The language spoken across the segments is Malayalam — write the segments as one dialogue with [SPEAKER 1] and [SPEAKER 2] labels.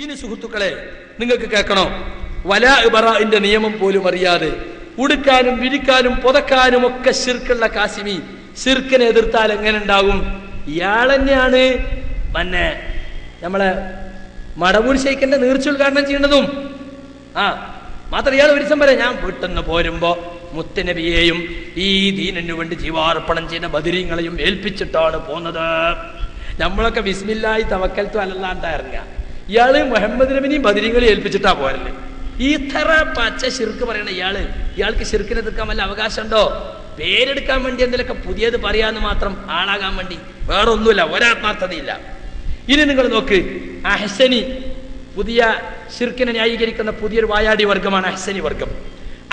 [SPEAKER 1] ഇനി സുഹൃത്തുക്കളെ, നിങ്ങൾക്ക് കേൾക്കണോ, വലാ ഇബറാഇന്റെ നിയമം പോലും അറിയാതെ ഉടുക്കാനും വിരിക്കാനും പുതക്കാനും ഒക്കെ ശിർക്കുള്ള കാസിമി ശിർക്കിനെ എതിർത്താൽ എങ്ങനെ ഉണ്ടാകും? ഇയാൾ തന്നെയാണ് നമ്മളെ മടവൂർ ശൈഖിന്റെ നീർച്ചുദ്ഘാടനം ചെയ്യുന്നതും. മാത്രം ഇയാൾ ഒരു ദിവസം പറയാം, ഞാൻ വീട്ടിൽ പോരുമ്പോ മുത്തനബിയെയും ഈ ദീനിനു വേണ്ടി ജീവാർപ്പണം ചെയ്ത ബദരീങ്ങളെയും ഏൽപ്പിച്ചിട്ടാണ് പോന്നത്. നമ്മളൊക്കെ ബിസ്മില്ലാഹി തവക്കൽതു അലല്ലാഹ് ഇറങ്ങുക. ഇയാള് മുഹമ്മദ് നബിനെയും ബദരീങ്ങളെയും ഏൽപ്പിച്ചിട്ടാ പോരല്ലേ? ഇത്ര പച്ച ശിർക്ക് പറയണ ഇയാൾക്ക് ശിർക്കിനെ എതിർക്കാൻ വല്ല അവകാശമുണ്ടോ? പേരെടുക്കാൻ വേണ്ടി എന്തെങ്കിലുമൊക്കെ പുതിയത് പറയാന്ന് മാത്രം, ആളാകാൻ വേണ്ടി, വേറെ ഒന്നുമില്ല, ഒരാത്മാർത്ഥതയില്ല. ഇനി നിങ്ങൾ നോക്ക്, അഹ്സനി, പുതിയ ശിർക്കിനെ ന്യായീകരിക്കുന്ന പുതിയൊരു വായാടി വർഗമാണ് അഹ്സനി വർഗം.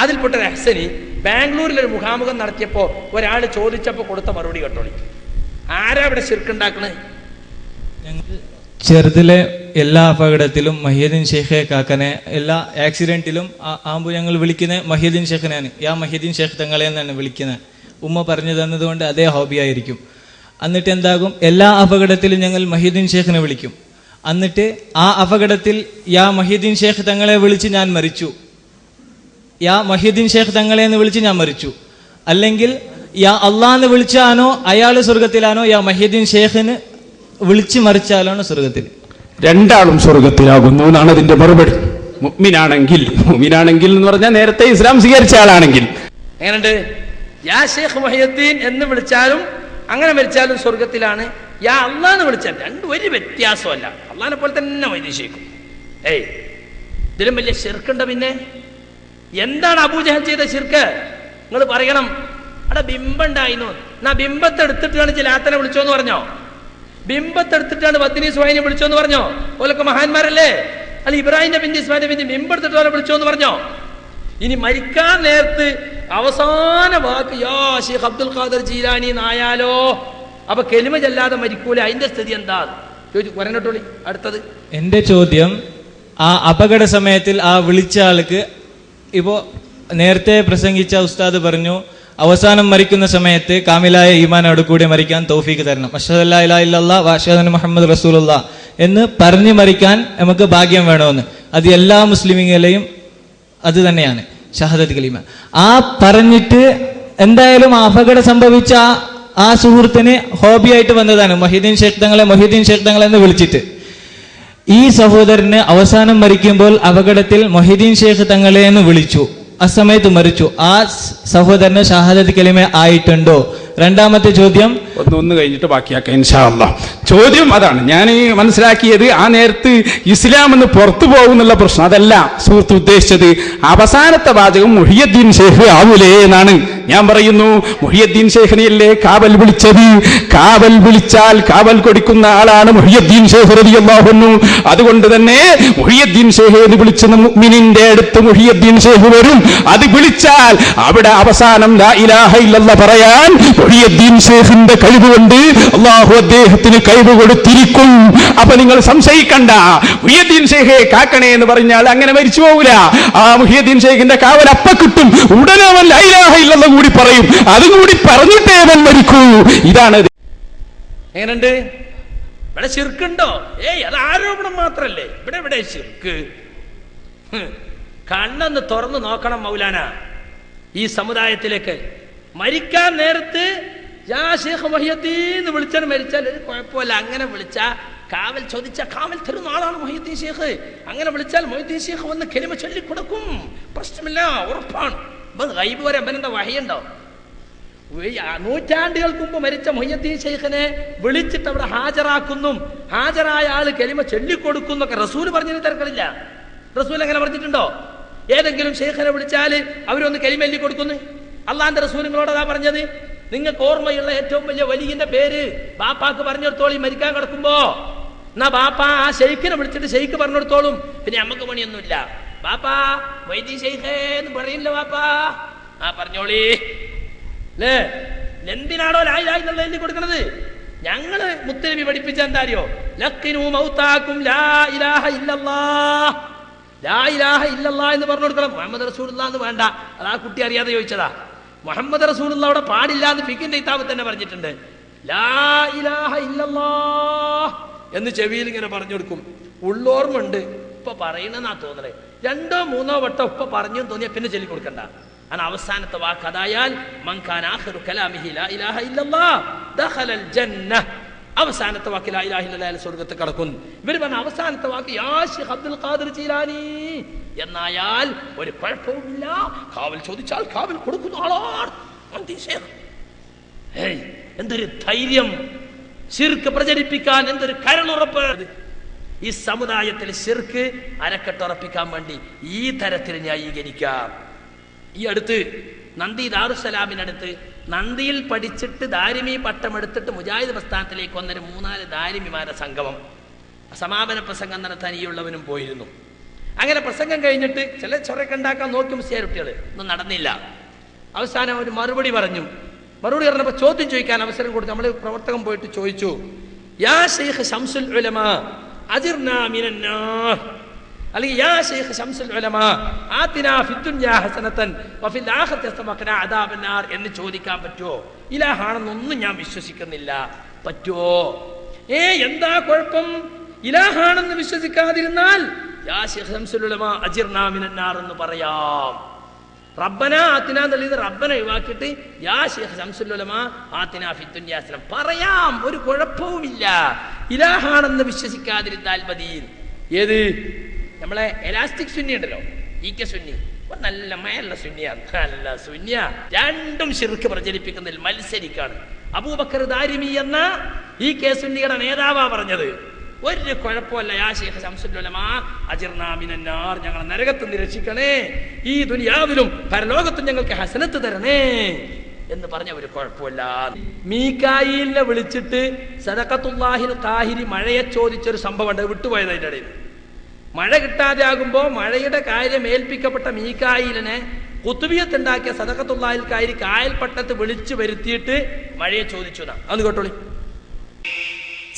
[SPEAKER 1] അതിൽപ്പെട്ട അഹ്സനി ബാംഗ്ലൂരിലൊരു മുഖാമുഖം നടത്തിയപ്പോ ഒരാൾ ചോദിച്ചപ്പോ കൊടുത്ത മറുപടി കേട്ടോളി. ആരാ ഇവിടെ ശിർക്കുണ്ടാക്കണത്?
[SPEAKER 2] ചെറുതിലെ എല്ലാ അപകടത്തിലും മഹിയുദ്ദീൻ ഷെയ്ഖെ കാക്കനെ, എല്ലാ ആക്സിഡന്റിലും ആകുമ്പോൾ ഞങ്ങൾ വിളിക്കുന്നത് മഹിയുദ്ദീൻ ഷെയ്ഖിനെയാണ്. മഹിയുദ്ദീൻ ഷെയ്ഖ് തങ്ങളെ എന്നാണ് വിളിക്കുന്നത്. ഉമ്മ പറഞ്ഞു തന്നതുകൊണ്ട് അതേ ഹോബിയായിരിക്കും. എന്നിട്ട് എന്താകും, എല്ലാ അപകടത്തിലും ഞങ്ങൾ മഹിയുദ്ദീൻ ഷെയ്ഖിനെ വിളിക്കും. എന്നിട്ട് ആ അപകടത്തിൽ മഹിയുദ്ദീൻ ഷെയ്ഖ് തങ്ങളെ വിളിച്ച് ഞാൻ മരിച്ചു, മഹിയുദ്ദീൻ ഷെയ്ഖ് തങ്ങളെ എന്ന് വിളിച്ച് ഞാൻ മരിച്ചു. അല്ലെങ്കിൽ അള്ളാന്ന് വിളിച്ചാനോ അയാൾ സ്വർഗത്തിലാണോ, മഹിയുദ്ദീൻ ഷെയ്ഖിന് വിളിച്ച് മരിച്ചാലാണോ സ്വർഗത്തിൽ?
[SPEAKER 3] രണ്ടാളും സ്വർഗത്തിലാകുന്നു എന്നാണ് അതിന്റെ മറുപടി. മുഅ്മിനാണെങ്കിൽ എന്ന് പറഞ്ഞാൽ നേരത്തെ ഇസ്ലാം സ്വീകരിച്ച ആളാണെങ്കിൽ
[SPEAKER 1] എങ്ങനെയുണ്ട്? യാ ഷെയ്ഖ് മുഹയ്യദ്ദീൻ എന്ന് വിളിച്ചാലും അങ്ങനെ മരിച്ചാലും സ്വർഗത്തിലാണ്. യാ അള്ളാന്ന് വിളിച്ചാൽ രണ്ടും ഒരു വ്യത്യാസമല്ല. അള്ളാഹിനെ പോലെ തന്നെ വൈദേശിക്കും. ഇതിലും വലിയ ശിർക്കുണ്ട്. പിന്നെ എന്താണ് അബൂജഹൽ ചെയ്ത ശിർക്ക്? നിങ്ങൾ പറയണം. അവിടെ ബിംബുണ്ടായിരുന്നു, എന്നാ ബിംബത്തെ എടുത്തിട്ടാണ് ജലാത്തനെ വിളിച്ചോന്ന് പറഞ്ഞോ? ബിംബത്തെടുത്തിട്ടാണ് ബദ്നി സുഹൈനെ വിളിച്ചോന്ന് പറഞ്ഞോ? ഓലൊക്കെ മഹാന്മാരല്ലേ? അല്ല ഇബ്രാഹിം നബിന്റെ ഇസ്മായിൽ നബിന്റെ ബിംബെടുത്തിട്ട് ഓലെ വിളിച്ചോന്ന് പറഞ്ഞോ? ഇനി മരിക്കാൻ നേരത്ത് അവസാന വാക്ക് യാ ശൈഖ് അബ്ദുൽ ഖാദിർ ജീലാനി എന്നായാലോ അപ്പൊ കെലിമ ചെല്ലാതെ മരിക്കൂല. അതിന്റെ സ്ഥിതി എന്താ ചോദിച്ചു പറഞ്ഞോളി. അടുത്തത്
[SPEAKER 2] എന്റെ ചോദ്യം, ആ അപകട സമയത്തിൽ ആ വിളിച്ച ആൾക്ക് ഇപ്പോ നേരത്തെ പ്രസംഗിച്ച ഉസ്താദ് പറഞ്ഞു, അവസാനം മരിക്കുന്ന സമയത്ത് കാമിലായ ഈമാനോട് കൂടി മരിക്കാൻ തൗഫീക്ക് തരണം, അഷ്ഹദു അല്ലാ ഇലാഹ ഇല്ലല്ലാഹ് വ അഷ്ഹദു അന്ന മുഹമ്മദ് റസൂലുള്ളാഹ് എന്ന് പറഞ്ഞു മരിക്കാൻ നമുക്ക് ഭാഗ്യം വേണമെന്ന്. അത് എല്ലാ മുസ്ലിമീങ്ങളെയും അത് തന്നെയാണ് ഷഹാദത്ത് കലിമ. ആ പറഞ്ഞിട്ട് എന്തായാലും അപകടം സംഭവിച്ച ആ സുഹൃത്തിന് ഹോബിയായിട്ട് വന്നതാണ് മൊഹീദ്ദീൻ ഷെയ്ഖ് തങ്ങളെ എന്ന് വിളിച്ചിട്ട്. ഈ സഹോദരന് അവസാനം മരിക്കുമ്പോൾ അപകടത്തിൽ മൊഹീദ്ദീൻ ഷെയ്ഖ് തങ്ങളെ എന്ന് വിളിച്ചു, ആ സമയത്ത് മരിച്ചു. ആ സഹോദരന് ഷഹാദത്ത് കലിമ ആയിട്ടുണ്ടോ? രണ്ടാമത്തെ ചോദ്യം
[SPEAKER 3] ഒന്ന് കഴിഞ്ഞിട്ട് ബാക്കിയാക്കാം ഇൻഷാ അല്ലാഹ്. ചോദ്യം അതാണ് ഞാൻ മനസ്സിലാക്കിയത്. ആ നേരത്ത് ഇസ്ലാം എന്ന് പുറത്തു പോകുന്നുള്ള പ്രശ്നം അതല്ല സുഹൃത്ത് ഉദ്ദേശിച്ചത്. അവസാനത്തെ വാചകം മുഹിയുദ്ദീൻ ഷെയ്ഖ് ആവൂലേ എന്നാണ് ഞാൻ പറയുന്നു. മുഹിയുദ്ദീൻ ഷെയ്ഖിനെയല്ലേ കാവൽ വിളിച്ചത്? കാവൽ വിളിച്ചാൽ കാവൽ കൊടുക്കുന്ന ആളാണ് മുഹിയുദ്ദീൻ ഷെയ്ഖ് റളിയല്ലാഹു അൻഹു. അതുകൊണ്ട് തന്നെ മുഹിയുദ്ദീൻ ഷെയ്ഖ് എന്ന് വിളിക്കുന്ന മുഅ്മിനിന്റെ അടുത്ത് മുഹിയുദ്ദീൻ ഷെയ്ഖ് വരും. അത് വിളിച്ചാൽ അവിടെ അവസാനം ലാ ഇലാഹ ഇല്ലല്ലാഹ് പറയാൻ മുഹിയുദ്ദീൻ ഷെയ്ഖിന്റെ കഴിവ് കൊണ്ട് അല്ലാഹു അദ്ദേഹത്തിന് കഴിവ് കൊടുത്തിരിക്കും. അപ്പൊ നിങ്ങൾ സംശയിക്കണ്ട. മുഹിയുദ്ദീൻ ഷെയ്ഖെ കാക്കണേ എന്ന് പറഞ്ഞാൽ അങ്ങനെ മരിച്ചു പോകൂല. ആ മുഹിയുദ്ദീൻ ഷെയ്ഖിന്റെ കാവൽ അപ്പ കിട്ടും. ഉടനെ അവൻ ലാ ഇലാഹ ഇല്ലല്ലാഹ് കൂടി പറയും. അതും കൂടി പറഞ്ഞിട്ടേ അവൻ മരിക്കൂ. ഇതാണ്.
[SPEAKER 1] എങ്ങനെയുണ്ട്? ഇവിടെ ശിർക്കുണ്ടോ? അത് ആരോപണം മാത്രല്ലേ. ഇവിടെ ശിർക്ക്. കണ്ണൊന്ന് തുറന്നു നോക്കണം മൗലാന. ഈ സമുദായത്തിലേക്ക് മരിക്കാൻ നേരത്ത് യാ ശൈഖ് മുഹയ്യദ്ദീൻ എന്ന് വിളിച്ചാൽ മരിച്ചാൽ ഒരു കുഴപ്പമില്ല. അങ്ങനെ വിളിച്ചാൽ കാവൽ ചോദിച്ചാൽ കാവൽ തരുന്ന ആളാണ് മുഹയ്യദ്ദീൻ ഷെയ്ഖ്. അങ്ങനെ വിളിച്ചാൽ മുഹയ്യദ്ദീൻ ഷെയ്ഖ് വന്ന് കലിമ ചൊല്ലിക്കൊടുക്കും. പ്രശ്നമില്ല, ഉറപ്പാണ്. ഗൈബ് വരെ അവനെന്താ വഹയുണ്ടോ? നൂറ്റാണ്ടുകൾക്ക് മുമ്പ് മരിച്ച മുഹയ്യദ്ദീൻ ഷെയ്ഖിനെ വിളിച്ചിട്ട് അവിടെ ഹാജരാക്കുന്നു. ഹാജരായ ആള് കലിമ ചൊല്ലിക്കൊടുക്കുന്നൊക്കെ റസൂൽ പറഞ്ഞതിന് തിരക്കില്ല. റസൂൽ അങ്ങനെ പറഞ്ഞിട്ടുണ്ടോ? ഏതെങ്കിലും ഷെയ്ഖിനെ വിളിച്ചാൽ അവരൊന്ന് കലിമ ചൊല്ലി കൊടുക്കുന്നു? അള്ളാന്റെ റസൂൽ നിങ്ങളോട് അതാ പറഞ്ഞത്. നിങ്ങൾക്ക് ഓർമ്മയുള്ള ഏറ്റവും വലിയ വലിയന്റെ പേര് ബാപ്പാക്ക് പറഞ്ഞെടുത്തോളി മരിക്കാൻ കിടക്കുമ്പോ. എന്നാ ബാപ്പ ആ ഷെയ്ഖിനെ വിളിച്ചിട്ട് ഷെയ്ഖ് പറഞ്ഞെടുത്തോളും. പിന്നെ നമുക്ക് പണിയൊന്നുമില്ല. ബാപ്പാ വൈദ്യ ഷെയ്ഖേ എന്ന് പറയില്ല. ബാപ്പാ പറഞ്ഞോളി അല്ലേ? എന്തിനാണോ ലാ ഇലാഹ ഇല്ലല്ലാഹ് എഴുതി കൊടുക്കണത്? ഞങ്ങള് മുത്തനബി പഠിപ്പിച്ച എന്താ അറിയോ? ലഖിനു മൗതാക്കും ലാ ഇലാഹ ഇല്ലല്ലാഹ്, ലാ ഇലാഹ ഇല്ലല്ലാഹ് എന്ന് പറഞ്ഞു കൊടുക്കണം. മുഹമ്മദ് റസൂലുള്ളാഹ് എന്ന് വേണ്ട. അത് ആ കുട്ടി അറിയാതെ ചോദിച്ചതാ. മുഹമ്മദ് റസൂലുള്ളാഹ് അവിടെ പാടില്ല എന്ന് ഫിഖിന്റെ കിതാബിൽ തന്നെ പറഞ്ഞിട്ടുണ്ട്. ലാ ഇലാഹ ഇല്ലല്ലാഹ് എന്ന് ചെവിയിൽ ഇങ്ങനെ പറഞ്ഞു കൊടുക്കും. ഉള്ളോർമുണ്ട്, ഇപ്പൊ പറയണെന്നാ തോന്നണേ. 2ഓ 3ഓ വട്ടം ഇപ്പൊ പറഞ്ഞു തോന്നിയാ പിന്നെ ചൊല്ലി കൊടുക്കണ്ട. അങ്ങനെ അവസാനത്തെ വാക്ക് അതായാൽ മൻ കാന ആഖിറു കലാമിഹി ലാ ഇലാഹ ഇല്ലല്ലാഹ് ദഖലൽ ജന്ന. അവസാനത്തെ വാക്ക് ലാ ഇലാഹ ഇല്ലല്ലാഹ് സ്വർഗ്ഗത്തിൽ കടക്കും. ഇവർ പറഞ്ഞ അവസാനത്തെ വാക്ക് യാ ശൈഖ് അബ്ദുൽ ഖാദിർ ജീലാനി എന്നായാൽ ഒരു കുഴപ്പവുമില്ല, കാവൽ ചോദിച്ചാൽ കാവൽ കൊടുക്കുന്ന ആളാണ്. എന്തൊരു ധൈര്യം! ശിർക്ക് പ്രചരിപ്പിക്കാൻ എന്തൊരു കരളുറപ്പ്! ഈ സമുദായത്തിൽ ശിർക്ക് അരക്കെട്ടുറപ്പിക്കാൻ വേണ്ടി ഈ തരത്തിൽ ന്യായീകരിക്കാം. ഈ അടുത്ത് നന്ദി ദാറുസലാമിനടുത്ത് നന്ദിയിൽ പഠിച്ചിട്ട് ദാരിമി പട്ടം എടുത്തിട്ട് മുജാഹിദ് പ്രസ്ഥാനത്തിലേക്ക് വന്നൊരു 3-4 ദാരിമിമാരുടെ സംഗമം സമാപന പ്രസംഗം നടത്താൻ ഈ ഉള്ളവനും പോയിരുന്നു. അങ്ങനെ പ്രസംഗം കഴിഞ്ഞിട്ട് ചില ചൊറയൊക്കെ ഉണ്ടാക്കാൻ നോക്കി മുസ്ലിയാർ കുട്ടികൾ ഒന്നും നടന്നില്ല. അവസാനം ഒരു മറുപടി പറഞ്ഞു. മറുപടി പറഞ്ഞപ്പോൾ ചോദ്യം ചോദിക്കാൻ അവസരം കൊടുത്തു. നമ്മൾ പ്രവർത്തകൻ പോയിട്ട് ചോദിച്ചു, യാ ശൈഖ് ശംസുൽ ഉലമാ അജിർനാ മിനന്നാർ, അല്ലെങ്കിൽ യാ ശൈഖ് ശംസുൽ ഉലമാ ആതിനാ ഫിദ്ദുനിയാ ഹസനതൻ വഫിൽ ആഖിറതി വഖനാ അദാബന്നാർ എന്ന് ചോദിക്കാൻ പറ്റുമോ? ഇലാഹാണെന്നൊന്നും ഞാൻ വിശ്വസിക്കുന്നില്ല, പറ്റുമോ? എന്താ കുഴപ്പം? ഇലാഹാണെന്ന് വിശ്വസിക്കാതിരുന്നാൽ യാ ശൈഖ് ശംസുൽ ഉലമാ അജിർനാ മിനന്നാർ എന്ന് പറയാം. റബ്ബന ആതിനാ എന്നുള്ളത് റബ്ബന ഒഴിവാക്കിയിട്ട് യാ ശൈഖ് ശംസുൽ ഉലമാ ആതിനാ ഫിദ്ദുനിയാ ഹസന പറയാം, ഒരു കുഴപ്പവുമില്ല. ഇലാഹാണെന്ന് വിശ്വസിക്കാതിരുന്നാൽ മതി. ഏത് നമ്മളെ എലാസ്റ്റിക് സുന്നി ഉണ്ടല്ലോ, കെ സുന്നി, നല്ല മയുള്ള സുന്നിയാണ്, നല്ല സുന്നിയ. രണ്ടും ശിർക്ക് പ്രചരിപ്പിക്കുന്നതിൽ മത്സരിക്കാണ്. അബൂബക്കർ ദാരിമി എന്ന കെ സുന്നിയുടെ നേതാവാ പറഞ്ഞത്, ഒരു കുഴപ്പമല്ല യാ ശൈഖ് ശംസുൽ ഉലമാ അജിർനാ മിനന്നാർ, ഞങ്ങളെ നരകത്ത് നിരക്ഷിക്കണേ, ഈ ദുനിയാവിലും പരലോകത്തും ഞങ്ങൾക്ക് ഹസനത്ത് തരണേ എന്ന് പറഞ്ഞ ഒരു കുഴപ്പമില്ല. മീകായിലിനെ വിളിച്ചിട്ട് സദഖത്തുല്ലാഹിൽ ഖാഹിരി മഴയെ ചോദിച്ചൊരു സംഭവം ഉണ്ട്, വിട്ടുപോയത്. അതിൻ്റെ ഇടയിൽ മഴ കിട്ടാതെ ആകുമ്പോൾ മഴയുടെ കാര്യം ഏൽപ്പിക്കപ്പെട്ട മീകായിലിനെ കുത്തുബിയത്തുണ്ടാക്കിയ സദഖത്തുല്ലാഹിൽ ഖാഹിരി കായൽപ്പട്ടത്ത് വിളിച്ചു വരുത്തിയിട്ട് മഴയെ ചോദിച്ചു. അന്ന് കേട്ടോളി.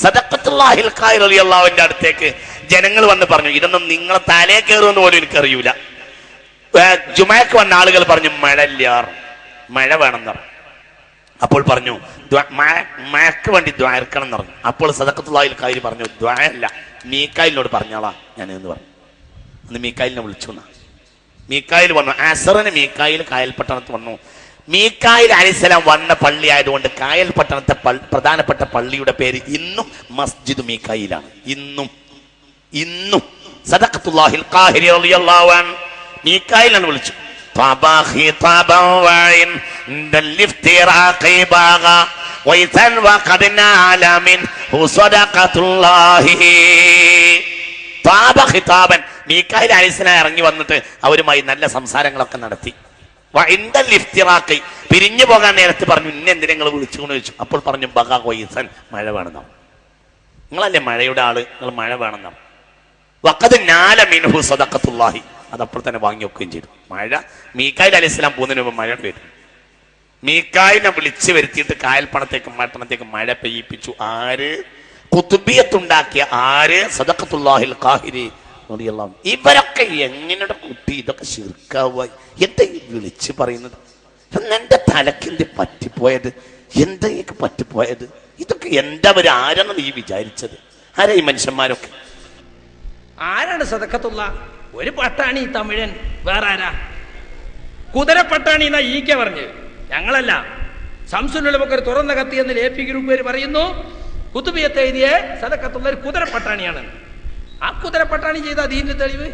[SPEAKER 4] സദഖത്തുല്ലാഹിൽ ഖാഹിർ റളിയല്ലാഹുവിന്റെ അടുത്തേക്ക് ജനങ്ങൾ വന്ന് പറഞ്ഞു, ഇതൊന്നും നിങ്ങളെ തലേ കയറുമെന്ന് പോലും എനിക്കറിയൂല. ജുമഅക്ക് വന്ന ആളുകൾ പറഞ്ഞു മഴ ഇല്ല, മഴ വേണമെന്ന് പറഞ്ഞു. അപ്പോൾ പറഞ്ഞു മഴക്ക് വേണ്ടി ദ്വാരക്കണം എന്ന് പറഞ്ഞു. അപ്പോൾ സദഖത്തുല്ലാഹിൽ ഖാഹിർ പറഞ്ഞു, ദ്വാരല്ല, മീക്കായിലിനോട് പറഞ്ഞോളാ ഞാൻ എന്ന് പറഞ്ഞു. അന്ന് മീക്കായിലിനെ വിളിച്ചു. മീക്കായിൽ വന്നു. അസറിന് മീക്കായിൽ കായൽപട്ടണത്ത് വന്നു. മീക്കായിൽ അലൈഹിസ്സലാം വന്ന പള്ളി ആയതുകൊണ്ട് കായൽ പട്ടണത്തെ പ്രധാനപ്പെട്ട പള്ളിയുടെ പേര് ഇന്നും മസ്ജിദ് മീക്കായിലാണ്. ഇന്നും സദഖത്തുല്ലാഹിൽ ഖാഹിരി റളിയല്ലാഹു അൻഹു മീക്കായിലാണ് വിളിച്ചു. മീക്കായിൽ അലൈഹിസ്സലാം ഇറങ്ങി വന്നിട്ട് അവരുമായി നല്ല സംസാരങ്ങളൊക്കെ നടത്തി. പിരിഞ്ഞു പോകാൻ നേരത്ത് പറഞ്ഞു, ഇന്ന എന്തിനാ നിങ്ങൾ വിളിച്ചുകൊണ്ട് ചോദിച്ചു. അപ്പോൾ പറഞ്ഞു ബഗാ വൈസൻ, മഴ വേണമെന്നാ. നിങ്ങളല്ലേ മഴയുടെ ആള്, നിങ്ങൾ മഴ വേണമെന്നാ. വഖദ് നാല മിൻഹു സദഖത്തുല്ലാഹി, അതപ്പോൾ തന്നെ വാങ്ങി വെക്കുകയും ചെയ്തു. മഴ മീക്കായിൽ അലൈഹിസ്സലാം പോകുന്നതിന് മുമ്പ് മഴ വരും. മീക്കായിലിനെ വിളിച്ചു വരുത്തിയിട്ട് കായൽപ്പണത്തേക്ക് മഴ പെയ്യിപ്പിച്ചു. ആര്? കുത്തുബിയത്തുണ്ടാക്കിയ ആര്? സദഖത്തുല്ലാഹിൽ ഖാഹിരി റളിയല്ലാഹു. ഇവരൊക്കെ എങ്ങനെ കുട്ടി ഇതൊക്കെ ശിർക്കാവായി? എന്താ ഈ വിളിച്ച് പറയുന്നത്? എന്റെ തലക്കെന്ത് പറ്റിപ്പോയത്? എന്താ ഈ പറ്റിപ്പോയത്? ഇതൊക്കെ എന്താവര്? ആരാണ് നീ വിചാരിച്ചത്? ആരാ ഈ മനുഷ്യന്മാരൊക്കെ?
[SPEAKER 1] ആരാണ് സദഖത്തുള്ള? ഒരു പട്ടാണി തമിഴൻ, വേറെ ആരാ? കുതിരപ്പട്ടാണി എന്നാ ഈക്കെ പറഞ്ഞത്, ഞങ്ങളല്ല. ശംസുൽ ഉലമക്ക് തുറന്ന കത്തി എന്ന് എ പി ഗ്രൂപ്പ് പേര് പറയുന്നു. കുത്തുബിയത്ത് എഴുതിയ സദഖത്തുള്ള ഒരു കുതിരപ്പട്ടാണിയാണ്. ആ കുതിരപ്പട്ടാണി ചെയ്ത ദീനിന്റെ തെളിവ്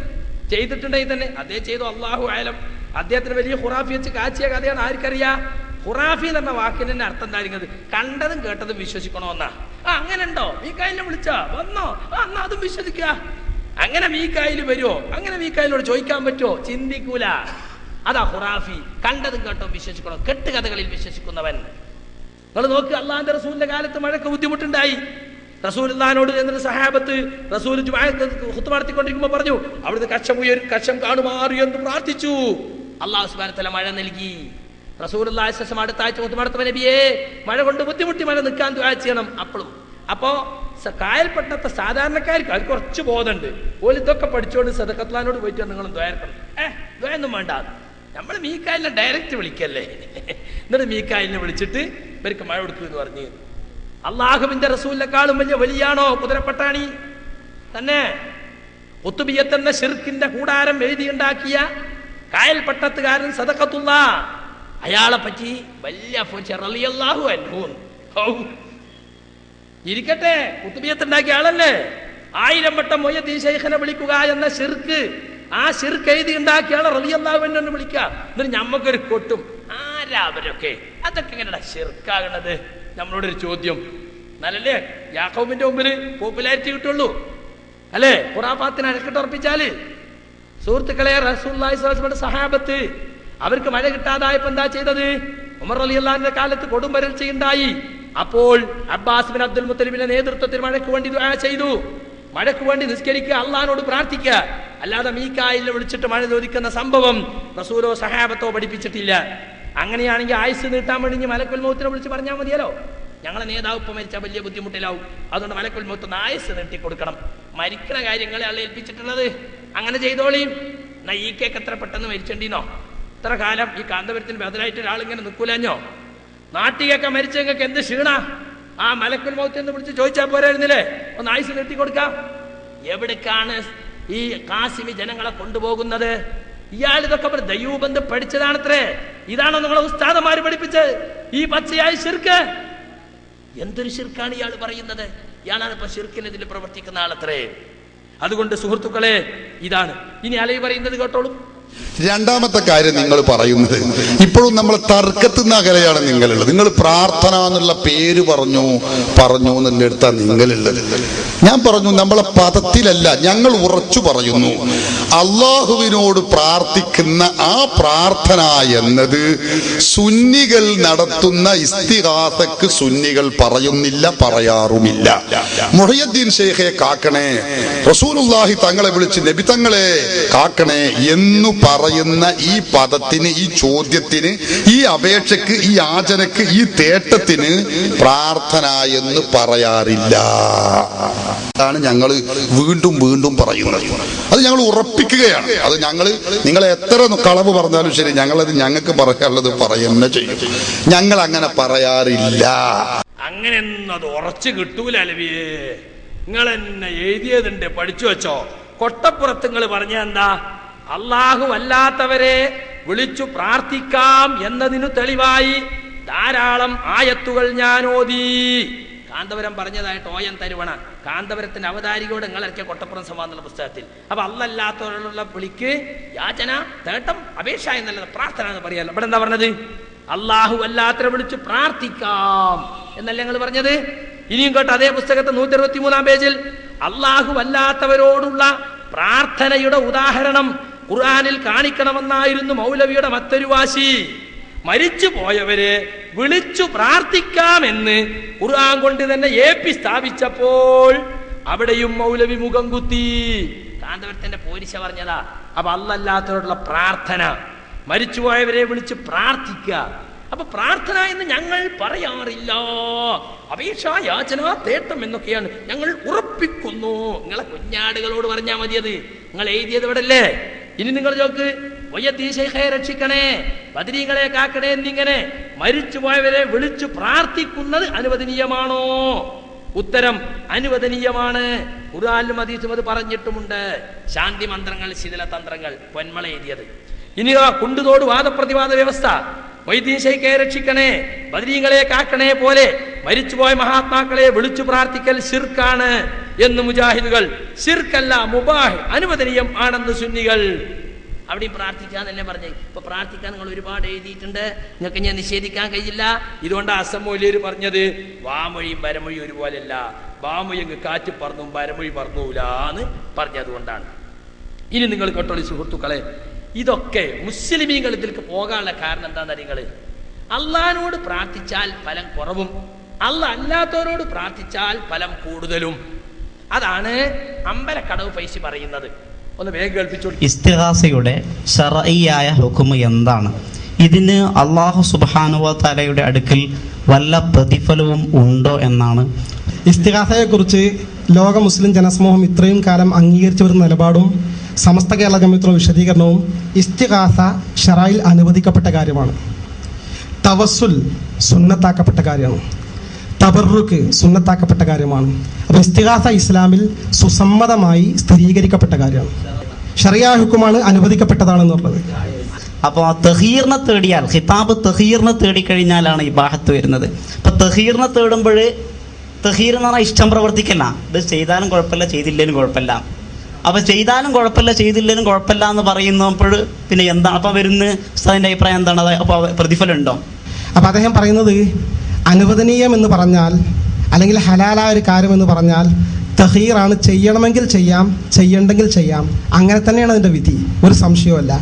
[SPEAKER 1] ചെയ്തിട്ടുണ്ടെങ്കിൽ തന്നെ അദ്ദേഹം ചെയ്തു, അള്ളാഹു ആലം. അദ്ദേഹത്തിന് വലിയ ഖുറാഫി വെച്ച് കാച്ചിയ കഥയാണ്. ആർക്കറിയാ? ഖുറാഫി എന്ന് പറഞ്ഞ വാക്കിന് തന്നെ അർത്ഥം എന്തായിരുന്നത്? കണ്ടതും കേട്ടതും വിശ്വസിക്കണോന്നാ. അങ്ങനെ ഉണ്ടോ? മീക്കായിലിനെ വിളിച്ചാ വന്നോ? എന്നാ അതും വിശ്വസിക്കുക. അങ്ങനെ മീക്കായിൽ വരുമോ? അങ്ങനെ മീക്കായിലോട് ചോദിക്കാൻ പറ്റുമോ? ചിന്തിക്കൂല. അതാ ഖുറാഫി. കണ്ടതും കേട്ടോ വിശ്വസിക്കണോ? കെട്ടുകഥകളിൽ വിശ്വസിക്കുന്നവൻ. നിങ്ങൾ നോക്ക്, അള്ളാഹിന്റെ റസൂലിന്റെ കാലത്ത് മഴക്ക് ബുദ്ധിമുട്ടുണ്ടായി. റസൂലുള്ളാഹിനോട് എന്നൊരു സഹാബത്ത് റസൂൽ ഖുത്ബ നടത്തിക്കൊണ്ടിരിക്കുമ്പോൾ പറഞ്ഞു, അവിടുന്ന് കക്ഷം കാണുമാറി എന്ന് പ്രാർത്ഥിച്ചു. അല്ലാഹു സുബ്ഹാനഹു വ തആല മഴ നൽകി. റസൂലുള്ളാഹി സ്വല്ലല്ലാഹു അലൈഹി വസല്ലം അടുത്ത ആഴ്ച ഖുത്ബ നടത്തുന്ന നബിയേ, മഴ കൊണ്ട് ബുദ്ധിമുട്ടി, മഴ നിൽക്കാൻ ദുആ ചെയ്യണം. അപ്പോ കായൽപ്പട്ടണത്തെ സാധാരണക്കാർക്ക് അത് കുറച്ച് ബോധമുണ്ട്. ഓല് ഇതൊക്കെ പഠിച്ചുകൊണ്ട് സദഖത്തുല്ലാഹിനോട് പോയിട്ട് നിങ്ങളും ദ്വാരക്കണം. ദ്വായൊന്നും വേണ്ട, നമ്മൾ മീക്കായിലിനെ ഡയറക്റ്റ് വിളിക്കല്ലേ. എന്നിട്ട് മീക്കായിലിനെ വിളിച്ചിട്ട് ഇവർക്ക് മഴ കൊടുക്കൂ എന്ന് പറഞ്ഞു. അള്ളാഹുവിന്റെ റസൂലിനെക്കാളും വലിയ വലിയാണോ കുതിരപ്പട്ടാണി? തന്നെ ഖുത്ബിയ്യത്ത് എന്ന ശിർക്കിന്റെ കൂടാരം എഴുതിയുണ്ടാക്കിയ കായൽ പട്ടത്തുകാരൻ സദഖത്തുള്ള അയാളെ പറ്റി വലിയ റളിയല്ലാഹു അൻഹു ഇരിക്കട്ടെ, ഖുത്ബിയ്യത്ത് ഉണ്ടാക്കിയ ആളല്ലേ. 1000 വട്ടം മൊയ്യദ്ദീൻ ശൈഖിനെ വിളിക്കുക എന്ന ശിർക്ക്, ആ ശിർക്ക് എഴുതി ഉണ്ടാക്കിയ ആളെ റളിയല്ലാഹു അൻഹു എന്ന് വിളിക്കുക. എന്നിട്ട് ഞമ്മക്കൊരു കൊട്ടും. ആരാ അവരൊക്കെ? അതൊക്കെ എങ്ങനെയാ ശിർക്കാകണത്? നമ്മളോടൊരു ചോദ്യം. നല്ലല്ലേ യാക്കോബിന്റെ മുമ്പിൽ പോപ്പുലാരിറ്റി കിട്ടുള്ളൂ അല്ലേ? ഖുറാഫാത്തിന് അരക്കിട്ടുറപ്പിച്ചാല്. സുഹൃത്തുക്കളെ, റസൂലുള്ളാഹി സ്വല്ലല്ലാഹു അലൈഹി വസല്ലം സഹാബത്ത് അവർക്ക് മഴ കിട്ടാതായപ്പോ എന്താ ചെയ്തത്? ഉമർ റളിയല്ലാഹുവിന്റെ കാലത്ത് കൊടും വരൾച്ചയുണ്ടായി. അപ്പോൾ അബ്ബാസ് ബിൻ അബ്ദുൽ മുത്തലിബിന്റെ നേതൃത്വത്തിൽ മഴയ്ക്ക് വേണ്ടി ദുആ ചെയ്തു. മഴയ്ക്ക് വേണ്ടി നിസ്കരിക്കുക, അള്ളാഹിനോട് പ്രാർത്ഥിക്കുക. അല്ലാതെ മീകായിലിനെ വിളിച്ചിട്ട് മഴ ചോദിക്കുന്ന സംഭവം റസൂലോ സഹാബത്തോ പഠിപ്പിച്ചിട്ടില്ല. അങ്ങനെയാണെങ്കിൽ ആയുസ് നീട്ടാൻ വേണ്ടി മലക്കുൽ മൗത്തിനെ വിളിച്ച് പറഞ്ഞാൽ മതിയല്ലോ. ഞങ്ങളെ നേതാവ് ഇപ്പം മരിച്ചാൽ വലിയ ബുദ്ധിമുട്ടിലാവും, അതുകൊണ്ട് മലക്കുൽ മൗത്ത് ആയുസ് നീട്ടി കൊടുക്കണം. മരിക്കുന്ന കാര്യങ്ങളെ ആളെ ഏൽപ്പിച്ചിട്ടുള്ളത്. അങ്ങനെ ചെയ്തോളിയും. എന്നാ ഈ കേക്ക് എത്ര പെട്ടെന്ന് മരിച്ചേണ്ടിന്നോ? ഇത്ര കാലം ഈ കാന്തപുരത്തിന് ബദലായിട്ട് ഒരാളിങ്ങനെ നിൽക്കൂലഞ്ഞോ? നാട്ടികയൊക്കെ മരിച്ചെങ്ങൾക്ക് എന്ത് ക്ഷീണ? ആ മലക്കുൽ മൗത്ത് എന്ന് വിളിച്ച് ചോദിച്ചാൽ പോരായിരുന്നില്ലേ? ഒന്ന് ആയുസ് നീട്ടി കൊടുക്കാം. എവിടേക്കാണ് ഈ കാസിമി ജനങ്ങളെ കൊണ്ടുപോകുന്നത്? ഇയാൾ ഇതൊക്കെ ദൈവബന്ധ പഠിച്ചതാണത്രേ. ഇതാണോ നിങ്ങളെ ഉസ്താദമാര് പഠിപ്പിച്ചത്? ഈ പച്ചയായ ശിർക്ക്. എന്തൊരു ശിർക്കാണ് ഇയാൾ പറയുന്നത്? ഇയാളാണ് ഇപ്പൊ ശിർക്കിനെതിരെ പ്രവർത്തിക്കുന്ന ആളത്രേ. അതുകൊണ്ട് സുഹൃത്തുക്കളെ, ഇതാണ്. ഇനി അലൈ പറയുന്നത് കേട്ടോളൂ.
[SPEAKER 5] രണ്ടാമത്തെ കാര്യം നിങ്ങൾ പറയുന്നത്, ഇപ്പോഴും നമ്മൾ തർക്കത്തിന് അകലെയാണ് നിങ്ങളുള്ളത്. നിങ്ങൾ പ്രാർത്ഥന എന്നുള്ള പേര് പറഞ്ഞു എന്നുള്ള എടുത്താണ് നിങ്ങളുള്ളത്. ഞാൻ പറഞ്ഞു നമ്മളെ പദത്തിലല്ല, ഞങ്ങൾ ഉറച്ചു പറയുന്നു. അള്ളാഹുവിനോട് പ്രാർത്ഥിക്കുന്ന ആ പ്രാർത്ഥന എന്നത് സുന്നികൾ നടത്തുന്ന ഇസ്തിഗാസക്ക് സുന്നികൾ പറയുന്നില്ല, പറയാറുമില്ല. മുഹയ്യദ്ദീൻ ശൈഖെ കാക്കണേ, റസൂലുള്ളാഹി തങ്ങളെ വിളിച്ച് നബി തങ്ങളെ കാക്കണേ എന്നു പറയുന്ന ഈ പദത്തിന്, ഈ ചോദ്യത്തിന്, ഈ അപേക്ഷക്ക്, ഈ യാചനക്ക്, ഈ തേട്ടത്തിന് പ്രാർത്ഥന എന്ന് പറയാറില്ല. അതാണ് ഞങ്ങൾ വീണ്ടും വീണ്ടും പറയുന്നത്. അത് ഞങ്ങൾ ഉറപ്പിക്കുകയാണ്. അത് നിങ്ങൾ എത്ര കളവ് പറഞ്ഞാലും ശരി, ഞങ്ങളത് ഞങ്ങൾക്ക് പറയാനുള്ളത് പറയുന്ന ചെയ്യും. ഞങ്ങൾ അങ്ങനെ പറയാറില്ല.
[SPEAKER 1] അങ്ങനെ അത് ഉറച്ചു കിട്ടൂല അലവിയേ. നിങ്ങൾ എന്നെ എഴുതിയതുണ്ട്, പഠിച്ചു വെച്ചോ. കൊട്ടപ്പുറത്ത് നിങ്ങൾ പറഞ്ഞ എന്താ? അള്ളാഹു അല്ലാത്തവരെ വിളിച്ചു പ്രാർത്ഥിക്കാം എന്നതിനു തെളിവായി ധാരാളം ആയത്തുകൾ ഞാൻ ഓതി. കാന്തപുരം പറഞ്ഞതായിട്ട് ഓയൻ തരുവണ, കാന്തപുരത്തിന്റെ അവതാരികയോട് നിങ്ങൾ ഇറക്കിയ കൊട്ടപ്പുറം സംവാദം എന്നുള്ള പുസ്തകത്തിൽ. അപ്പൊ അല്ലല്ലാത്തവരുള്ള വിളിക്ക് യാചന, തേട്ടം, അപേക്ഷ എന്നല്ല പ്രാർത്ഥന എന്ന് പറയാലോ. ഇവിടെ എന്താ പറഞ്ഞത്? അള്ളാഹു അല്ലാത്തവരെ വിളിച്ചു പ്രാർത്ഥിക്കാം എന്നല്ല നിങ്ങൾ പറഞ്ഞത്. ഇനിയും കേട്ടോ, അതേ പുസ്തകത്തെ 163 പേജിൽ അള്ളാഹു അല്ലാത്തവരോടുള്ള പ്രാർത്ഥനയുടെ ഉദാഹരണം ഖുർആനിൽ കാണിക്കണമെന്നായിരുന്നു മൗലവിയുടെ മറ്റൊരു വാശി. മരിച്ചു പോയവരെ വിളിച്ചു പ്രാർത്ഥിക്കാമെന്ന് ഖുർആൻ കൊണ്ട് തന്നെ സ്ഥാപിച്ചപ്പോൾ അവിടെയും മൗലവി മുഖം കുത്തി. കാന്തപുരത്തിന്റെ പോരിശ പറഞ്ഞതാ. അപ്പൊ അല്ലാത്തവരോടുള്ള പ്രാർത്ഥന, മരിച്ചുപോയവരെ വിളിച്ച് പ്രാർത്ഥിക്കുക. അപ്പൊ പ്രാർത്ഥന എന്ന് ഞങ്ങൾ പറയാറില്ല. അപേക്ഷ, യാചന, തേട്ടം എന്നൊക്കെയാണ് ഞങ്ങൾ ഉറപ്പിക്കുന്നു. നിങ്ങളെ കുഞ്ഞാടുകളോട് പറഞ്ഞാൽ മതിയത്. നിങ്ങൾ എഴുതിയത് ഇവിടെ അല്ലേ? ഇനി നിങ്ങൾ ചോക്ക്, മുഹയ്യദ്ദീൻ ശൈഖയെ രക്ഷിക്കണേ, ബദരീങ്ങളെ കാക്കണേ എന്നിങ്ങനെ മരിച്ചുപോയവരെ വിളിച്ചു പ്രാർത്ഥിക്കുന്നത് അനുവദനീയമാണോ? ഉത്തരം അനുവദനീയമാണ്. ഖുർആനിലും ഹദീസിലും അത് പറഞ്ഞിട്ടുമുണ്ട്. ശാന്തി മന്ത്രങ്ങൾ, ശിഥിലതന്ത്രങ്ങൾ, പൊന്മള എഴുതിയത്. ഇനി കുണ്ടുതോട് വാദപ്രതിവാദ വ്യവസ്ഥ, മുഹയ്യിദ്ദീൻ ശൈഖയെ രക്ഷിക്കണേ, ബദരീങ്ങളെ കാക്കണേ പോലെ മരിച്ചുപോയ മഹാത്മാക്കളെ വിളിച്ചു പ്രാർത്ഥിക്കൽ ശിർക്കാണ് എന്ന് മുജാഹിദുകൾ. ശിർക്കല്ല, മുബാഹ്, അനുവദനീയം ആണെന്ന് സുന്നികൾ. അവിടെയും പ്രാർത്ഥിക്കാൻ തന്നെ പറഞ്ഞേ. ഇപ്പൊ പ്രാർത്ഥിക്കാൻ നിങ്ങൾ ഒരുപാട് എഴുതിയിട്ടുണ്ട്, നിങ്ങൾക്ക് ഞാൻ നിഷേധിക്കാൻ കഴിയില്ല. ഇതുകൊണ്ട് അസമൂല്യര് പറഞ്ഞത് വാമൊഴിയും വരമൊഴിയും ഒരുപോലെയല്ല, വാമൊഴി അങ്ങ് കാറ്റ് പറന്നും വരമൊഴി പറന്നൂലാന്ന് പറഞ്ഞതുകൊണ്ടാണ്. ഇനി നിങ്ങൾ കേട്ടോളി സുഹൃത്തുക്കളെ, ഇതൊക്കെ മുസ്ലിമീങ്ങൾ ഇതിലേക്ക് പോകാനുള്ള കാരണം എന്താണെന്ന് നിങ്ങൾ, അള്ളാഹിനോട് പ്രാർത്ഥിച്ചാൽ ഫലം കുറവും, അള്ളാഹ് അല്ലാത്തവരോട് പ്രാർത്ഥിച്ചാൽ ഫലം കൂടുതലും. അതാണ് അമ്പലക്കടവ് പൈസ പറയുന്നത്. ഒന്ന് വേഗം കേൾപ്പിച്ചോളൂ.
[SPEAKER 6] ഇസ്തിഗാസയുടെ ശർഈയായ ഹുക്മ് എന്താണ്? ഇതിന് അല്ലാഹു സുബ്ഹാനഹു വ തആലയുടെ അടുക്കൽ വല്ല പ്രതിഫലവും ഉണ്ടോ എന്നാണ്.
[SPEAKER 7] ഇസ്തിഗാസയെക്കുറിച്ച് ലോക മുസ്ലിം ജനസമൂഹം ഇത്രയും കാലം അംഗീകരിച്ചു വരുന്ന നിലപാടും സമസ്ത കേരള ജമിയത്തുള്ള വിശദീകരണവും ഇസ്തിഗാസ ശറയിൽ അനുവദിക്കപ്പെട്ട കാര്യമാണ്. തവസ്സുൽ സുന്നത്താക്കപ്പെട്ട കാര്യമാണ്. തബറുക്ക് സുന്നത്താക്കപ്പെട്ട കാര്യമാണ്. ഇസ്തിഗാസ ഇസ്ലാമിൽ സുസമ്മതമായി സ്ഥിരീകരിക്കപ്പെട്ട കാര്യമാണ്. ശറിയ ഹുക്കുമാണ്, അനുവദിക്കപ്പെട്ടതാണെന്ന് പറഞ്ഞത്.
[SPEAKER 6] അപ്പോൾ തഹീറിനെ തേടിയാൽ, ഖിതാബ് തഹീറിനെ തേടിക്കഴിഞ്ഞാലാണ് ഇബാഹത്ത് വരുന്നത്. അപ്പം തഹീറിനെ തേടുമ്പോൾ, തഹീർ എന്ന് പറഞ്ഞാൽ ഇഷ്ടം പ്രവർത്തിക്കല്ല. ഇത് ചെയ്താലും കുഴപ്പമില്ല, ചെയ്തില്ലേലും കുഴപ്പമില്ല. അപ്പം ചെയ്താലും കുഴപ്പമില്ല, ചെയ്തില്ലേലും കുഴപ്പമില്ല എന്ന് പറയുന്നപ്പോൾ പിന്നെ എന്താണ് അപ്പം വരുന്ന ഉസ്താദിൻ്റെ അഭിപ്രായം എന്താണ്? അത് അപ്പോൾ പ്രതിഫലം ഉണ്ടോ?
[SPEAKER 7] അപ്പം അദ്ദേഹം പറയുന്നത് അനുവദനീയം എന്ന് പറഞ്ഞാൽ, അല്ലെങ്കിൽ ഹലാലായ ഒരു കാര്യം എന്ന് പറഞ്ഞാൽ തഹീറാണ്. ചെയ്യണമെങ്കിൽ ചെയ്യാം, ചെയ്യണ്ടെങ്കിൽ ചെയ്യാം. അങ്ങനെ തന്നെയാണ് അതിൻ്റെ വിധി, ഒരു സംശയവുമല്ല.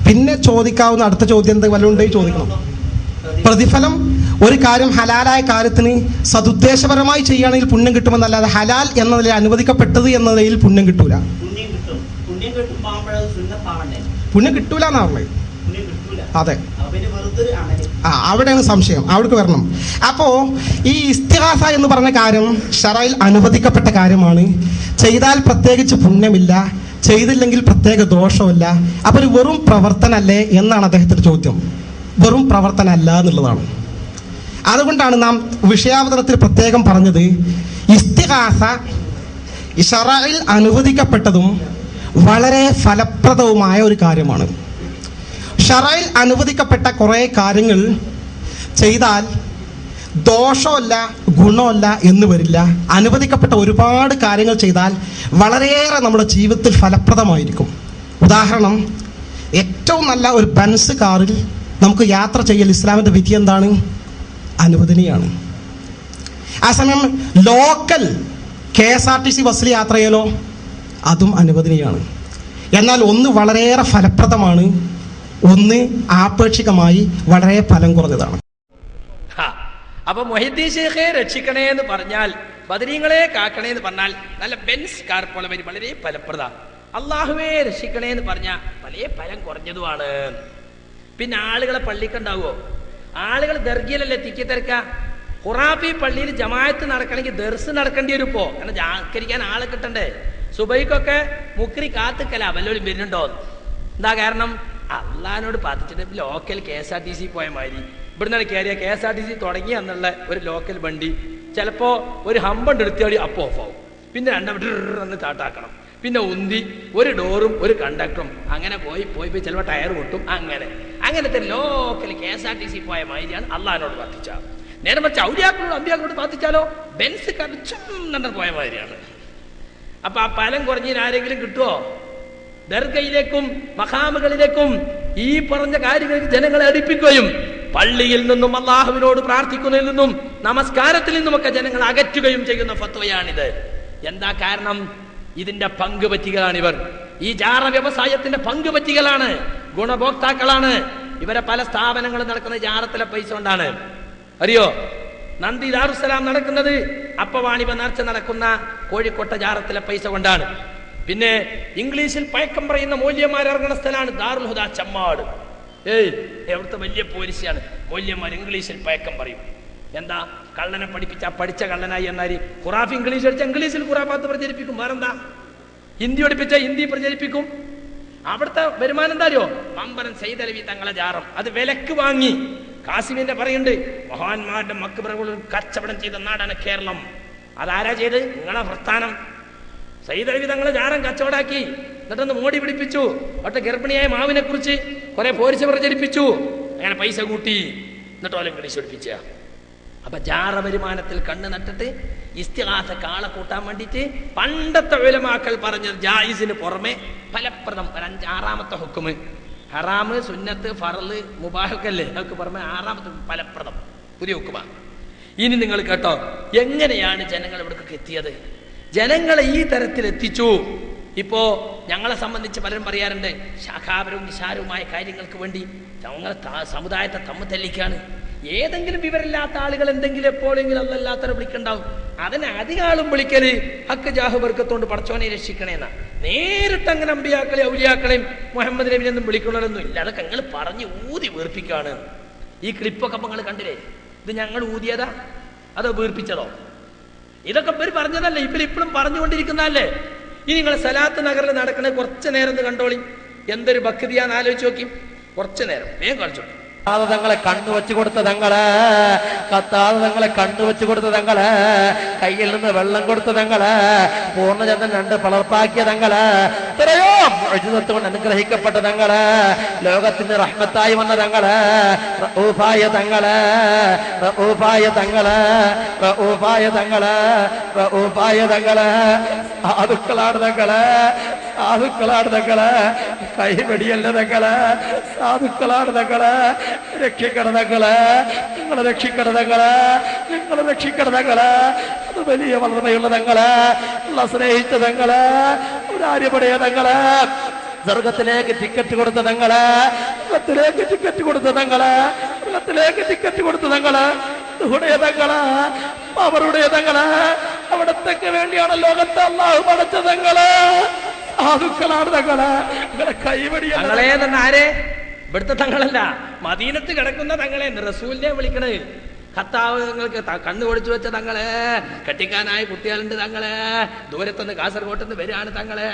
[SPEAKER 7] പിന്നെ ചോദിക്കാവുന്ന അടുത്ത ചോദ്യം എന്തെങ്കിലും വല്ലതും ഉണ്ടെങ്കിൽ ചോദിക്കണം. പ്രതിഫലം, ഒരു കാര്യം ഹലാലായ കാര്യത്തിന് സതുദ്ദേശപരമായി ചെയ്യുകയാണെങ്കിൽ പുണ്യം കിട്ടുമെന്നല്ലാതെ ഹലാൽ എന്നതിൽ അനുവദിക്കപ്പെട്ടത് എന്നതിൽ പുണ്യം കിട്ടൂല. പുണ്യം കിട്ടൂല എന്നാ പറഞ്ഞത്. അതെ, അവിടെയാണ് സംശയം, അവിടേക്ക് വരണം. അപ്പോൾ ഈ ഇസ്തിഗാസ എന്ന് പറഞ്ഞ കാര്യം ശറയിൽ അനുവദിക്കപ്പെട്ട കാര്യമാണ്. ചെയ്താൽ പ്രത്യേകിച്ച് പുണ്യമില്ല, ചെയ്തില്ലെങ്കിൽ പ്രത്യേക ദോഷമില്ല. അപ്പോൾ ഒരു വെറും പ്രവർത്തനമല്ലേ എന്നാണ് അദ്ദേഹത്തിൻ്റെ ചോദ്യം. വെറും പ്രവർത്തനമല്ല എന്നുള്ളതാണ്. അതുകൊണ്ടാണ് നാം വിഷയാവതരണത്തിൽ പ്രത്യേകം പറഞ്ഞത് ഇസ്തിഗാസ ശറയിൽ അനുവദിക്കപ്പെട്ടതും വളരെ ഫലപ്രദവുമായ ഒരു കാര്യമാണ്. ശറയിൽ അനുവദിക്കപ്പെട്ട കുറേ കാര്യങ്ങൾ ചെയ്താൽ ദോഷമല്ല ഗുണമല്ല എന്ന് വരില്ല. അനുവദിക്കപ്പെട്ട ഒരുപാട് കാര്യങ്ങൾ ചെയ്താൽ വളരെയേറെ നമ്മുടെ ജീവിതത്തിൽ ഫലപ്രദമായിരിക്കും. ഉദാഹരണം, ഏറ്റവും നല്ല ഒരു ബെൻസ് കാറിൽ നമുക്ക് യാത്ര ചെയ്യൽ ഇസ്ലാമിൻ്റെ വിധി എന്താണ്? അനുവദനീയാണ്. ആ സമയം ലോക്കൽ KSRTC ബസ്സിൽ യാത്ര ചെയ്യലോ അതും അനുവദനീയാണ്. എന്നാൽ ഒന്ന് വളരെയേറെ ഫലപ്രദമാണ്, ഒന്ന് ആപേക്ഷികമായി വളരെ ഫലം കുറഞ്ഞതാണ്.
[SPEAKER 1] അപ്പൊ മൊഹീദ്ദീൻ ശൈഖെ രക്ഷിക്കണേ എന്ന് പറഞ്ഞാൽ, ബദരീങ്ങളെ കാക്കണേ എന്ന് പറഞ്ഞാൽ നല്ല ബെൻസ് കാർ പോലെ വളരെ ഫലപ്രദമാണ്. അള്ളാഹുവേ രക്ഷിക്കണേ എന്ന് പറഞ്ഞാൽ വളരെ ഫലം കുറഞ്ഞതുമാണ്. പിന്നെ ആളുകളെ പള്ളിക്കുണ്ടാവോ? ആളുകൾ ദർഗിയിലല്ലേ തിക്കി തിരക്ക. ഖുറാഫി പള്ളിയിൽ ജമാഅത്ത് നടക്കണമെങ്കിൽ ദർസ് നടക്കേണ്ടി വരും. ഇപ്പോ കാരണം ജാക്കരിക്കാൻ ആളെ കിട്ടണ്ടേ. സുബൈക്കൊക്കെ മുക്രി കാത്തുക്കല വല്ലവരും വരുന്നുണ്ടോ? എന്താ കാരണം? അള്ളഹാനോട് പ്രാർത്ഥിച്ചിട്ട് ലോക്കൽ KSRTC പോയ മാതിരി ഇവിടുന്ന് കയറിയ KSRTC തുടങ്ങി എന്നുള്ള ഒരു ലോക്കൽ വണ്ടി ചിലപ്പോൾ ഒരു ഹമ്പണ്ട് എടുത്തിയാടി അപ്പോൾ ഓഫാവും. പിന്നെ രണ്ടാമത് ചാട്ടാക്കണം, പിന്നെ ഉന്തി ഒരു ഡോറും ഒരു കണ്ടക്ടറും അങ്ങനെ പോയി ചിലപ്പോൾ ടയർ പൊട്ടും. അങ്ങനത്തെ ലോക്കൽ KSRTC പോയ മാതിരിയാണ് അള്ളഹാനോട് പ്രാർത്ഥിച്ചാൽ. നേരെ മറിച്ച് ഔലിയാക്കളോട് അമ്പിയാക്കളോട് പ്രാർത്ഥിച്ചാലോ ബെൻസ് കടിച്ചും പോയ മാതിരിയാണ്. അപ്പൊ ആ ഫലം കുറഞ്ഞതിന് ആരെങ്കിലും കിട്ടുമോ? ദർഗയിലേക്കും മഖാമുകളിലേക്കും ഈ പറഞ്ഞ കാര്യങ്ങൾക്ക് ജനങ്ങളെ അടുപ്പിക്കുകയും പള്ളിയിൽ നിന്നും അള്ളാഹുവിനോട് പ്രാർത്ഥിക്കുന്നതിൽ നിന്നും നമസ്കാരത്തിൽ നിന്നുമൊക്കെ ജനങ്ങൾ അകറ്റുകയും ചെയ്യുന്ന ഫത്വയാണിത്. എന്താ കാരണം? ഇതിന്റെ പങ്കുപറ്റികളാണിവർ. ഈ ജാറ വ്യവസായത്തിന്റെ പങ്കുപറ്റികളാണ്, ഗുണഭോക്താക്കളാണ്. ഇവരെ പല സ്ഥാപനങ്ങളും നടക്കുന്നത് ജാറത്തിലെ പൈസ കൊണ്ടാണ്. അറിയോ? നന്ദി ദാറുസലാം നടക്കുന്നത് അപ്പവാണിപ നേർച്ച നടക്കുന്ന കോഴിക്കോട്ടെ ജാറത്തിലെ പൈസ കൊണ്ടാണ്. പിന്നെ ഇംഗ്ലീഷിൽ പഴക്കം പറയുന്ന മൂല്യന്മാരിറങ്ങുന്ന സ്ഥലമാണ് ദാറുൽ ഹുദ ചമ്മാട്. എവിടുത്തെ വലിയ പോലീസാണ്. മൂല്യന്മാർ ഇംഗ്ലീഷിൽ പഴക്കം പറയും. എന്താ? കള്ളനെ പഠിച്ച കള്ളനായി എന്നാല്. ഖുറാഫ് ഇംഗ്ലീഷ് പഠിച്ച ഇംഗ്ലീഷിൽ ഖുറാഫാത്ത് പ്രചരിപ്പിക്കും. വേറെന്താ? ഹിന്ദി പഠിപ്പിച്ച ഹിന്ദി പ്രചരിപ്പിക്കും. അവിടുത്തെ വരുമാനം എന്താ അറിയോ? മമ്പരൻ സയ്യിദലവി തങ്ങളെ ജാറം അത് വിലക്ക് വാങ്ങി. കാസിമിന്റെ പറയുന്നുണ്ട്, മഹാന്മാരുടെ മക്ബറകളിൽ കച്ചവടം ചെയ്ത നാടാണ് കേരളം. അതാരാ ചെയ്ത്? നിങ്ങളെ പ്രസ്ഥാനം. സയ്യിദലവി തങ്ങളെ ജാറം കച്ചവടാക്കി, എന്നിട്ടൊന്ന് മോടി പിടിപ്പിച്ചു. ഒറ്റ ഗർഭിണിയായ മാവിനെ കുറിച്ച് കുറെ പോരിച്ച് പ്രചരിപ്പിച്ചു. അങ്ങനെ പൈസ കൂട്ടി, എന്നിട്ട് ഓല ഇംഗ്ലീഷ് പഠിപ്പിച്ച. അപ്പൊ ജാറ വരുമാനത്തിൽ കണ്ണ് നട്ടിട്ട് ഇസ്തിഗാസ കാളെ കൂട്ടാൻ വേണ്ടിയിട്ട് പണ്ടത്തെ ഉലമാക്കൾ പറഞ്ഞത് ജായിസിന് പുറമെ ഫലപ്രദം ഒരു 6ാമത്തെ ഹുക്കുമ്, ഹറാമ്, സുന്നത്ത്, ഫറല്, മുബാഹക്കല്ലേ, അതൊക്കെ പുറമെ 6ാമത്തെ ഫലപ്രദം പുതിയ ഹുക്കുമാണ്. ഇനി നിങ്ങൾ കേട്ടോ, എങ്ങനെയാണ് ജനങ്ങൾ ഇവിടേക്ക് എത്തിയത്? ജനങ്ങളെ ഈ തരത്തിൽ എത്തിച്ചു. ഇപ്പോ ഞങ്ങളെ സംബന്ധിച്ച് പലരും പറയാറുണ്ട്, ശാഖാപരവും നിശാരവുമായ കാര്യങ്ങൾക്ക് വേണ്ടി ഞങ്ങളെ സമുദായത്തെ തമ്മിൽ തല്ലിക്കാണ്. ഏതെങ്കിലും വിവരമില്ലാത്ത ആളുകൾ എന്തെങ്കിലും എപ്പോഴെങ്കിലും അല്ലല്ലാത്തവരെ വിളിക്കണ്ടാവും. അതിനെ അധികം ആളും വിളിക്കല് ഹക്ക് ജാഹു ബർക്കത്തോണ്ട് പടച്ചോനെ രക്ഷിക്കണേന്നാ. നേരിട്ട് അങ്ങനെ അമ്പിയാക്കളെയും ഔലിയാക്കളെയും മുഹമ്മദ് നബിനെയൊന്നും വിളിക്കണമൊന്നും ഇല്ല. അതൊക്കെ ഞങ്ങൾ പറഞ്ഞ് ഊതി വീർപ്പിക്കാണ്. ഈ ക്ലിപ്പൊക്കെ നിങ്ങൾ കണ്ടില്ലേ? ഇത് ഞങ്ങൾ ഊതിയതാ അതോ വീർപ്പിച്ചതോ? ഇതൊക്കെ പേര് പറഞ്ഞതല്ലേ, ഇപ്പോഴും പറഞ്ഞുകൊണ്ടിരിക്കുന്നതല്ലേ. ഇനി നിങ്ങൾ സലാത്ത് നഗറിൽ നടക്കണേ കുറച്ച് നേരം ഒന്ന് കണ്ടോളി. എന്തൊരു ഭക്തിയാന്ന് ആലോചിച്ച് നോക്കി. കുറച്ച് നേരം വേഗം കളിച്ചോളൂ. തങ്ങളെ കണ്ണു വെച്ചു കൊടുത്ത തങ്ങള്, കത്താതെ തങ്ങളെ കണ്ണു വെച്ചു കൊടുത്ത തങ്ങള്, കയ്യിൽ നിന്ന് വെള്ളം കൊടുത്ത തങ്ങള്, പൂർണ്ണചന്ദ്രൻ 2 പിളർപ്പാക്കിയ തങ്ങള്, എത്രയോ മുഅ്ജിസത്ത് കൊണ്ട് അനുഗ്രഹിക്കപ്പെട്ട തങ്ങള്, ലോകത്തിന് റഹ്മത്തായി വന്ന തങ്ങള്, റഊഫായ തങ്ങള്, റഊഫായ തങ്ങള്, റഊഫായ തങ്ങള്, റഊഫായ തങ്ങള്, സാധുക്കളാണ് തങ്ങള്, സാധുക്കളാണ് തങ്ങള്, കൈവടിയല്ല തങ്ങള്, സാധുക്കളാണ് തങ്ങള്, രക്ഷിക്കണതങ്ങള്, നിങ്ങളെ രക്ഷിക്കണതങ്ങള്, നിങ്ങളെ രക്ഷിക്കണതങ്ങള്, അത് വലിയ വളർമയുള്ള തങ്ങള്, സ്നേഹിച്ച തങ്ങള്, ഒരാര്യപടയ തങ്ങള്, സ്വർഗത്തിലേക്ക് ടിക്കറ്റ് കൊടുത്ത തങ്ങള്, സ്വർഗത്തിലേക്ക് ടിക്കറ്റ് കൊടുത്ത തങ്ങള്, സ്വർഗത്തിലേക്ക് ടിക്കറ്റ് കൊടുത്ത തങ്ങള്, തങ്ങള്, അവരുടെ തങ്ങള്, അവിടത്തേക്ക് വേണ്ടിയാണ് ലോകത്തെ അല്ലാഹു പടച്ച തങ്ങള്, സാധുക്കളാണ് തങ്ങള്, നിങ്ങളെ കൈവടിയല്ലേ ആരെ ഇവിടുത്തെ തങ്ങളല്ല, മദീനത്ത് കിടക്കുന്ന തങ്ങളെ റസൂലിനെ വിളിക്കണത്. കർത്താവ് നിങ്ങൾക്ക് കണ്ണു പൊടിച്ചു വെച്ച തങ്ങളെ, കെട്ടിക്കാനായ കുട്ടികളുണ്ട് തങ്ങളെ, ദൂരത്തുനിന്ന് കാസർഗോട്ടുനിന്ന് വരികയാണ് തങ്ങളെ,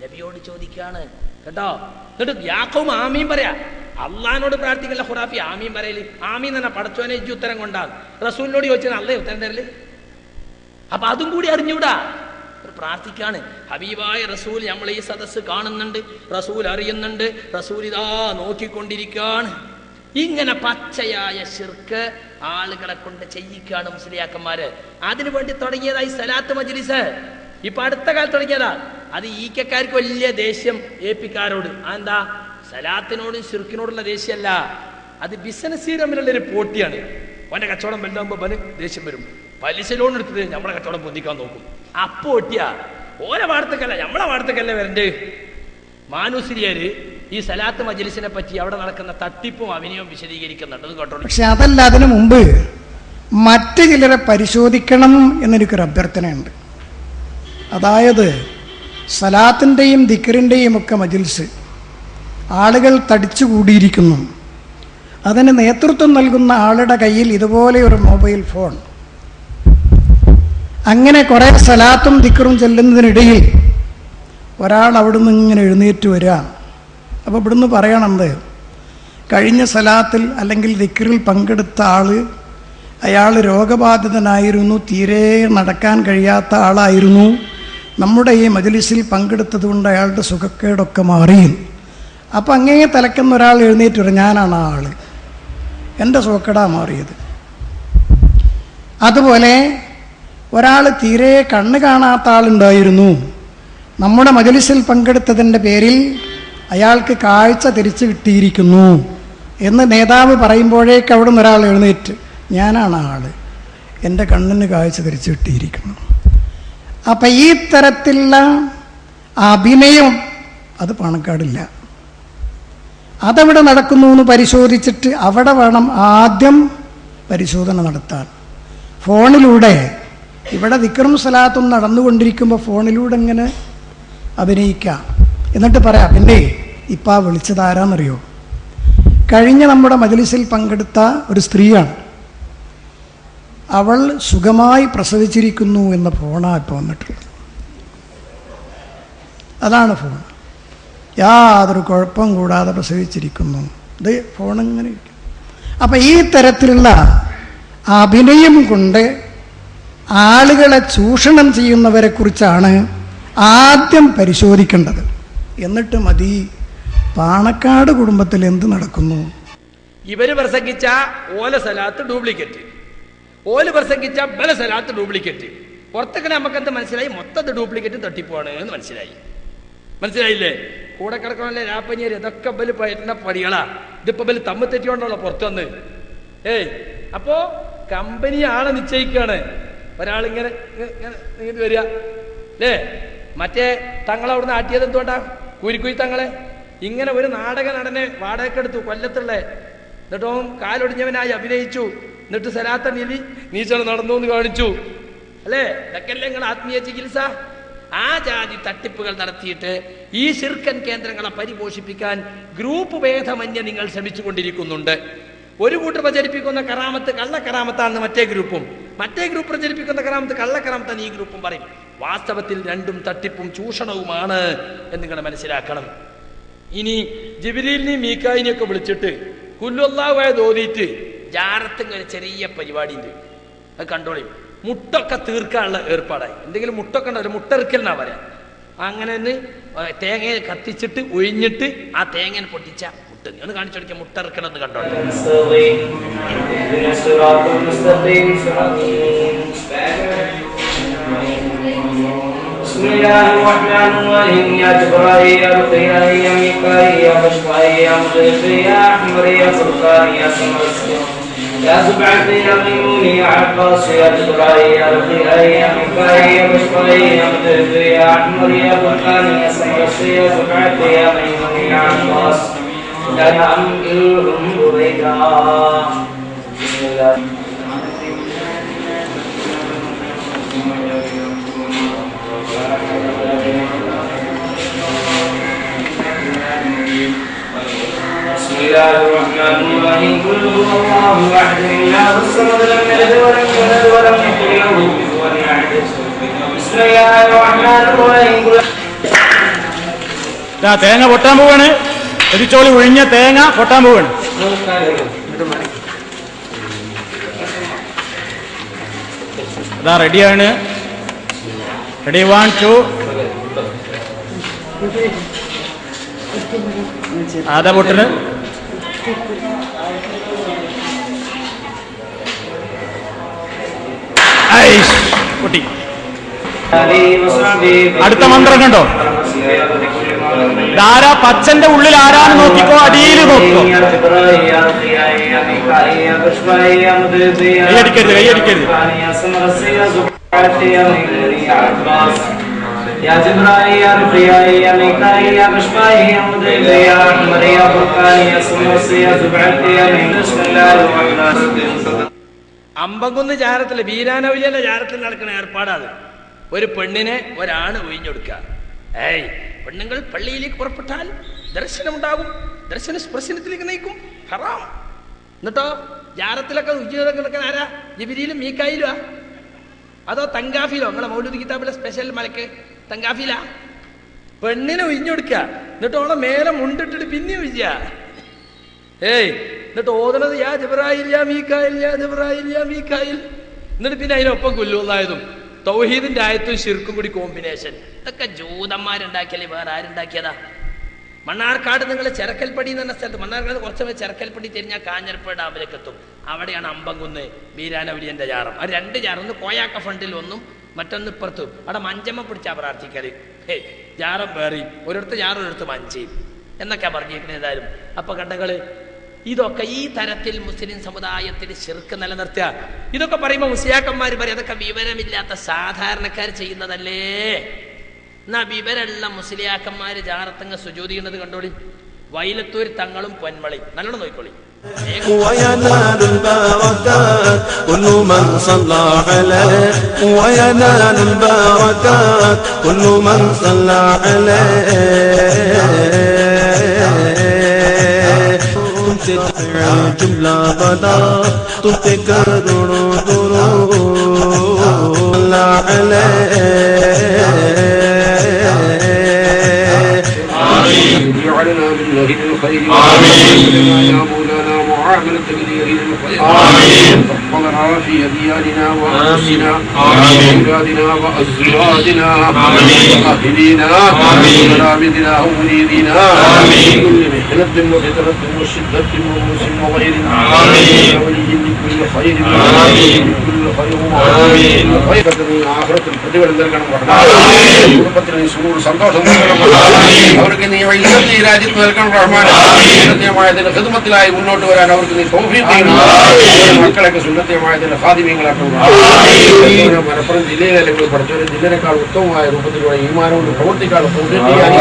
[SPEAKER 1] നബിയോട് ചോദിക്കാണ് കേട്ടോ. എന്നിട്ട് യാക്കോം ആമീൻ പറയാ, അള്ളഹാനോട് പ്രാർത്ഥിക്കല്ല ഖുറാഫി ആമീൻ പറയല്. ആമീൻ തന്നെ പടച്ചോനെ ഇജ്ജ് ഉത്തരം കൊണ്ടാണ്. റസൂലിനോട് ചോദിച്ചാൽ അല്ലേ ഉത്തരം തരല്? അപ്പൊ അതും കൂടി അറിഞ്ഞൂടാ. പ്രാർത്ഥിക്കാണ്. ഹബീബായ റസൂൽ നമ്മൾ ഈ സദസ്സ് കാണുന്നുണ്ട്, റസൂൽ അറിയുന്നുണ്ട്, റസൂൽ ഇതാ നോക്കിക്കൊണ്ടിരിക്കുകയാണ്. ഇങ്ങനെ പച്ചയായ ശിർക്ക് ആളുകളെ കൊണ്ട് ചെയ്യിക്കാണ് മുസ്ലിയാക്കന്മാര്. അതിനു വേണ്ടി തുടങ്ങിയതായി സലാത്ത് മജ്ലിസ്. ഇപ്പൊ അടുത്ത കാലത്ത് തുടങ്ങിയതാ. അത് ഈക്കക്കാർക്ക് വലിയ ദേഷ്യം ഏപ്പിക്കാരോട്. അതെന്താ? സലാത്തിനോടും ശിർക്കിനോടുള്ള ദേഷ്യമല്ല, അത് ബിസിനസ് തമ്മിലുള്ളൊരു പോട്ടിയാണ്. അവന്റെ കച്ചവടം വലുതാകുമ്പോ അവന് ദേഷ്യം വരും. പലിശ ലോൺ എടുത്തിട്ട് നമ്മളെ കച്ചവടം പൊന്തിക്കാൻ നോക്കും. അപ്പൊ ഒട്ടിയാ ഓരോ വാർത്തക്കല്ല നമ്മളെ വാർത്തക്കല്ലേ വരണ്ട്. മാനുസിരിയര് ഈ സലാത്ത് മജ്ലിസിനെ പറ്റി അവിടെ നടക്കുന്ന തട്ടിപ്പും അഭിനയവും വിശദീകരിക്കുന്നുണ്ട്, കേട്ടോ.
[SPEAKER 8] പക്ഷെ അതല്ല, അതിനു മുമ്പ് മറ്റു ചിലരെ പരിശോധിക്കണം എന്നെനിക്കൊരു അഭ്യർത്ഥനയുണ്ട്. അതായത് സലാത്തിൻ്റെയും ദിക്റിൻ്റെയും ഒക്കെ മജ്ലിസ് ആളുകൾ തടിച്ചുകൂടിയിരിക്കുന്നു. അതിന് നേതൃത്വം നൽകുന്ന ആളുടെ കയ്യിൽ ഇതുപോലെ ഒരു മൊബൈൽ ഫോൺ. അങ്ങനെ കുറെ സലാത്തും ദിക്റും ചെല്ലുന്നതിനിടയിൽ ഒരാൾ അവിടുന്ന് ഇങ്ങനെ എഴുന്നേറ്റ് വരിക. അപ്പോൾ ഇവിടുന്ന് പറയണത്, കഴിഞ്ഞ സലാത്തിൽ അല്ലെങ്കിൽ ദിക്റിൽ പങ്കെടുത്ത അയാൾ രോഗബാധിതനായിരുന്നു, തീരെ നടക്കാൻ കഴിയാത്ത ആളായിരുന്നു. നമ്മുടെ ഈ മജ്ലിസിൽ പങ്കെടുത്തത് കൊണ്ട് അയാളുടെ സുഖക്കേടൊക്കെ മാറി. അപ്പം അങ്ങേ തലക്കുന്ന ഒരാൾ എഴുന്നേറ്റ് വരും, ഞാനാണ് ആ ആൾ, എൻ്റെ സുഖക്കേടാ മാറിയത്. അതുപോലെ ഒരാൾ തീരെ കണ്ണ് കാണാത്ത ആളുണ്ടായിരുന്നു, നമ്മുടെ മജ്ലിസിൽ പങ്കെടുത്തതിൻ്റെ പേരിൽ അയാൾക്ക് കാഴ്ച തിരിച്ചു കിട്ടിയിരിക്കുന്നു എന്ന് നേതാവ് പറയുമ്പോഴേക്ക് അവിടെ നിന്ന് ഒരാൾ എഴുന്നേറ്റ്, ഞാനാണ് ആൾ, എൻ്റെ കണ്ണിന് കാഴ്ച തിരിച്ചു കിട്ടിയിരിക്കുന്നു. അപ്പം ഈ തരത്തിലുള്ള അഭിനയം അത് പാണക്കാടില്ല. അതവിടെ നടക്കുന്നു എന്ന് പരിശോധിച്ചിട്ട് അവിടെ വേണം ആദ്യം പരിശോധന നടത്താൻ. ഫോണിലൂടെ ഇവിടെ ദിക്റും സലാത്തും നടന്നുകൊണ്ടിരിക്കുമ്പോൾ ഫോണിലൂടെ ഇങ്ങനെ അഭിനയിക്കാം. എന്നിട്ട് പറയാം, പിന്നെ ഇപ്പം വിളിച്ചത് ആരാന്നറിയോ? കഴിഞ്ഞ നമ്മുടെ മജ്ലിസിൽ പങ്കെടുത്ത ഒരു സ്ത്രീയാണ്, അവൾ സുഖമായി പ്രസവിച്ചിരിക്കുന്നു എന്ന ഫോണാണ് ഇപ്പോൾ വന്നിട്ടുള്ളത്. അതാണ് ഫോൺ. യാതൊരു കുഴപ്പം കൂടാതെ പ്രസവിച്ചിരിക്കുന്നു. ഇത് ഫോണിങ്ങനെ ഇരിക്കും. അപ്പം ഈ തരത്തിലുള്ള അഭിനയം കൊണ്ട് ആളുകളെ ചൂഷണം ചെയ്യുന്നവരെ കുറിച്ചാണ് ആദ്യം പരിശോധിക്കേണ്ടത്. എന്നിട്ട് മതി പാണക്കാട് കുടുംബത്തിൽ എന്ത് നടക്കുന്നു.
[SPEAKER 1] ഇവര് പ്രസംഗിച്ച ഓല സലാത്ത് ഡ്യൂപ്ലിക്കേറ്റ്, ഓല് പ്രസംഗിച്ച ബല സലാത്ത് ഡ്യൂപ്ലിക്കേറ്റ്. പുറത്തൊക്കെ നമുക്കെന്ത് മനസ്സിലായി? മൊത്തത്തിൽ ഡ്യൂപ്ലിക്കേറ്റ് തട്ടിപ്പോവാണ് എന്ന് മനസ്സിലായില്ലേ? കൂടെ കിടക്കണല്ലേ രാപ്പഞ്ഞേര്, ഇതൊക്കെ ബല് പറ്റുന്ന പടികളാ. ഇതിപ്പോ ബല് തമ്മിൽ തെറ്റിയോണ്ടല്ലോ പുറത്തു വന്ന്. അപ്പോ കമ്പനി ആളെ നിശ്ചയിക്കാണ്. ഒരാളിങ്ങനെ വരിക അല്ലേ? മറ്റേ തങ്ങളവിടുന്ന് ആട്ടിയത് എന്തുകൊണ്ടാ? കുരിക്കുയി തങ്ങളെ ഇങ്ങനെ ഒരു നാടക നടനെ വാടകക്കെടുത്തു കൊല്ലത്തുള്ള. എന്നിട്ടോ കാലൊടിഞ്ഞവനായി അഭിനയിച്ചു. എന്നിട്ട് സലാത്ത നീച്ചണ് നടന്നു എന്ന് കാണിച്ചു അല്ലേ? ഇതൊക്കെയല്ലേ നിങ്ങൾ ആത്മീയ ചികിത്സ? ആ ജാതി തട്ടിപ്പുകൾ നടത്തിയിട്ട് ഈ ശിർക്കൻ കേന്ദ്രങ്ങളെ പരിപോഷിപ്പിക്കാൻ ഗ്രൂപ്പ് ഭേദമന്യേ നിങ്ങൾ ശ്രമിച്ചുകൊണ്ടിരിക്കുന്നുണ്ട്. ഒരു കൂട്ടർ പ്രചരിപ്പിക്കുന്ന കറാമത്ത് കള്ളക്കറാമത്താണെന്ന് മറ്റേ ഗ്രൂപ്പും, മറ്റേ ഗ്രൂപ്പ് പ്രചരിപ്പിക്കുന്ന കറാമത്ത് കള്ളക്കറാമത്താന്ന് ഈ ഗ്രൂപ്പും പറയും. വാസ്തവത്തിൽ രണ്ടും തട്ടിപ്പും ചൂഷണവുമാണ് എന്ന് നിങ്ങൾ മനസ്സിലാക്കണം. ഇനി ജിബ്രീലിനെയും മീക്കായിനെയും ഒക്കെ വിളിച്ചിട്ട് കുല്ലുല്ലാഹു ഓതിയിട്ട് ജാറത്തിന് ഒരു ചെറിയ പരിപാടി ഉണ്ട്, അത് കണ്ടോളി. മുട്ടൊക്കെ തീർക്കാനുള്ള ഏർപ്പാടായി. എന്തെങ്കിലും മുട്ടൊക്കെ ഉണ്ടോ, ഒരു മുട്ടെറുക്കൽ എന്നാ പറയാ. അങ്ങനെ തേങ്ങ കത്തിച്ചിട്ട് ഒഴിഞ്ഞിട്ട് ആ തേങ്ങ പൊട്ടിച്ച മുട്ട ഒന്ന് കാണിച്ചു കൊടുക്കുക. മുട്ടെറുക്കണം എന്ന് കണ്ടോട്ടെ.
[SPEAKER 9] بسم الله الرحمن الرحيم يا جبرائيل يا رقيا يا ميكائيل يا بشرائيل يا مغيث يا احمر يا فرقان يا سمر يا زبعة يا ميمون يا عباس يا جبرائيل يا رقيا يا ميكائيل يا بشرائيل يا مغيث يا احمر يا فرقان يا سمر يا زبعة يا ميمون يا عباس يا نعمهم بريدا. بسم الله بسم الله الرحمن الرحيم قل هو الله احد الله الصمد لم يلد ولم يولد ولم يكن له كفوا احد. بسم الله الرحمن الرحيم
[SPEAKER 3] തേങ്ങ പൊട്ടാൻ പോവാണ്. ഒരു ചോളി ഒഴിഞ്ഞ തേങ്ങ പൊട്ടാൻ പോവാണ്. അതാ റെഡിയാണ്. റെഡി 1 2 ആദാ പൊട്ടണ്. പൊട്ടി. അടുത്ത മന്ത്രം കണ്ടോ? ആരാ പച്ചന്റെ ഉള്ളിൽ ആരാന്ന് നോക്കിക്കോ, അടിയിൽ നോക്കിക്കോ. കൈയടിക്കരുത്, കൈയടിക്കരുത്. يا جبرائيل يا رقيا يا ميكائيل يا بشرائيل يا مغيث يا احمر يا فرقان يا سمر يا زبعة يا ميمون. بسم الله الرحمن الرحيم.
[SPEAKER 1] അമ്പങ്കുന്ന് ജാരത്തില് ബീരാനൗലിയുടെ ജാരത്തിൽ നടക്കുന്ന ഏർപ്പാടാണ്. ഒരു പെണ്ണിനെ ഒരാണ് ഒഴിഞ്ഞെടുക്കുക. പെണ്ണുങ്ങൾ പള്ളിയിലേക്ക് പുറപ്പെട്ടാൽ ദർശനമുണ്ടാകും, ദർശന സ്പർശനത്തിലേക്ക് നയിക്കും, ഹറാം. എന്നിട്ടോ ജാരത്തിലൊക്കെ ഉജ്ജീവനൊക്കെ നടക്കാൻ ആരാ? ജിബ്രീലും മീക്കായിലുവാ അതോ തങ്കാഫിലോ? നിങ്ങളെ മൗലൂദ് കിതാബിലെ സ്പെഷ്യൽ മലക്ക് തങ്കാഫിലാ? പെണ്ണിനെ ഒഴിഞ്ഞെടുക്കുക, എന്നിട്ട് ഓളെ മേലെ മുണ്ടിട്ടിട്ട് പിന്നെ ഒഴിഞ്ഞ. എന്നിട്ട് ഓതണത് യാ ജിബ്രായിൽ യാ മീക്കായിൽ യാ ജിബ്രായിൽ യാ മീക്കായിൽ. എന്നിട്ട് പിന്നെ അതിനൊപ്പം കൊല്ലുന്നതായതും തൗഹീദിന്റെ ആയത്തും ശിർക്കും കൂടി കോമ്പിനേഷൻ. ഇതൊക്കെ ജൂതന്മാരുണ്ടാക്കിയല്ലേ, വേറെ ആരുണ്ടാക്കിയതാ? മണ്ണാർക്കാട് നിങ്ങൾ ചെറക്കൽപ്പടി എന്ന് പറഞ്ഞ സ്ഥലത്ത്, മണ്ണാർക്കാട് കുറച്ച് ചെറക്കൽപ്പടി തിരിഞ്ഞാൽ കാഞ്ഞിരപ്പുഴ ഡാമിലേക്ക് എത്തും. അവിടെയാണ് അമ്പങ്കുന്ന് ബീരാനൗലിയന്റെ ജാറം. ആ 2 ജാറം, ഒന്ന് കോയാക്ക ഫണ്ടിൽ ഒന്നും മറ്റൊന്ന് ഇപ്പുറത്തും. അവിടെ മഞ്ചമ്മ പിടിച്ചാ പ്രാർത്ഥിക്കല്. ജാറം വേറി ഒരിടത്ത് ജാറും ഒരിടത്ത് മഞ്ചയും എന്നൊക്കെ പറഞ്ഞിരിക്കുന്നത്. ഏതായാലും അപ്പൊ കണ്ടകള് ഇതൊക്കെ ഈ തരത്തിൽ മുസ്ലിം സമുദായത്തിൽ ശിർക്ക് നിലനിർത്തുക. ഇതൊക്കെ പറയുമ്പോൾ മുസ്ലിയാക്കന്മാർ പറയും അതൊക്കെ വിവരമില്ലാത്ത സാധാരണക്കാർ ചെയ്യുന്നതല്ലേ. എന്നാ വിവരമുള്ള മുസ്ലിയാക്കന്മാര് ജാറത്തങ്ങ് സുജൂദ് ചെയ്യുന്നത് കണ്ടോളി. വൈലത്തൂർ തങ്ങളും പൊന്മളയും നല്ലോണം നോക്കിക്കോളി.
[SPEAKER 10] وينال البركات كل من صلى عليه وينال البركات كل من صلى عليه تدفع جملة بلا تذكرون درود صلى عليه.
[SPEAKER 11] جعلنا من أهل الخير. آمين. يا مولانا معاملة بالخير. آمين. ربنا في أدياننا وأنفسنا وأولادنا وأزواجنا وأهلنا وملابدنا ومريدنا من كل محنة وفتنة وشدة وموسم وغير. آمين. ولي من كل خير. آمين. من كل خير. آمين. خير آخرة الفتوى لنا آمين. കുടുംബത്തിന് സുഖവും സന്തോഷം നൽകണം. അവർക്ക് നീ ഈ രാജ്യത്ത് നൽകണം റഹ്മാൻ. സുന്നത്യമായതിന്റെ ഖിദ്മത്തിലായി മുന്നോട്ട് വരാൻ അവർക്ക് നീ തൗഫീഖ് ചെയ്യണം. മക്കളൊക്കെ സുന്നത്യമായതിന്റെ ഖാദിമീങ്ങളാക്കണം. മലപ്പുറം ജില്ലയിലെ അല്ലെങ്കിൽ പഠിച്ചവരെ ജില്ലയിലേക്കാൾ ഉത്തമമായ രൂപത്തിലൂടെ ഈമാനോട് പ്രവർത്തിക്കാനുള്ള തൗഫീഖ് ചെയ്യാൻ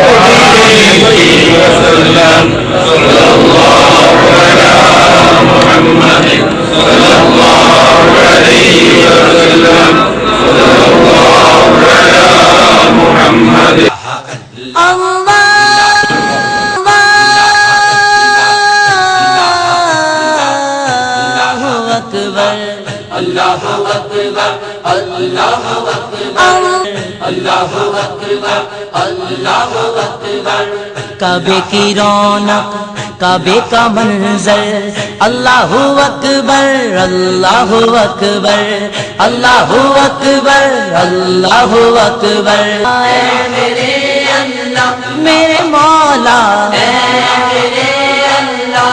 [SPEAKER 12] काबे की रौनक काबे का मंजर अल्लाहु अकबर अल्लाहु अकबर अल्लाहु अकबर अल्लाहु अकबर। मेरे अल्लाह मेरे मौला मेरे अल्लाह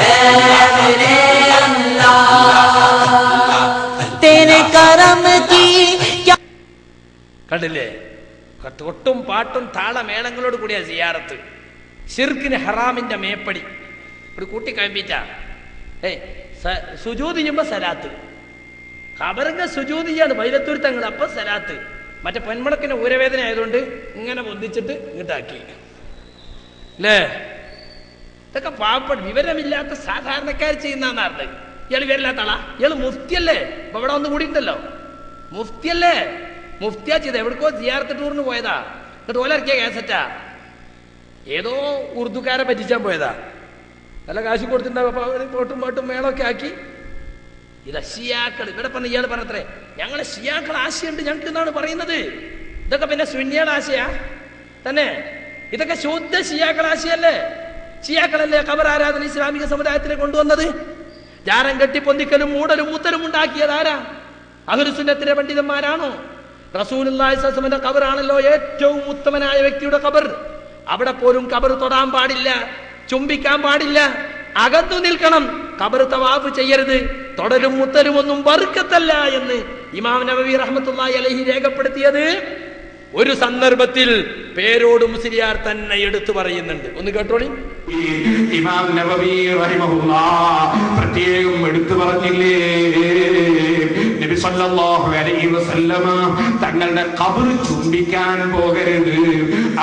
[SPEAKER 12] मेरे अल्लाह तेरे करम की क्या।
[SPEAKER 1] കണ്ടില്ലേ, തൊട്ടും പാട്ടും താളമേളങ്ങളോട് കൂടിയ സിയാറത്ത്. ശിർക്കിന് ഹറാമിന്റെ മേപ്പടി ഒരു കൂട്ടി കഴിപ്പിച്ച സുജൂദ് ചെയ്യുമ്പോ സലാത്ത്, ഖബറിങ്ങ സുജൂദ് ചെയ്യാണ് വൈലത്തൂർ തങ്ങൾ, അപ്പൊ സലാത്ത്. മറ്റേ പെൺമുടക്കിന് ഊരവേദന ആയതുകൊണ്ട് ഇങ്ങനെ പൊന്തിച്ചിട്ട് ഇങ്ങോട്ടാക്കി അല്ലേ. ഇതൊക്കെ പാവപ്പെട്ട വിവരമില്ലാത്ത സാധാരണക്കാർ ചെയ്യുന്നതാണ്. ഇയാൾ വിവരമില്ലാത്ത ആളാ, ഇയാൾ മുഫ്തിയല്ലേ, ഇപ്പൊ ഇവിടെ ഒന്ന് കൂടിയിട്ടുണ്ടല്ലോ, മുഫ്തിയല്ലേ, മുഫ്തിയാ ചെയ്ത എവിടേക്കോ സിയാറത്ത് ടൂറിന് പോയതാ, എന്നിട്ട് ഓലിറക്കിയ കേസറ്റാ, ഏതോ ഉറുദുക്കാരെ പറ്റിച്ചാൻ പോയതാ, നല്ല കാശ് കൊടുത്തിട്ടുണ്ടാവും. അപ്പൊ അവർ പോട്ടും പാട്ടും മേളൊക്കെ ആക്കി. ഇത് ഷിയാക്കൾ ഇവിടെ പറഞ്ഞ ഇയാൾ പറഞ്ഞത്രേ, ഞങ്ങളെ ഷിയാക്കൾ ആശയുണ്ട് ഞങ്ങൾക്ക് എന്നാണ് പറയുന്നത്. ഇതൊക്കെ പിന്നെ സുന്നിയുടെ ആശയാ തന്നെ, ഇതൊക്കെ ശുദ്ധ ഷിയാക്കൾ ആശയല്ലേ. ഷിയാക്കളല്ലേ ഖബർ ആരാധന ഇസ്ലാമിക സമുദായത്തിനെ കൊണ്ടുവന്നത്. ജാരം കെട്ടി പൊന്തിക്കലും മൂടലും മുത്തലും ഉണ്ടാക്കിയത് ആരാ? അഹ്ലുസുന്നത്തിന്റെ പണ്ഡിതന്മാരാണോ? റസൂലുള്ളാഹി സ്വല്ലല്ലാഹു അലൈഹി വസല്ലമയുടെ ഖബറാണല്ലോ ഏറ്റവും ഉത്തമനായ വ്യക്തിയുടെ ഖബർ. അവിടെ പോലും ഖബർ തൊടാൻ പാടില്ല, ചുംബിക്കാൻ പാടില്ല, അകന്നു നിൽക്കണം. ഖബർ തവാഫ് ചെയ്യരുത്, തൊടലും മുത്തലും ഒന്നും ബർക്കത്തല്ല എന്ന് ഇമാം നബവി റഹ്മത്തുള്ളാഹി അലൈഹി രേഖപ്പെടുത്തിയത് ഒരു സന്ദർഭത്തിൽ പേരോട് മുസ്ലിയാർ തന്നെ എടുത്തു പറയുന്നുണ്ട്. ഒന്ന് കേട്ടോളി.
[SPEAKER 3] ഇമാം നബവി റഹിമഹുല്ലാഹ് പ്രത്യേകം എടുത്തു പറഞ്ഞില്ലേ, നബി സല്ലല്ലാഹു അലൈഹി വസല്ലമ തങ്ങളുടെ ഖബർ ചുംബിക്കാൻ പോകരുത്.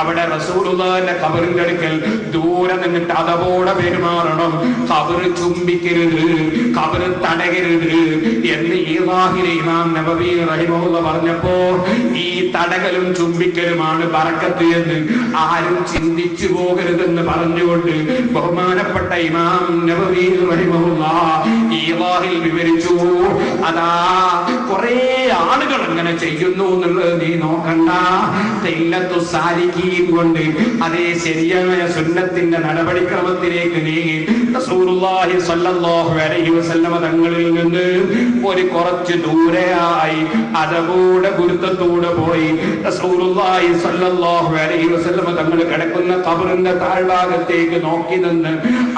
[SPEAKER 3] അവിടെ റസൂലുള്ളാഹിന്റെ ഖബറിന്റെ അടുക്കൽ ദൂരെ നിന്നിട്ട് അതപോടെ പെരുമാറണം. ഖബർ ചുംബിക്കരുത്, ഖബർ തടകരുത് എന്ന് ഈ വാഹിലെ ഇമാം നബവി റഹിമഹുല്ലാഹ് പറഞ്ഞപ്പോ ഈ തടകലും ചുംബിക്കലുമാണ് ബറക്കത്ത് എന്ന് ആരും ചിന്തിച്ചു പോകരുതെന്ന് പറഞ്ഞുകൊണ്ട് ബഹുമാനപ്പെട്ട ഇമാം നബവി റഹിമഹുല്ലാഹ് ഈ വാഹിൽ വിവരിച്ചു. അതാ കുറെ ആളുകൾ അങ്ങനെ ചെയ്യുന്നു എന്നുള്ളത് നീ നോക്കണ്ട. തെല്ലത്തു സാലിക്കീൻ കൊണ്ട് അതേ ശരിയായ സുന്നത്തിന്റെ നടപടിക്രമത്തിലേക്ക് നീങ്ങി റസൂലുള്ളാഹി സ്വല്ലല്ലാഹു അലൈഹി വസല്ലമ തങ്ങളിൽ നിന്ന് ഒരു കുറച്ച് ദൂരെയായി അതകൂടെ ഗുരുത്വത്തോടെ പോയി റസൂലുള്ളാഹി സ്വല്ലല്ലാഹു അലൈഹി വസല്ലമ തങ്ങൾ കിടക്കുന്ന ഖബറിന്റെ താഴ്ഭാഗത്തേക്ക് നോക്കി നിന്ന്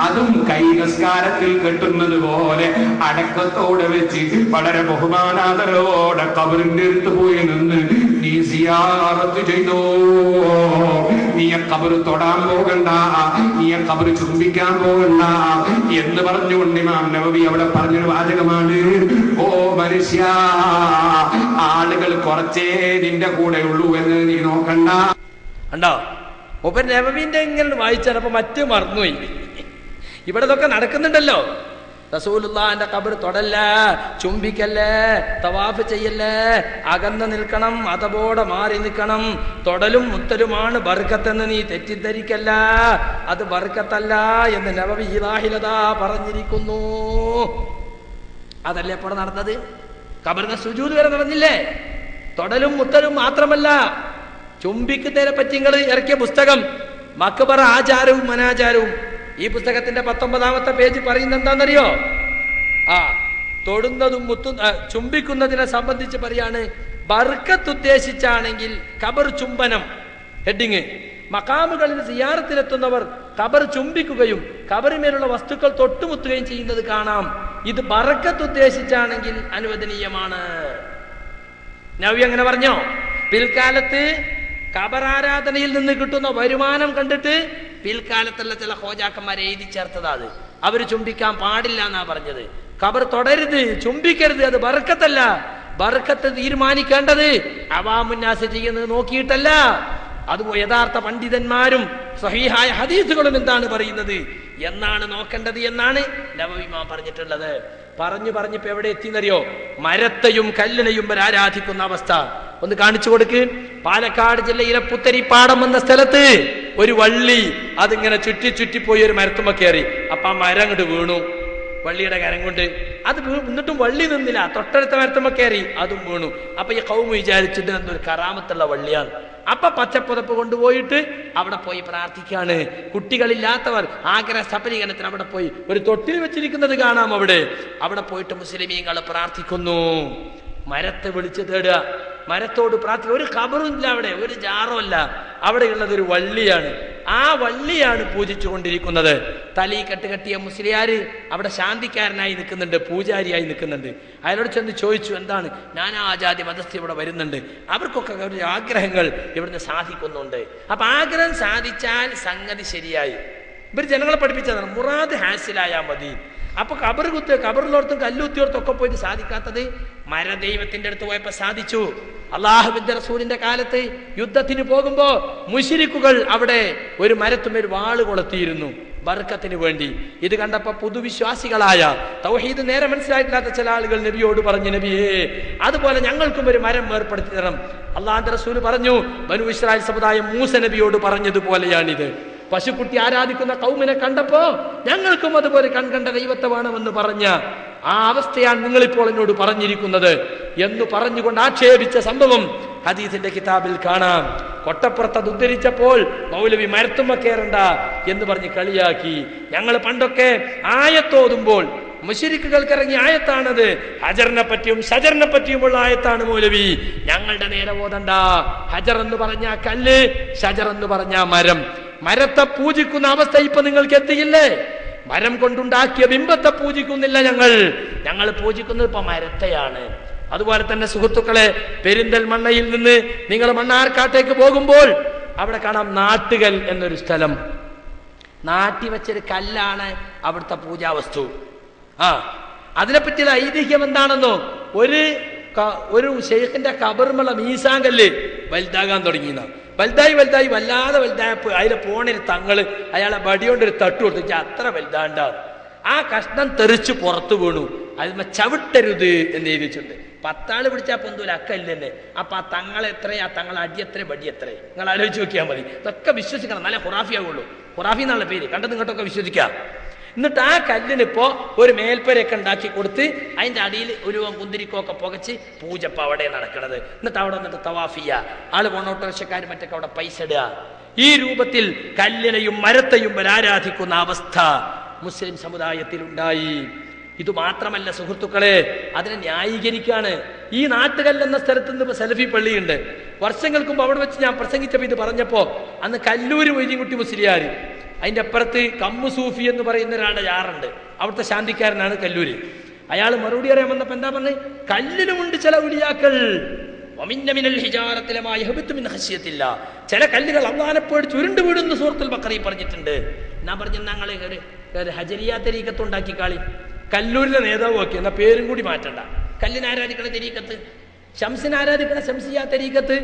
[SPEAKER 3] അതും കൈ നിസ്കാരത്തിൽ കെട്ടുന്നത് പോലെ അടക്കത്തോടെ വെച്ച് വളരെ ബഹുമാനാദരവോടെ ഖബറിന്റെ അടുത്ത് പോയി നിന്ന് നീ സിയാറത്ത് ചെയ്തോ, നീ ഖബർ തൊടാൻ പോകണ്ട, നീ ഖബർ ചുംബിക്കാൻ പോകണ്ട എന്ന് പറഞ്ഞുകൊണ്ട് ഇമാം നബവി അവിടെ പറഞ്ഞൊരു വാചകമാണ്, ഓ മനുഷ്യ, ആളുകൾ കുറച്ചേ നിന്റെ കൂടെ ഉള്ളൂ എന്ന് നീ നോക്കണ്ട.
[SPEAKER 1] കണ്ടോ മൂപ്പൻ നബവിന്റെ ഇങ്ങനെ വായിച്ചാൽ അപ്പൊ മറ്റു മറന്നുപോയി. ഇവിടെ ഇതൊക്കെ നടക്കുന്നുണ്ടല്ലോ. റസൂലുള്ളാഹിന്റെ ഖബർ തൊടല്ല, ചുംബിക്കല്ലേ, തവാഫ് ചെയ്യല്ലേ, അകന്ന് നിൽക്കണം, അതപോടെ മാറി നിൽക്കണം. തൊടലും മുത്തലുമാണ് ബർക്കത്തെന്ന് നീ തെറ്റിദ്ധരിക്കല്ല, അത് ബർക്കത്തല്ല എന്ന് നബവി ഇലാഹിലതാ പറഞ്ഞിരിക്കുന്നു. അതല്ലേ ഇപ്പോൾ നടന്നത്? ഖബറിന്റെ സുജൂദ് വരെ നടന്നില്ലേ? തൊടലും മുത്തലും മാത്രമല്ല, ചുംബിക്കുന്നതിനെ പറ്റി നിങ്ങൾ ഇറക്കിയ പുസ്തകം മക്ബറ ആചാരവും അനാചാരവും, ഈ പുസ്തകത്തിന്റെ 19ാമത്തെ പേജ് പറയുന്നത് എന്താണെന്നറിയോ? തൊടുന്നതും ചുംബിക്കുന്നതിനെ സംബന്ധിച്ച് പറയാണ്, ബർക്കത്ത് ഉദ്ദേശിച്ചാണെങ്കിൽ ഖബർ ചുംബനം. ഹെഡിങ്: മഖാമുകളിൽ സിയാറത്തിലെത്തുന്നവർ ഖബർ ചുംബിക്കുകയും ഖബറിന്മേലുള്ള വസ്തുക്കൾ തൊട്ടുമുത്തുകയും ചെയ്യുന്നത് കാണാം. ഇത് ബർക്കത്ത് ഉദ്ദേശിച്ചാണെങ്കിൽ അനുവദനീയമാണ്. നബി അങ്ങനെ പറഞ്ഞോ? പിൽക്കാലത്ത് ഖബറാരാധനയിൽ നിന്ന് കിട്ടുന്ന വരുമാനം കണ്ടിട്ട് പിൽക്കാലത്തുള്ള ചില ഹോജാക്കന്മാരെ എഴുതി ചേർത്തതാ. അത് അവര് ചുംബിക്കാൻ പാടില്ല എന്നാ പറഞ്ഞത്. ഖബർ തൊടരുത്, ചുംബിക്കരുത്, അത് ബർക്കത്തല്ല. ബർക്കത്ത് തീരുമാനിക്കേണ്ടത് അവാമുന്നാസ് ചെയ്യുന്നത് നോക്കിയിട്ടല്ല. അത് യഥാർത്ഥ പണ്ഡിതന്മാരും സ്വഹീഹായ ഹദീസുകളും എന്താണ് പറയുന്നത് എന്നാണ് നോക്കേണ്ടത് എന്നാണ് നബവി ഇമാം പറഞ്ഞിട്ടുള്ളത്. പറഞ്ഞിപ്പോ എവിടെ എത്തിയെന്നറിയോ? മരത്തെയും കല്ലിനെയും ആരാധിക്കുന്ന അവസ്ഥ. ഒന്ന് കാണിച്ചു കൊടുക്ക്. പാലക്കാട് ജില്ലയിലെ പുത്തരിപ്പാടം എന്ന സ്ഥലത്ത് ഒരു വള്ളി അതിങ്ങനെ ചുറ്റിപ്പോയി ഒരു മരത്തുമ്മ കയറി. അപ്പൊ ആ മരം അങ്ങോട്ട് വീണു വള്ളിയുടെ കരം കൊണ്ട്. അത് എന്നിട്ടും വള്ളി നിന്നില്ല, തൊട്ടടുത്ത മരത്തുമ്മ കയറി, അതും വീണു. അപ്പൊ ഈ ഖൗമ് വിചാരിച്ചിട്ട് എന്തൊരു കറാമത്തുള്ള വള്ളിയാണ്, അപ്പൊ പച്ചപ്പുതപ്പ് കൊണ്ടുപോയിട്ട് അവിടെ പോയി പ്രാർത്ഥിക്കാണ്. കുട്ടികളില്ലാത്തവർ ആഗ്രഹ സഫലീകരണത്തിന് അവിടെ പോയി ഒരു തൊട്ടിൽ വെച്ചിരിക്കുന്നത് കാണാം. അവിടെ പോയിട്ട് മുസ്ലിമീങ്ങൾ പ്രാർത്ഥിക്കുന്നു. മരത്തെ വിളിച്ചു തേടുക, മരത്തോട് പ്രാർത്ഥിക്കുക. ഒരു ഖബറുമില്ല അവിടെ, ഒരു ജാറോ അല്ല. അവിടെയുള്ളത് ഒരു വള്ളിയാണ്. ആ വള്ളിയാണ് പൂജിച്ചു കൊണ്ടിരിക്കുന്നത്. തലി കെട്ടിയ മുസ്ലിയാര് അവിടെ ശാന്തിക്കാരനായി നിൽക്കുന്നുണ്ട്, പൂജാരിയായി നിൽക്കുന്നുണ്ട്. അയാളോട് ചെന്ന് ചോദിച്ചു, എന്താണ്? നാനാജാതി മതസ്ഥ ഇവിടെ വരുന്നുണ്ട്, അവർക്കൊക്കെ അവരുടെ ആഗ്രഹങ്ങൾ ഇവിടുന്ന് സാധിക്കുന്നുണ്ട്. അപ്പൊ ആഗ്രഹം സാധിച്ചാൽ സംഗതി ശരിയായി. ഇവർ ജനങ്ങളെ പഠിപ്പിച്ചതാണ്, മുറാദ് ഹാസിലായാൽ മതി. അപ്പൊ കബറിലോർത്തും കല്ലുത്തിയോർത്തും ഒക്കെ പോയിട്ട് സാധിക്കാത്തത് മരദൈവത്തിന്റെ അടുത്ത് പോയപ്പോ സാധിച്ചു. അള്ളാഹുവിന്റെ റസൂലിന്റെ കാലത്ത് യുദ്ധത്തിന് പോകുമ്പോ മുശ്രിക്കുകൾ അവിടെ ഒരു മരത്തുമേൽ വാള് കൊളുത്തിയിരുന്നു ബർക്കത്തിന് വേണ്ടി. ഇത് കണ്ടപ്പോ പുതുവിശ്വാസികളായ തൗഹീദ് നേരെ മനസ്സിലായിട്ടില്ലാത്ത ചില ആളുകൾ നബിയോട് പറഞ്ഞു, നബിയേ അതുപോലെ ഞങ്ങൾക്കും ഒരു മരം ഏർപ്പെടുത്തി തരണം. അള്ളാഹുവിന്റെ റസൂൽ പറഞ്ഞു, ബനൂ ഇസ്രായേൽ സമുദായം മൂസ നബിയോട് പറഞ്ഞതുപോലെയാണിത്. പശുക്കുട്ടി ആരാധിക്കുന്ന കൗമിനെ കണ്ടപ്പോ ഞങ്ങൾക്കും അതുപോലെ കൺകണ്ട ദൈവത്തെ വേണമെന്ന് പറഞ്ഞ ആ അവസ്ഥയാണ് നിങ്ങളിപ്പോൾ എന്നോട് പറഞ്ഞിരിക്കുന്നത് എന്ന് പറഞ്ഞുകൊണ്ട് ആക്ഷേപിച്ച സംഭവം ഹദീസിന്റെ കിതാബിൽ കാണാം. കൊട്ടപ്പുറത്ത് ഉദ്ധരിച്ചപ്പോൾ മൗലവി മരത്തുമ്മ കയറണ്ട എന്ന് പറഞ്ഞ് കളിയാക്കി. ഞങ്ങൾ പണ്ടൊക്കെ ആയത്തോതുമ്പോൾ മുശ്രിക്കുകൾക്ക് ഇറങ്ങിയ ആയത്താണത്, ഹജറിനെ പറ്റിയും ഷജറിനെ പറ്റിയുമുള്ള ആയത്താണ് മൗലവി, ഞങ്ങളുടെ നേരെ ഓതണ്ട. ഹജർ എന്ന് പറഞ്ഞ കല്ല്, ഷജർ എന്ന് പറഞ്ഞ മരം. മരത്തെ പൂജിക്കുന്ന അവസ്ഥ ഇപ്പൊ നിങ്ങൾക്ക് എത്തിയില്ലേ? മരം കൊണ്ടുണ്ടാക്കിയ ബിംബത്തെ പൂജിക്കുന്നില്ല ഞങ്ങൾ പൂജിക്കുന്നത് ഇപ്പൊ മരത്തെയാണ്. അതുപോലെ തന്നെ സുഹൃത്തുക്കളെ, പെരിന്തൽമണ്ണയിൽ നിന്ന് നിങ്ങൾ മണ്ണാർക്കാട്ടേക്ക് പോകുമ്പോൾ അവിടെ കാണാം നാട്ടുകൽ എന്നൊരു സ്ഥലം. നാട്ടി വെച്ചൊരു കല്ലാണ് അവിടുത്തെ പൂജാവസ്തു. അതിനെപ്പറ്റിയുള്ള ഐതിഹ്യം എന്താണെന്നോ, ഒരു ഷെയ്ഖിന്റെ കബറുമുള്ള മീസാങ്കല്ല് വലുതാകാൻ തുടങ്ങിയെന്ന. വലുതായി വല്ലാതെ വലുതായപ്പോ അതിലെ പോണൊരു തങ്ങള് അയാളെ വടിയോണ്ടൊരു തട്ട് കൊടുത്തു, അത്ര വലുതാണ്ടാവും. ആ കഷ്ണം തെറിച്ച് പുറത്തു വീണു. അതിന്മേ ചവിട്ടരുത് എന്ന് എഴുതിയിട്ടുണ്ട്. 10 ആള് പിടിച്ചാൽ പൊന്തൂല അക്കല്ല തന്നെ. അപ്പൊ ആ തങ്ങളെ എത്രയാ, തങ്ങളെ അടി എത്ര, ബടി എത്ര, നിങ്ങൾ ആലോചിച്ച് നോക്കിയാൽ മതി. ഇതൊക്കെ വിശ്വസിക്കണം, നല്ല ഹുറാഫി ആവുള്ളൂ. ഹുറാഫി എന്നുള്ള പേര് കണ്ടത് ഇങ്ങോട്ടൊക്കെ വിശ്വസിക്കാം. എന്നിട്ട് ആ കല്ലിനിപ്പോ ഒരു മേൽപ്പരയൊക്കെ ഉണ്ടാക്കി കൊടുത്ത് അതിന്റെ അടിയിൽ ഒരു കുന്തിരിക്കൊക്കെ പുകച്ച് പൂജപ്പ അവിടെ നടക്കണത്. എന്നിട്ട് അവിടെ വന്നിട്ട് തവാഫിയ, ആള് ഓട്ടോറിക്ഷക്കാർ മറ്റൊക്കെ അവിടെ പൈസ ഇടുക. ഈ രൂപത്തിൽ കല്ലിനെയും മരത്തെയും ആരാധിക്കുന്ന അവസ്ഥ മുസ്ലിം സമുദായത്തിൽ ഉണ്ടായി. ഇത് മാത്രമല്ല സുഹൃത്തുക്കളെ, അതിനെ ന്യായീകരിക്കാണ്. ഈ നാട്ടുകല്ലെന്ന സ്ഥലത്ത് നിന്ന് സലഫി പള്ളിയുണ്ട്. വർഷങ്ങൾക്ക് മുമ്പ് അവിടെ വെച്ച് ഞാൻ പ്രസംഗിച്ചപ്പോൾ ഇത് പറഞ്ഞപ്പോ അന്ന് കല്ലൂര് മൊയ്തീൻകുട്ടി മുസ്ലിയാർ, അതിന്റെ അപ്പുറത്ത് കമ്മു സൂഫി എന്ന് പറയുന്ന ഒരാളുടെ യാറുണ്ട്, അവിടുത്തെ ശാന്തിക്കാരനാണ് കല്ലൂര്. അയാൾ മറുപടി അറിയാൻ വന്നപ്പോ എന്താ പറഞ്ഞത്, കല്ലിനുമുണ്ട് ചില ഉലിയാക്കൾ, ചില കല്ലുകൾ അള്ളാനെ പേടിച്ച് ഉരുണ്ട് വീടുന്ന സൂറത്തുൽ ബഖറയിൽ പറഞ്ഞിട്ടുണ്ട്. ഞാൻ പറഞ്ഞു, ഞങ്ങളെ ഹജരിയ തരീക്കത്ത് ഉണ്ടാക്കി കാളി, കല്ലൂരിലെ നേതാവ് ഒക്കെ എന്നാ പേരും കൂടി മാറ്റണ്ട. കല്ലിനെ ആരാധിക്കണ തരീക്കത്ത്, ഷംസിനെ ആരാധിക്കണ ഷംസിയ തരീക്കത്ത്,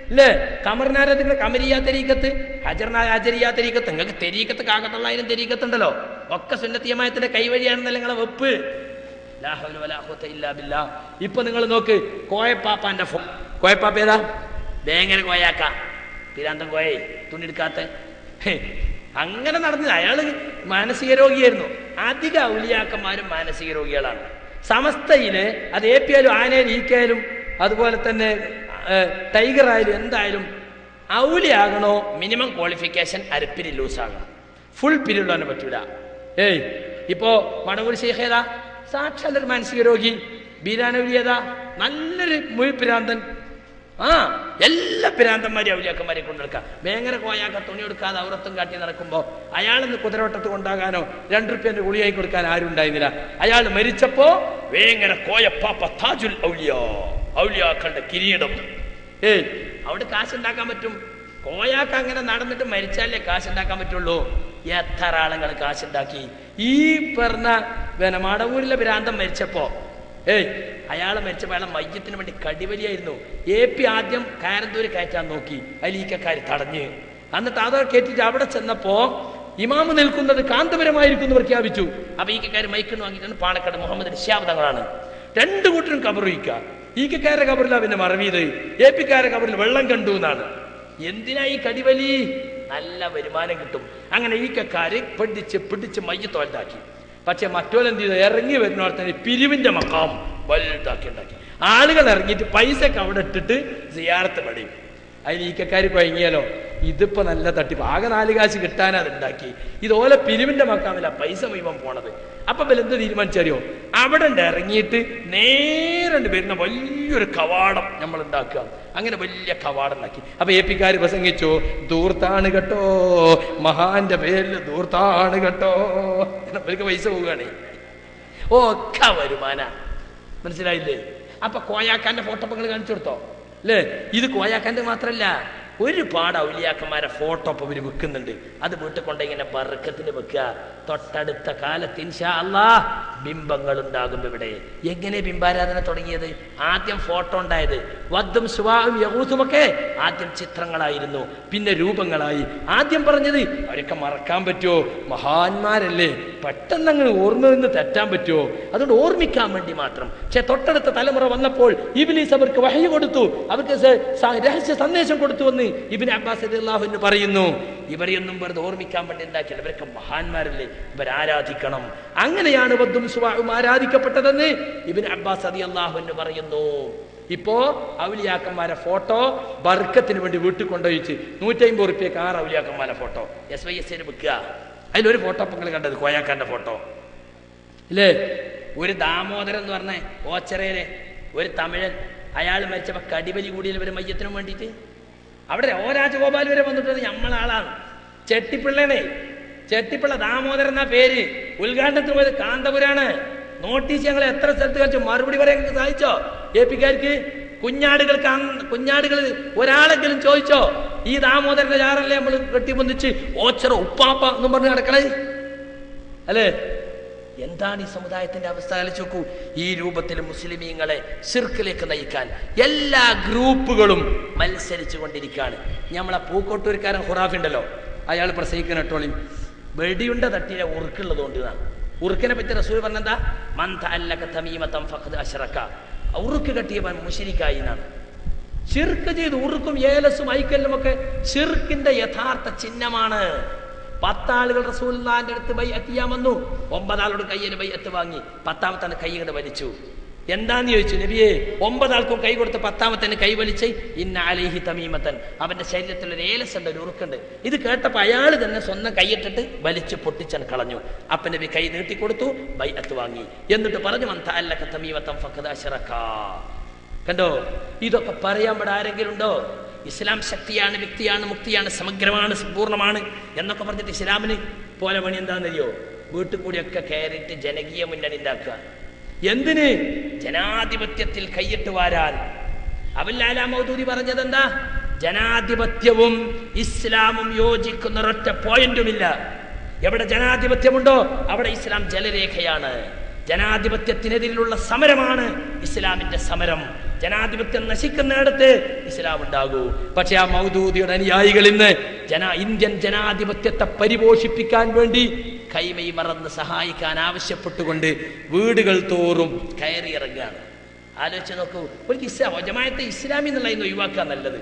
[SPEAKER 1] അല്ലേ? കമറിനെ ആരാധിക്കണ കമരിയ തരീക്കത്ത്, ഹജറിയ തരീക്കത്ത്. നിങ്ങൾക്ക് തെരീക്കത്ത് കാകത്തുള്ളായിരം തെരീക്കത്തുണ്ടല്ലോ, ഒക്കെ സുന്നത്തിയമായത്തിന്റെ കൈവഴിയാണെന്നല്ല നിങ്ങളെ വെപ്പ്. ഇപ്പൊ നിങ്ങൾ നോക്ക്, കോയപ്പാപ്പാന്റെ കോയപ്പാപ്പ ഏതാ? വേങ്ങര കോയാക്ക, പിരാന്തം കോയെ, തുണിയെടുക്കാത്ത, അങ്ങനെ നടന്നില്ല. അയാള് മാനസിക രോഗിയായിരുന്നു. അധിക ഔലിയാക്കന്മാരും മാനസിക രോഗികളാണ്. സമസ്തയില് അത് AP ആയാലും ആനയാലും ഈക്കയാലും അതുപോലെ തന്നെ ടൈഗർ ആയാലും എന്തായാലും ഔലിയാകണോ മിനിമം ക്വാളിഫിക്കേഷൻ അരപ്പിരി ലൂസാകണം, ഫുൾ പിരിയുള്ളവനെ പറ്റൂല. ഇപ്പോ മണവൂർ ശൈഖ് ഏതാ? സാക്ഷാൽ ഒരു മാനസിക രോഗി. ബീരാനൗലി ഏതാ? നല്ലൊരു മുഴുപ്പിരാന്തൻ. എല്ലാ പിരാന്തന്മാരെയും ഔലിയാക്കന്മാരെ കൊണ്ടെടുക്കാം. വേങ്ങര കോയാക്ക തുണി എടുക്കാതെ ഔറത്തും കാട്ടി നടക്കുമ്പോ അയാളിന്ന് കുതിരവട്ടത്ത് കൊണ്ടാകാനോ 2 റുപ്യന്റെ ഗുളിയായി കൊടുക്കാൻ ആരും ഉണ്ടായിരുന്നില്ല. അയാൾ മരിച്ചപ്പോ വേങ്ങര കോയപ്പാപ്പ താജുൽ ഔലിയാ, ഔലിയാക്കളുടെ കിരീടം. അവിടെ കാശുണ്ടാക്കാൻ പറ്റും. കോയാക്ക അങ്ങനെ നടന്നിട്ട് മരിച്ചാലേ കാശുണ്ടാക്കാൻ പറ്റുള്ളൂ. എത്ര ആളുകൾ കാശുണ്ടാക്കി. ഈ പറഞ്ഞ മടവൂരിലെ ഭ്രാന്തം മരിച്ചപ്പോ അയാളെ മരിച്ചപ്പോൾ അയാളെ മയ്യത്തിന് വേണ്ടി കടിവലിയായിരുന്നു. AP ആദ്യം കാരന്തൂര് കയറ്റാൻ നോക്കി, അലീക്കക്കാര് തടഞ്ഞ്. എന്നിട്ട് അതൊക്കെ കയറ്റിട്ട് അവിടെ ചെന്നപ്പോ ഇമാമ് നിൽക്കുന്നത് കാന്തപുരമായിരിക്കും പ്രഖ്യാപിച്ചു. അപ്പൊ ഈക്കക്കാര് മൈക്കിന് വാങ്ങിയിട്ടാണ് പാണക്കാട് മുഹമ്മദ് ഷിഹാബ് തങ്ങളാണ്. 2 കൂട്ടരും കബറുയിക്ക. ഈക്കക്കാരുടെ കബറില പിന്നെ മറവീത്, AP-കാരുടെ കബറിൽ വെള്ളം കണ്ടു എന്നാണ്. എന്തിനാ ഈ കടിവലി? നല്ല വരുമാനം കിട്ടും. അങ്ങനെ ഈക്കക്കാര് പിടിച്ച് മയ്യത്ത് വലുതാക്കി. പക്ഷെ മറ്റോലെന്ത് ചെയ്തു? ഇറങ്ങി വരുന്നവർ തന്നെ പിരിവിന്റെ മക്കാം വലുതാക്കി ഉണ്ടാക്കി. ആളുകൾ ഇറങ്ങിയിട്ട് പൈസ ഒക്കെ അവിടെ ഇട്ടിട്ട് സിയാറത്ത് പടിയും. അതിന് ഈക്കക്കാർ കുഴങ്ങിയാലോ, ഇതിപ്പോ നല്ല തട്ടിപ്പ്, ആകെ 4 കാശ് കിട്ടാൻ അത് ഉണ്ടാക്കി. ഇതുപോലെ പിരിവിന്റെ മക്കാമില്ല പൈസ മുഴുവൻ പോണത്. അപ്പൊ എന്ത് തീരുമാനിച്ചറിയോ, അവിടെ ഇറങ്ങിയിട്ട് നേരെ വരുന്ന വലിയൊരു കവാടം നമ്മൾ ഉണ്ടാക്കുക. അങ്ങനെ വലിയ കവാടം ഉണ്ടാക്കി. അപ്പൊ എ പിക്കാർ പ്രസംഗിച്ചു, ദൂർത്താണ് കേട്ടോ, മഹാന്റെ പേരിൽ ദൂർത്താണ് കേട്ടോ. അവർക്ക് പൈസ പോവുകയാണ്. ഒക്കെ വരുമാന, മനസ്സിലായില്ലേ? അപ്പൊ കോയാക്കാന്റെ ഫോട്ടോ നിങ്ങൾ കാണിച്ചു കൊടുത്തോ അല്ലേ? ഇത് കോയാക്കാന്റെ മാത്രല്ല, ഒരുപാട് ഔലിയാക്കന്മാരെ ഫോട്ടോ ഇപ്പൊ ഇവര് വെക്കുന്നുണ്ട്. അത് വീട്ടിൽ കൊണ്ട് ഇങ്ങനെ ബർക്കത്തിന് വെക്കുക. തൊട്ടടുത്ത കാലത്ത് ഇൻഷാ അല്ലാഹ് ബിംബങ്ങൾ ഉണ്ടാകും ഇവിടെ. എങ്ങനെ ബിംബാരാധന തുടങ്ങിയത്? ആദ്യം ഫോട്ടോ ഉണ്ടായത് വദ്ദും സുവാഉം യഗൂസുമൊക്കെ ആദ്യം ചിത്രങ്ങളായിരുന്നു, പിന്നെ രൂപങ്ങളായി. ആദ്യം പറഞ്ഞത് അവരൊക്കെ മറക്കാൻ പറ്റുമോ? മഹാന്മാരല്ലേ, പെട്ടെന്ന് അങ്ങ് ഓർമ്മ നിന്ന് തെറ്റാൻ പറ്റുമോ? അതുകൊണ്ട് ഓർമ്മിക്കാൻ വേണ്ടി മാത്രം. പക്ഷെ തൊട്ടടുത്ത തലമുറ വന്നപ്പോൾ ഇബ്ലീസ് അവർക്ക് വഹ്യ് കൊടുത്തു, അവർക്ക് രഹസ്യ സന്ദേശം കൊടുത്തു എന്ന് ഇബ്നു അബ്ബാസ് റളിയല്ലാഹു അൻഹു പറയുന്നു. ഇവരെയൊന്നും വെറുതെ ഓർമ്മിക്കാൻ വേണ്ടി ഉണ്ടാക്കില്ല, ഇവരൊക്കെ മഹാന്മാരല്ലേ, ഇവരാരാധിക്കണം. അങ്ങനെയാണ് വദ്ദും സുവാഉം ആരാധിക്കപ്പെട്ടതെന്ന് ഇബ്നു അബ്ബാസ് റളിയല്ലാഹു അൻഹു പറയുന്നു. ഇപ്പോ ഔലിയാക്കന്മാരെ ഫോട്ടോ ബർക്കത്തിന് വേണ്ടി വീട്ടിൽ കൊണ്ടുപോയിച്ച് 150 റുപ്യക്ക് 6 ഔലിയാക്കന്മാരെ ഫോട്ടോ SYSന് വെക്കുക. അതിലൊരു ഫോട്ടോ ഇപ്പൊ നിങ്ങൾ കണ്ടത് കോയാക്കാന്റെ ഫോട്ടോ ഇല്ലേ? ഒരു ദാമോദരൻ എന്ന് പറഞ്ഞ ഓച്ചറയിലെ ഒരു തമിഴൻ, അയാൾ മരിച്ചപ്പോ കടിബലി കൂടിയിൽ ഇവര് മയ്യത്തിനും വേണ്ടിയിട്ട് അവിടെ ഓ രാജഗോപാൽ വരെ വന്നിട്ട് നമ്മളാളാണ്. ചെട്ടിപ്പിള്ളേനെ, ചെട്ടിപ്പിള്ള ദാമോദരൻ എന്നാ പേര്. ഉദ്ഘാടനത്തിന് പോയത് കാന്തപുരാണ്. നോട്ടീസ് ഞങ്ങൾ എത്ര സ്ഥലത്ത് കളിച്ചു, മറുപടി പറയാൻ സാധിച്ചോ? എ പിക്കാർക്ക് കുഞ്ഞാടുകൾ ഒരാളെങ്കിലും ചോദിച്ചോ ഈ ദാമോദരന്റെ ചാറല്ലേ നമ്മൾ കെട്ടിബന്ധിച്ച് ഓച്ചറ ഉപ്പാപ്പ എന്നും പറഞ്ഞ് നടക്കണേ അല്ലേ? എന്താണ് ഈ സമുദായത്തിന്റെ അവസ്ഥ ആലോചിച്ച് നോക്കൂ. ഈ രൂപത്തിൽ മുസ്ലിമീങ്ങളെ ശിർക്കിലേക്ക് നയിക്കാൻ എല്ലാ ഗ്രൂപ്പുകളും മത്സരിച്ചു കൊണ്ടിരിക്കുകയാണ്. നമ്മളെ പൂക്കോട്ടൂർക്കാരൻ ഖുറാഫി ഉണ്ടല്ലോ, അയാൾ പ്രസംഗിക്കുന്ന ടോളി വെടിയുണ്ട തട്ടിയ ഉറുക്കുള്ളത് കൊണ്ട്. ഉറുക്കിനെ പറ്റി റസൂൽ പറഞ്ഞെന്താ? മൻ തഅല്ലക തമീമതൻ ഫഖദ് അശ്റക. ഉറുക്ക് കെട്ടിയവൻ മുശ്രിക്കായി എന്നാണ്. ശിർക്ക് ചെയ്ത് ഉറുക്കും ഏലസും ഐക്കല്ലും ഒക്കെ ശിർക്കിന്റെ യഥാർത്ഥ ചിഹ്നമാണ്. 10 ആളുകൾ റസൂലുള്ളാഹിന്റെ അടുത്ത് ബൈഅത്ത് ചെയ്യാൻ വന്നു. 9 ആളോട് കയ്യിൽ ബൈഅത്ത് വാങ്ങി, 10ാമത്തെ കൈ ഇങ്ങോട്ട് വലിച്ചു. എന്താന്ന് ചോദിച്ചു നബിയെ. 9 ആൾക്കും കൈ കൊടുത്ത് 10ാമത്തെ കൈ വലിച്ച് ഇന്ന അലൈഹി തമീമത്തൻ, അവന്റെ ശരീരത്തിൽ ഒരു ഏലസുണ്ട്, ഒരു ഉറുക്കുണ്ട്. ഇത് കേട്ടപ്പോ അയാൾ തന്നെ സ്വന്തം കൈയിട്ടിട്ട് വലിച്ചു പൊട്ടിച്ചാൽ കളഞ്ഞു. അപ്പൊ നബി കൈ നീട്ടിക്കൊടുത്തു, ബൈഅത്ത് വാങ്ങി. എന്നിട്ട് പറഞ്ഞു മൻ തഅല്ലക തമീമത്തൻ ഫഖദ് അശ്റക. കണ്ടോ? ഇതൊക്കെ പറയാൻ ഇവിടെ ആരെങ്കിലും ഉണ്ടോ? ഇസ്ലാം ശക്തിയാണ്, വ്യക്തിയാണ്, മുക്തിയാണ്, സമഗ്രമാണ്, സമ്പൂർണ്ണമാണ് എന്നൊക്കെ പറഞ്ഞിട്ട് ഇസ്ലാമിന് പോലെ പണി എന്താണെന്നറിയോ? വീട്ടിൽ കൂടിയൊക്കെ കയറിയിട്ട് ജനകീയ മുന്നണി ഉണ്ടാക്കുക. എന്തിന്? ജനാധിപത്യത്തിൽ കൈയിട്ട് വാരാൻ. അബുൽ അലാ മൗദൂദി പറഞ്ഞത് എന്താ? ജനാധിപത്യവും ഇസ്ലാമും യോജിക്കുന്ന ഒരൊറ്റ പോയിന്റുമില്ല. എവിടെ ജനാധിപത്യമുണ്ടോ അവിടെ ഇസ്ലാം ജലരേഖയാണ്. ജനാധിപത്യത്തിനെതിരെയുള്ള സമരമാണ് ഇസ്ലാമിന്റെ സമരം. ജനാധിപത്യം നശിക്കുന്നിടത്ത് ഇസ്ലാം ഉണ്ടാകൂ. പക്ഷെ ആ മൗദൂദിയുടെ അനുയായികൾ ഇന്ന് ഇന്ത്യൻ ജനാധിപത്യത്തെ പരിപോഷിപ്പിക്കാൻ വേണ്ടി കൈമൈ മറന്ന് സഹായിക്കാൻ ആവശ്യപ്പെട്ടുകൊണ്ട് വീടുകൾ തോറും കയറിയിറങ്ങുകയാണ്. ആലോചിച്ച് നോക്കൂ. ഒരു ജമാഅത്തെ ഇസ്ലാമി എന്നുള്ള ഇന്ന് ഒഴിവാക്കാൻ നല്ലത്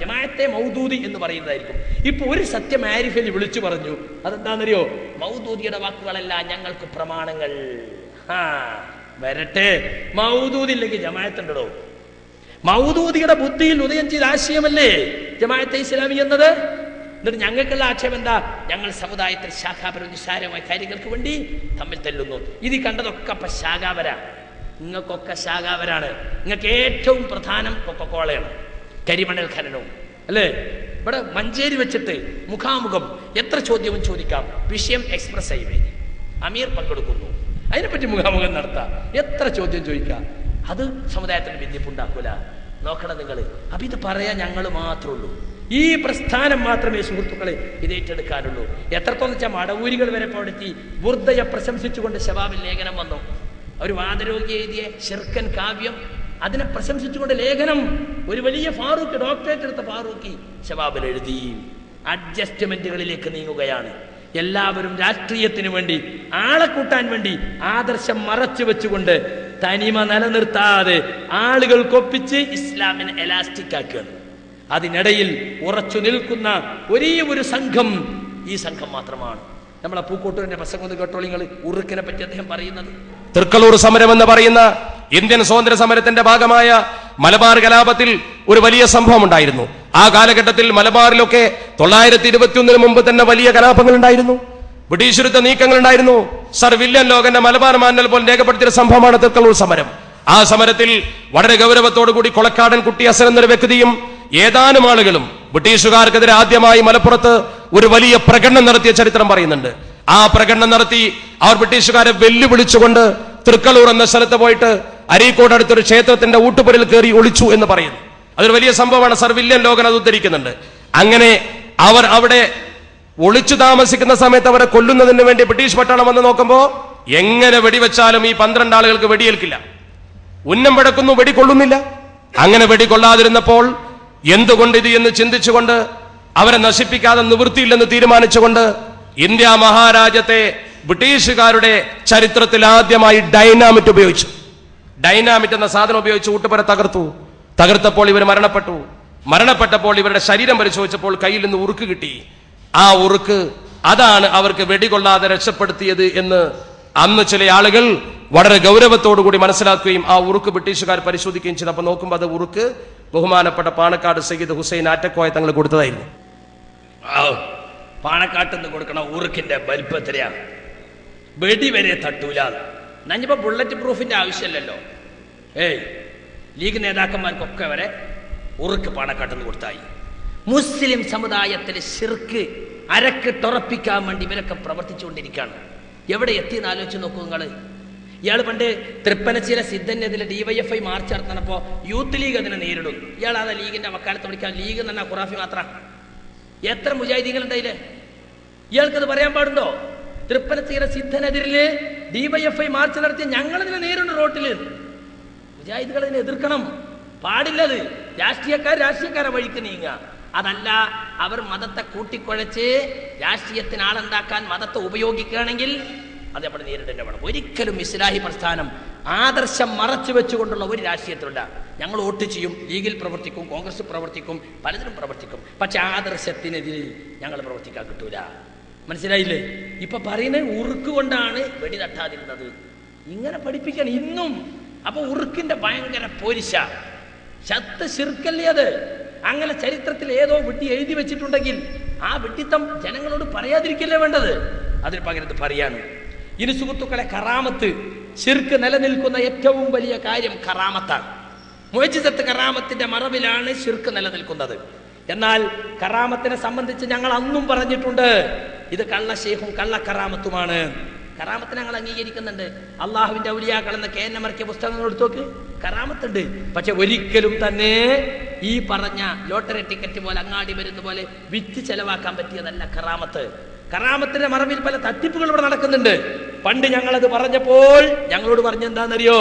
[SPEAKER 1] ജമാഅത്തെ മൗദൂദി എന്ന് പറയുന്നതായിരിക്കും. ഇപ്പൊ ഒരു സത്യം ആരിഫലി വിളിച്ചു പറഞ്ഞു. അതെന്താണെന്നറിയോ? മൗദൂദിയുടെ വാക്കുകളല്ല ഞങ്ങൾക്ക് പ്രമാണങ്ങൾ. വരട്ടെ, മൗദൂദില്ലെങ്കിൽ ജമാഅത്തുണ്ടോ? മൗദൂദിയുടെ ബുദ്ധിയിൽ ഉദയം ചെയ്ത ആശയമല്ലേ ജമാഅത്തെ ഇസ്ലാമി എന്നത്? എന്നിട്ട് ഞങ്ങൾക്കുള്ള ആക്ഷേപം എന്താ? ഞങ്ങൾ സമുദായത്തിൽ ശാഖാപര നിസ്സാരമായ കാര്യങ്ങൾക്ക് വേണ്ടി തമ്മിൽ തല്ലുന്നു. ഇത് കണ്ടതൊക്കെ അപ്പൊ ശാഖാപര. നിങ്ങൾക്കൊക്കെ ശാഖാപരാണ്. നിങ്ങൾക്ക് ഏറ്റവും പ്രധാനം കൊക്കക്കോളയാണ്, കരിമണൽ ഖനനവും അല്ലേ? ഇവിടെ മഞ്ചേരി വെച്ചിട്ട് മുഖാമുഖം എത്ര ചോദ്യവും ചോദിക്കാം. വിഷയം എക്സ്പ്രസ് ഹൈവേ, അമീർ പങ്കെടുക്കുന്നു, അതിനെപ്പറ്റി മുഖാമുഖം നടത്താം, എത്ര ചോദ്യം ചോദിക്കാം. അത് സമുദായത്തിന് ഭിന്നിപ്പുണ്ടാക്കൂല. നോക്കണം നിങ്ങൾ. അപ്പൊ ഇത് പറയാൻ ഞങ്ങൾ മാത്രമേ ഉള്ളൂ. ഈ പ്രസ്ഥാനം മാത്രമേ സുഹൃത്തുക്കളെ ഇത് ഏറ്റെടുക്കാനുള്ളൂ. എത്രത്തോളം വെച്ചാൽ മടവൂരികൾ വരെ പോടത്തി ബുർദയെ പ്രശംസിച്ചുകൊണ്ട് ശബാബിൽ ലേഖനം വന്നു. ഒരു വാദരോഗി എഴുതിയ ശിർക്കൻ കാവ്യം, അതിനെ പ്രശംസിച്ചുകൊണ്ട് ലേഖനം ഒരു വലിയ ഫാറൂഖ്, ഡോക്ടറേറ്റ് എടുത്ത ഫാറൂഖി ശബാബിൽ എഴുതി. അഡ്ജസ്റ്റ്മെന്റുകളിലേക്ക് നീങ്ങുകയാണ് എല്ലാവരും. രാഷ്ട്രീയത്തിന് വേണ്ടി, ആളെ കൂട്ടാൻ വേണ്ടി ആദർശം മറച്ചു വെച്ചുകൊണ്ട് തനിമ നിലനിർത്താതെ ആളുകൾക്കൊപ്പിച്ച് ഇസ്ലാമിനെ എലാസ്റ്റിക് ആക്കുകയാണ്. അതിനിടയിൽ ഉറച്ചു നിൽക്കുന്ന ഒരേ ഒരു സംഘം ഈ സംഘം മാത്രമാണ്. നമ്മളെ പൂക്കോട്ടൂരിന്റെ പ്രസംഗം കേട്ടോളിങ്ങൾ. ഉറുക്കിനെ പറ്റി അദ്ദേഹം പറയുന്നത്,
[SPEAKER 13] തൃക്കളൂർ സമരം എന്ന് പറയുന്ന ഇന്ത്യൻ സ്വാതന്ത്ര്യ സമരത്തിന്റെ ഭാഗമായ മലബാർ കലാപത്തിൽ ഒരു വലിയ സംഭവം ഉണ്ടായിരുന്നു. ആ കാലഘട്ടത്തിൽ മലബാറിലൊക്കെ 921 മുമ്പ് തന്നെ വലിയ കലാപങ്ങൾ ഉണ്ടായിരുന്നു, ബ്രിട്ടീഷ് വിരുദ്ധ നീക്കങ്ങൾ ഉണ്ടായിരുന്നു. സർ വില്യം ലോഗന്റെ മലബാർ മാനൽ പോൽ രേഖപ്പെടുത്തിയ സംഭവമാണ് തൃക്കളൂർ സമരം. ആ സമരത്തിൽ വളരെ ഗൗരവത്തോടുകൂടി കൊളക്കാടൻ കുട്ടി ഹസൻ എന്നൊരു വ്യക്തിയും ഏതാനും ആളുകളും ബ്രിട്ടീഷുകാർക്കെതിരെ ആദ്യമായി മലപ്പുറത്ത് ഒരു വലിയ പ്രകടനം നടത്തിയ ചരിത്രം പറയുന്നുണ്ട്. ആ പ്രകടനം നടത്തി അവർ ബ്രിട്ടീഷുകാരെ വെല്ലുവിളിച്ചുകൊണ്ട് തൃക്കളൂർ എന്ന സ്ഥലത്ത് പോയിട്ട് അരീക്കോട് അടുത്തൊരു ക്ഷേത്രത്തിന്റെ ഊട്ടുപുരയിൽ കയറി ഒളിച്ചു എന്ന് പറയുന്നു. അതൊരു വലിയ സംഭവമാണ്. സർ വില്യം ലോഗൻ അത് ഉദ്ധരിക്കുന്നുണ്ട്. അങ്ങനെ അവർ അവിടെ ഒളിച്ചു താമസിക്കുന്ന സമയത്ത് അവരെ കൊല്ലുന്നതിന് വേണ്ടി ബ്രിട്ടീഷ് പട്ടാളം വന്ന് നോക്കുമ്പോ എങ്ങനെ വെടിവെച്ചാലും ഈ 12 ആളുകൾക്ക് വെടിയേൽക്കില്ല. ഉന്നം പടക്കുന്നു, വെടികൊള്ളുന്നില്ല. അങ്ങനെ വെടികൊള്ളാതിരുന്നപ്പോൾ എന്തുകൊണ്ട് ഇത് എന്ന് ചിന്തിച്ചുകൊണ്ട് അവരെ നശിപ്പിക്കാതെ നിവൃത്തിയില്ലെന്ന് തീരുമാനിച്ചുകൊണ്ട് ഇന്ത്യ മഹാരാജ്യത്തെ ബ്രിട്ടീഷുകാരുടെ ചരിത്രത്തിൽ ആദ്യമായി ഡൈനാമിറ്റ് ഉപയോഗിച്ചു. ഡൈനാമിറ്റ് എന്ന സാധനം ഉപയോഗിച്ച് ഊട്ടുപുര തകർത്തപ്പോൾ ഇവർ മരണപ്പെട്ടപ്പോൾ ഇവരുടെ ശരീരം പരിശോധിച്ചപ്പോൾ കയ്യിൽ നിന്ന് ഉറുക്ക് കിട്ടി. ആ ഉറുക്ക് അതാണ് അവർക്ക് വെടികൊള്ളാതെ രക്ഷപ്പെടുത്തിയത് എന്ന് അന്ന് ചില ആളുകൾ വളരെ ഗൗരവത്തോടുകൂടി മനസ്സിലാക്കുകയും ആ ഉറുക്ക് ബ്രിട്ടീഷുകാർ പരിശോധിക്കുകയും ചെയ്തു. അപ്പൊ നോക്കുമ്പോൾ അത് ഉറുക്ക് ബഹുമാനപ്പെട്ട പാണക്കാട് സയ്യിദ് ഹുസൈൻ ആറ്റക്കോയ തങ്ങൾ കൊടുത്തതായിരുന്നു.
[SPEAKER 1] പാണക്കാട്ടിൽ നിന്ന് കൊടുക്കണ ഉറുക്കിന്റെ വലിപ്പത്തിലാണ്, വെടി വരെ തട്ടൂല. നഞ്ഞിപ്പോ ബുള്ളറ്റ് പ്രൂഫിന്റെ ആവശ്യമല്ലല്ലോ. ലീഗ് നേതാക്കന്മാർക്കൊക്കെ വരെ ഉറുക്ക് പാണക്കാട്ടിൽ നിന്ന് കൊടുത്തായി. മുസ്ലിം സമുദായത്തിലെ ശിർക്ക് അരക്കിട്ടുറപ്പിക്കാൻ വേണ്ടി ഇവരൊക്കെ പ്രവർത്തിച്ചുകൊണ്ടിരിക്കുകയാണ്. എവിടെ എത്തിയെന്ന് ആലോചിച്ച് നോക്കൂ നിങ്ങൾ. ഇയാൾ പണ്ട് തൃപ്പനച്ചിലെ സിദ്ധനെതിരെ DYFI മാർച്ച് നടത്തണപ്പോ യൂത്ത് ലീഗ് അതിനെ നേരിടും. ഇയാൾ അതാ ലീഗിന്റെ വക്കാലത്ത് വിളിക്കാൻ. ലീഗ് എന്ന് പറഞ്ഞാൽ ഖുറാഫി മാത്രം. എത്ര മുജാഹിദീങ്ങൾ ഉണ്ടായില്ലേ? ഇയാൾക്കത് പറയാൻ പാടുണ്ടോ? തൃപ്പനച്ചിലെ സിദ്ധനെതിരെ DYFI മാർച്ച് നടത്തി ഞങ്ങളിതിനെ നേരിടും റോട്ടിൽ. മുജാഹിദുകൾ ഇതിനെ എതിർക്കണം, പാടില്ലത്. രാഷ്ട്രീയക്കാരെ വഴിക്ക് നീങ്ങുക. അതല്ല, അവർ മതത്തെ കൂട്ടിക്കുഴച്ച് രാഷ്ട്രീയത്തിന് ആളുണ്ടാക്കാൻ മതത്തെ ഉപയോഗിക്കുകയാണെങ്കിൽ അത് നമ്മൾ നേരിടേണ്ട വേണം. ഒരിക്കലും ഇസ്ലാഹി പ്രസ്ഥാനം ആദർശം മറച്ചു വെച്ചുകൊണ്ടുള്ള ഒരു രാഷ്ട്രീയത്തിലല്ല. ഞങ്ങൾ വോട്ട് ചെയ്യും, ലീഗിൽ പ്രവർത്തിക്കും, കോൺഗ്രസ് പ്രവർത്തിക്കും, പലതിലും പ്രവർത്തിക്കും. പക്ഷെ ആദർശത്തിനെതിരെ ഞങ്ങൾ പ്രവർത്തിക്കാൻ കിട്ടൂല. മനസ്സിലായില്ലേ? ഇപ്പൊ പറയുന്നത് ഉറുക്ക് കൊണ്ടാണ് വെടി തട്ടാതിരുന്നത്. ഇങ്ങനെ പഠിപ്പിക്കാൻ ഇന്നും. അപ്പൊ ഉറുക്കിന്റെ ഭയങ്കര പോരിശ ശത്ത് ശിർക്കല്ലേ അത്. അങ്ങനെ ചരിത്രത്തിൽ ഏതോ വിട്ടി എഴുതി വെച്ചിട്ടുണ്ടെങ്കിൽ ആ വിട്ടിത്തം ജനങ്ങളോട് പറയാതിരിക്കല്ലേ വേണ്ടത്. അതിന് പകരം പറയാണ്. ഇനി സുഹൃത്തുക്കളെ, കറാമത്ത് ശിർക്ക് നിലനിൽക്കുന്ന ഏറ്റവും വലിയ കാര്യം കറാമത്താണ്. മുഅ്ജിസത്ത് കറാമത്തിന്റെ മറവിലാണ് ശിർക്ക് നിലനിൽക്കുന്നത്. എന്നാൽ കറാമത്തിനെ സംബന്ധിച്ച് ഞങ്ങൾ അന്നും പറഞ്ഞിട്ടുണ്ട്, ഇത് കള്ള ശേഖും കള്ള കറാമത്തുമാണ്. കറാമത്തിനെ ഞങ്ങൾ അംഗീകരിക്കുന്നുണ്ട്. അള്ളാഹുവിന്റെ ഔലിയാക്കളെന്ന് KN ഇറക്കിയ പുസ്തകങ്ങൾ എടുത്തു നോക്ക്, കറാമത്തുണ്ട്. പക്ഷെ ഒരിക്കലും തന്നെ ഈ പറഞ്ഞ ലോട്ടറി ടിക്കറ്റ് പോലെ അങ്ങാടി വരുന്ന പോലെ വിറ്റ് ചെലവാക്കാൻ പറ്റിയതല്ല കറാമത്ത്. കറാമത്തിന്റെ മറവിൽ പല തട്ടിപ്പുകൾ ഇവിടെ നടക്കുന്നുണ്ട്. പണ്ട് ഞങ്ങളത് പറഞ്ഞപ്പോൾ ഞങ്ങളോട് പറഞ്ഞെന്താണെന്നറിയോ?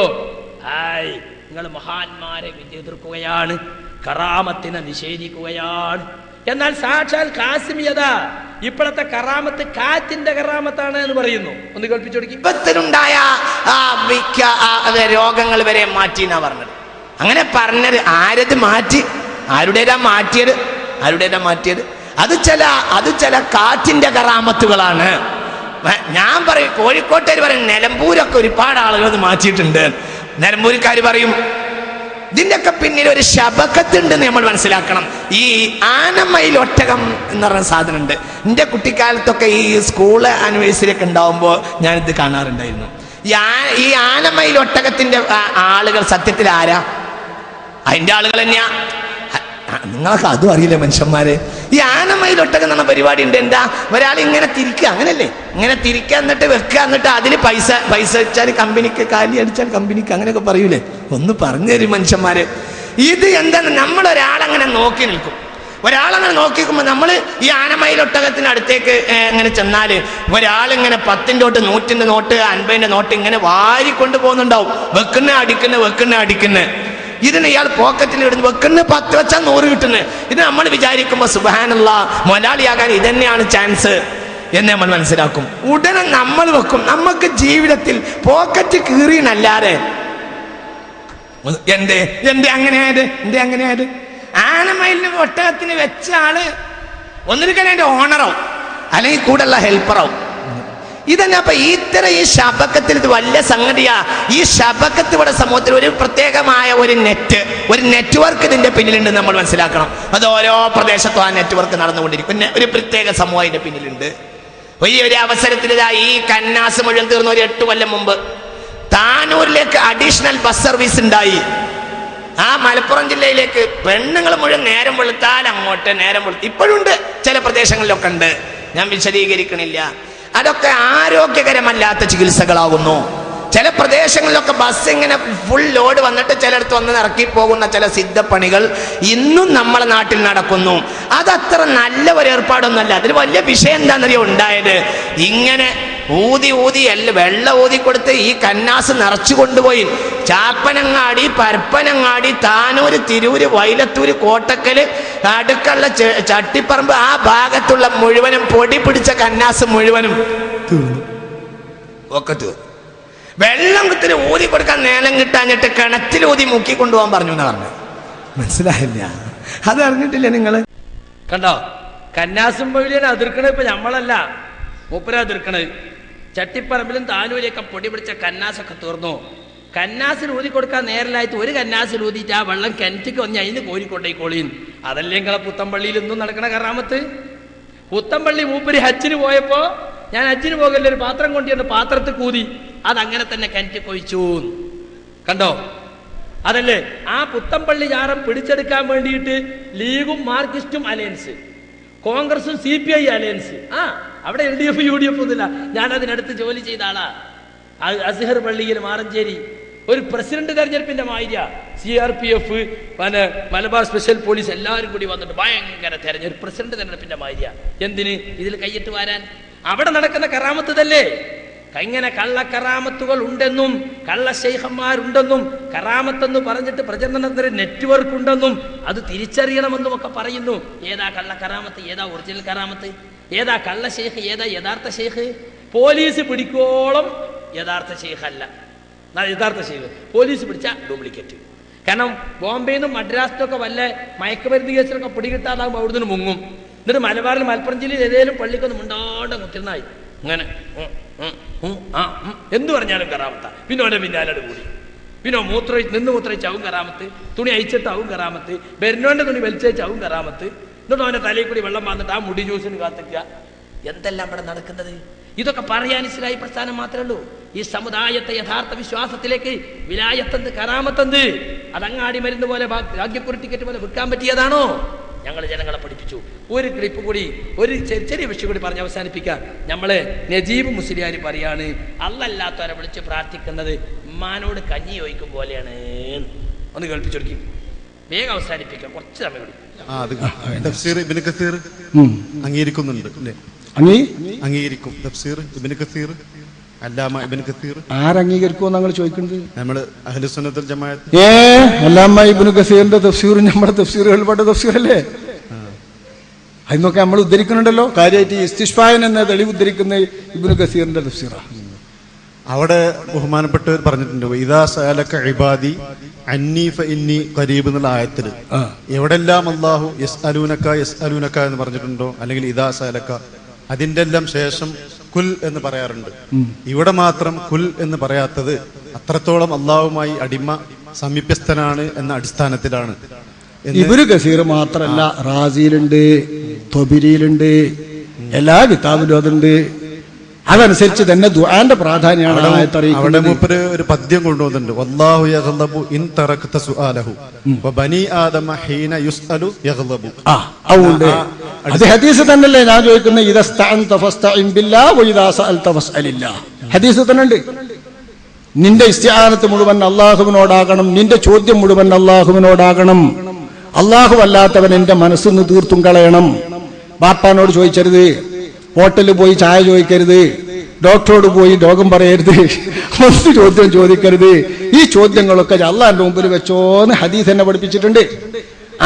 [SPEAKER 1] നിങ്ങൾ മഹാന്മാരെ എതിർക്കുകയാണ്, കറാമത്തിനെ നിഷേധിക്കുകയാണ്. എന്നാൽ സാക്ഷാൽ കാസിമിയത ഇപ്പോഴത്തെ കറാമത്ത് കാറ്റിന്റെ കറാമത്താണ് എന്ന് പറയുന്നു. ഒന്ന് കേൾപ്പിച്ചു കൊടുക്കും.
[SPEAKER 4] ഇപ്പത്തിനുണ്ടായ രോഗങ്ങൾ വരെ മാറ്റി എന്നാ പറഞ്ഞത്. അങ്ങനെ പറഞ്ഞത് ആരത് മാറ്റി? ആരുടേതാ മാറ്റിയത്? അത് ചില കാറ്റിന്റെ കറാമത്തുകളാണ്. ഞാൻ പറയും, കോഴിക്കോട്ടുകാർ പറയും, നിലമ്പൂരൊക്കെ ഒരുപാട് ആളുകൾ അത് മാറ്റിയിട്ടുണ്ട്. നിലമ്പൂർക്കാർ പറയും ഇതിൻ്റെയൊക്കെ പിന്നിൽ ഒരു ശബക്കത്തുണ്ടെന്ന് നമ്മൾ മനസ്സിലാക്കണം. ഈ ആനമയിൽ ഒട്ടകം എന്ന് പറഞ്ഞ സാധനം ഉണ്ട്. എൻ്റെ കുട്ടിക്കാലത്തൊക്കെ ഈ സ്കൂൾ ആനിവേഴ്സറി ഒക്കെ ഉണ്ടാവുമ്പോൾ ഞാനിത് കാണാറുണ്ടായിരുന്നു. ഈ ആനമയിൽ ഒട്ടകത്തിന്റെ ആളുകൾ സത്യത്തിൽ ആരാ? അതിൻ്റെ ആളുകൾ തന്നെയാ. നിങ്ങൾക്ക് അതും അറിയില്ല മനുഷ്യന്മാരെ. ഈ ആനമയിൽ ഒട്ടകം എന്ന പരിപാടി ഉണ്ട്. എന്താ, ഒരാൾ ഇങ്ങനെ തിരിക്കുക, അങ്ങനല്ലേ? ഇങ്ങനെ തിരിക്കുക, എന്നിട്ട് വെക്കുക, എന്നിട്ട് അതിൽ പൈസ വെച്ചാൽ കമ്പനിക്ക്, കാലി അടിച്ചാൽ കമ്പനിക്ക്, അങ്ങനെയൊക്കെ പറയൂലേ? ഒന്ന് പറഞ്ഞു തരും മനുഷ്യന്മാര്. ഇത് എന്താണ്? നമ്മളൊരാളങ്ങനെ നോക്കി നിൽക്കും. ഒരാളങ്ങനെ നോക്കിക്കുമ്പോൾ നമ്മൾ ഈ ആനമയിലൊട്ടകത്തിന് അടുത്തേക്ക് ഇങ്ങനെ ചെന്നാല് ഒരാളിങ്ങനെ 10 നോട്ട്, 100 നോട്ട്, 50 നോട്ട് ഇങ്ങനെ വാരിക്കൊണ്ട് പോകുന്നുണ്ടാവും. വെക്കുന്ന അടിക്കുന്ന ഇതിന് ഇയാൾ പോക്കറ്റിൽ ഇടുന്നു. വെക്കുന്ന 10 വെച്ചാൽ 100 കിട്ടുന്നത്. ഇത് നമ്മൾ വിചാരിക്കുമ്പോൾ സുബ്ഹാനല്ലാഹ്, മൊലാളിയാകാൻ ഇതന്നെയാണ് ചാൻസ് എന്ന് നമ്മൾ മനസ്സിലാക്കും. ഉടനെ നമ്മൾ വെക്കും. നമുക്ക് ജീവിതത്തിൽ പോക്കറ്റ് കീറിയെന്നല്ലാതെ എന്തേ അങ്ങനെയായത്? ആനമയിലിന് ഒട്ടകത്തിന് വെച്ച ആള് ഒന്നിരിക്കാൻ അതിന്റെ ഓണറാവും, അല്ലെങ്കിൽ കൂടെയുള്ള ഹെൽപ്പറാവും.
[SPEAKER 14] ഇതന്നെ. അപ്പൊ ഇത്തരം ഈ ശബക്കത്തിൽ ഇത് വലിയ സംഗതിയാ. ഈ ശബക്കത്ത് ഇവിടെ സമൂഹത്തിൽ ഒരു പ്രത്യേകമായ ഒരു നെറ്റ്വർക്ക് ഇതിന്റെ പിന്നിലുണ്ട് നമ്മൾ മനസ്സിലാക്കണം. അത് ഓരോ പ്രദേശത്തും ആ നെറ്റ്വർക്ക് നടന്നുകൊണ്ടിരിക്കും. ഒരു പ്രത്യേക സമൂഹം ഇതിന്റെ പിന്നിലുണ്ട്. ഈ ഒരു അവസരത്തിൽ ഈ കന്നാസ് മുഴുവൻ തീർന്ന ഒരു 8 കൊല്ലം മുമ്പ് താനൂരിലേക്ക് അഡീഷണൽ ബസ് സർവീസ് ഉണ്ടായി. ആ മലപ്പുറം ജില്ലയിലേക്ക് പെണ്ണുങ്ങൾ മുഴുവൻ നേരം വെളുത്താൽ അങ്ങോട്ട്, നേരം വെളുത്ത് ഇപ്പോഴും ഉണ്ട്, ചില പ്രദേശങ്ങളിലൊക്കെ ഉണ്ട്, ഞാൻ വിശദീകരിക്കണില്ല. അതൊക്കെ ആരോഗ്യകരമല്ലാത്ത ചികിത്സകളാകുന്നു. ചില പ്രദേശങ്ങളിലൊക്കെ ബസ് ഇങ്ങനെ ഫുൾ ലോഡ് വന്നിട്ട് ചിലടത്ത് വന്ന് ഇറക്കി പോകുന്ന ചില സിദ്ധപ്പണികൾ ഇന്നും നമ്മളെ നാട്ടിൽ നടക്കുന്നു. അതത്ര നല്ല ഒരു ഏർപ്പാടൊന്നുമല്ല. അതിൽ വലിയ വിഷയം എന്താണെന്നറിയോ ഉണ്ടായത്? ഇങ്ങനെ ഊതി വെള്ളം ഊതി കൊടുത്ത് ഈ കന്നാസ് നിറച്ചു കൊണ്ടുപോയി ചാപ്പനങ്ങാടി, പരപ്പനങ്ങാടി, താനൂര്, തിരൂര്, വൈലത്തൂര്, കോട്ടക്കല്, അടുക്കള, ചട്ടിപ്പറമ്പ്, ആ ഭാഗത്തുള്ള മുഴുവനും പൊടി പിടിച്ച കന്നാസ് മുഴുവനും ഒക്കെ തീർന്നു. വെള്ളം കുത്തിന് ഊതി കൊടുക്കാൻ നേരം കിട്ടാഞ്ഞിട്ട് കിണറ്റിൽ ഊതി മുക്കി കൊണ്ടുപോകാൻ പറഞ്ഞു എന്ന് പറഞ്ഞു. മനസ്സിലായില്ല? അത് അറിഞ്ഞിട്ടില്ല നിങ്ങൾ?
[SPEAKER 1] കണ്ടോ, കന്നാസും മൊഴിയാണ് അതിർക്കണത്. ഇപ്പൊ നമ്മളല്ല, മൂപ്പര അതിർക്കണത്. ചട്ടിപ്പറമ്പിലും താനൂരിയൊക്കെ പൊടി പിടിച്ച കന്നാസൊക്കെ തീർന്നു. കന്നാസിൽ ഊതി കൊടുക്കാൻ നേരലായിട്ട് ഒരു കന്നാസിൽ ഊതിയിട്ട് ആ വെള്ളം കിണറ്റിക്ക് വന്ന് അതിന് കോരിക്കൊണ്ടേക്കോളീൻ. അതല്ലേ നിങ്ങളെ പുത്തമ്പള്ളിയിൽ ഇന്നും നടക്കണ കറാമത്ത്. പുത്തമ്പള്ളി മൂപ്പര് ഹജ്ജിന് പോയപ്പോ, ഞാൻ ഹജ്ജിന് പോകല്ലേ, ഒരു പാത്രം കൊണ്ടുവന്ന് പാത്രത്തിൽ കൂതി അതങ്ങനെ തന്നെ കിണറ്റി കൊഴിച്ചു. കണ്ടോ? അതല്ലേ ആ പുത്തമ്പള്ളി ജാറം പിടിച്ചെടുക്കാൻ വേണ്ടിയിട്ട് ലീഗും മാർക്സിസ്റ്റും അലയൻസ്, കോൺഗ്രസും CPI അലയൻസ്. അവിടെ LDF UDF ഒന്നുമില്ല. ഞാൻ അതിനടുത്ത് ജോലി ചെയ്ത ആളാ. അസ്ഹർ പള്ളിയിൽ മാറഞ്ചേരി ഒരു പ്രസിഡന്റ് തെരഞ്ഞെടുപ്പിന്റെ മാതിരിയ CRPF, മലബാർ സ്പെഷ്യൽ പോലീസ് എല്ലാവരും കൂടി വന്നിട്ട് ഭയങ്കര തെരഞ്ഞെടുപ്പ്, പ്രസിഡന്റ് തെരഞ്ഞെടുപ്പിന്റെ മാതിരിയ. എന്തിന്? ഇതിൽ കൈയിട്ട് വാരാൻ. അവിടെ നടക്കുന്ന കറാമത്ത് ഇതല്ലേ. ഇങ്ങനെ കള്ളക്കറാമത്തുകൾ ഉണ്ടെന്നും കള്ള ശൈഖന്മാരുണ്ടെന്നും കറാമത്തെന്ന് പറഞ്ഞിട്ട് പ്രചരണത്തിന് നെറ്റ്വർക്ക് ഉണ്ടെന്നും അത് തിരിച്ചറിയണമെന്നും ഒക്കെ പറയുന്നു. ഏതാ കള്ളക്കറാമത്ത്, ഏതാ ഒറിജിനൽ കറാമത്ത്, ഏതാ കള്ള ശൈഖ്, ഏതാ യഥാർത്ഥ ശൈഖ്? പോലീസ് പിടിക്കോളം യഥാർത്ഥ ശൈഖ് അല്ല, യഥാർത്ഥ ശൈഖ്. പോലീസ് പിടിച്ച ഡ്യൂപ്ലിക്കേറ്റ്. കാരണം ബോംബെയിൽ നിന്നും മദ്രാസിനൊക്കെ വല്ല മയക്കുമരുന്ന് കേസിലൊക്കെ പിടികിട്ടാതാകുമ്പോൾ അവിടുന്ന് മുങ്ങും. എന്നിട്ട് മലബാറിൽ, മലപ്പുറം ജില്ലയിൽ ഏതെങ്കിലും പള്ളിക്കൊന്നും മുണ്ടാണ്ട് മുത്തിരുന്നായി അങ്ങനെ എന്തു പറഞ്ഞാലും കറാമത്ത. പിന്നെ ഓന്റെ പിന്നാലെ കൂടി, പിന്നെ നിന്ന് മൂത്രയിച്ച് ആവും കറാമത്ത്, തുണി അയച്ചിട്ട് ആവും കറാമത്ത്, ബെർനോന്റെ തുണി വലിച്ചയച്ച് ആവും കറാമത്ത്. എന്നിട്ട് അവന്റെ തലയിൽ കൂടി വെള്ളം വന്നിട്ട് ആ മുടി ജ്യൂസിന് കാത്തിക്കുക. എന്തെല്ലാം ഇവിടെ നടക്കുന്നത്? ഇതൊക്കെ പറയാൻ ഇസ്ലാഹി പ്രസ്ഥാനം മാത്രമേ ഉള്ളൂ. ഈ സമുദായത്തെ യഥാർത്ഥ വിശ്വാസത്തിലേക്ക് വിലായത്തെന്ത്, കറാമത്തെന്ത്, അതങ്ങാടി മരുന്ന് പോലെ, ഭാഗ്യക്കുറി ടിക്കറ്റ് പോലെ വിൽക്കാൻ പറ്റിയതാണോ? ഞങ്ങൾ ജനങ്ങളെ പഠിപ്പിച്ചു. ഒരു ക്ലിപ്പ് കൂടി, ഒരു ചെറിയ വിഷയം കൂടി പറഞ്ഞ് അവസാനിപ്പിക്കാം. നമ്മള് നജീബ് മുസ്ലിയാർ പറയാണ്, അല്ലല്ലാത്തവരെ വിളിച്ച് പ്രാർത്ഥിക്കുന്നത് ഉമ്മാനോട് കഞ്ഞി ചോദിക്കും പോലെയാണ്. ഒന്ന് കേൾപ്പിച്ചൊടുക്കും, വേഗം അവസാനിപ്പിക്കാം, കുറച്ച് സമയം കൂടി.
[SPEAKER 15] തഫ്സീർ ഇബ്നു കസീർ അംഗീകരിക്കുന്നുണ്ട് അല്ലേ? അംഗീകരിക്കും. തഫ്സീർ ഇബ്നു കസീർ, അല്ലാമ ഇബ്നു കസീർ
[SPEAKER 8] ആരംഗീകരിക്കുമോ ഞങ്ങൾ ചോദിക്കുന്നത്?
[SPEAKER 15] നമ്മള് അഹ്ലുസുന്നത്തുൽ ജമാഅത്ത്.
[SPEAKER 8] അല്ലാമ ഇബ്നു കസീറിന്റെ തഫ്സീർ നമ്മുടെ തഫ്സീറുകളിൽപ്പെട്ട തഫ്സീറല്ലേ? അതിനൊക്കെ നമ്മൾ ഉദ്ധരിക്കുന്നുണ്ടല്ലോ. കാര്യമായിട്ട് ഇസ്തിഷ്ഫായൻ എന്ന തെളിവ് ഉദ്ധരിക്കുന്ന ഇബ്നു കസീറിന്റെ തഫ്സീറാണ്.
[SPEAKER 15] അവിടെ ബഹുമാനപ്പെട്ടവർ പറഞ്ഞിട്ടുണ്ട്, ഇദാ സഅലക ഇബാദി അന്നി ഫഇന്നി ഖരീബ് എന്നുള്ള ആയത്തിൽ എവിടെല്ലാം അല്ലാഹു യസ്അലൂനക എന്ന് പറഞ്ഞിട്ടുണ്ടോ, അല്ലെങ്കിൽ ഇദാ സഅലക അതിന്റെ എല്ലാം ശേഷം കുൽ എന്ന് പറയാറുണ്ട്. ഇവിടെ മാത്രം കുൽ എന്ന് പറയാത്തത് അത്രത്തോളം അള്ളാഹുമായി അടിമ സമീപ്യസ്ഥനാണ് എന്ന അടിസ്ഥാനത്തിലാണ്.
[SPEAKER 8] ഇബ്നു കസീർ മാത്രല്ല, റാസിയിലുണ്ട്, തൊബിരിയിലുണ്ട്, എല്ലാ കിതാബിലും അതുണ്ട്. അതനുസരിച്ച് തന്നെ ദുആന്റെ പ്രാധാന്യമാണ്
[SPEAKER 15] അവിടെ മൂപ്പര് ഒരു പദ്യം കൊണ്ടുവന്നിട്ടുണ്ട്, വല്ലാഹു യഗ്ളബു ഇൻ തറക്ത സുആലഹു വബനി ആദമ ഹീന യുസ്അലു യഗ്ളബു.
[SPEAKER 8] അത് ഹദീസ് തന്നെയല്ലേ ഞാൻ ചോദിക്കുന്നത്, ഇദസ്തഅൻത ഫസ്തഇൻ ബില്ലാഹി വഇദാ സഅൽത ഫസ്അലില്ലാഹ്. ഹദീസ് തന്നെ ഉണ്ട്. നിന്റെ ഇസ്തിആനത്ത് മുഴുവൻ അല്ലാഹുവിനോടാകണം, നിന്റെ ചോദ്യം മുഴുവൻ അല്ലാഹുവിനോടാകണം. അല്ലാഹു അല്ലാത്തവൻ എന്റെ മനസ്സിന്ന് തീർത്തും കളയണം. ബാപ്പാനോട് ചോദിക്കരുത്, ഹോട്ടലിൽ പോയി ചായ ചോദിക്കരുത്, ഡോക്ടറോട് പോയി രോഗം പറയരുത്, മറ്റു ചോദ്യം ചോദിക്കരുത്. ഈ ചോദ്യങ്ങളൊക്കെ അള്ളാന്റെ മുമ്പിൽ വെച്ചോന്ന് ഹദീസ് എന്നെ പഠിപ്പിച്ചിട്ടുണ്ട്.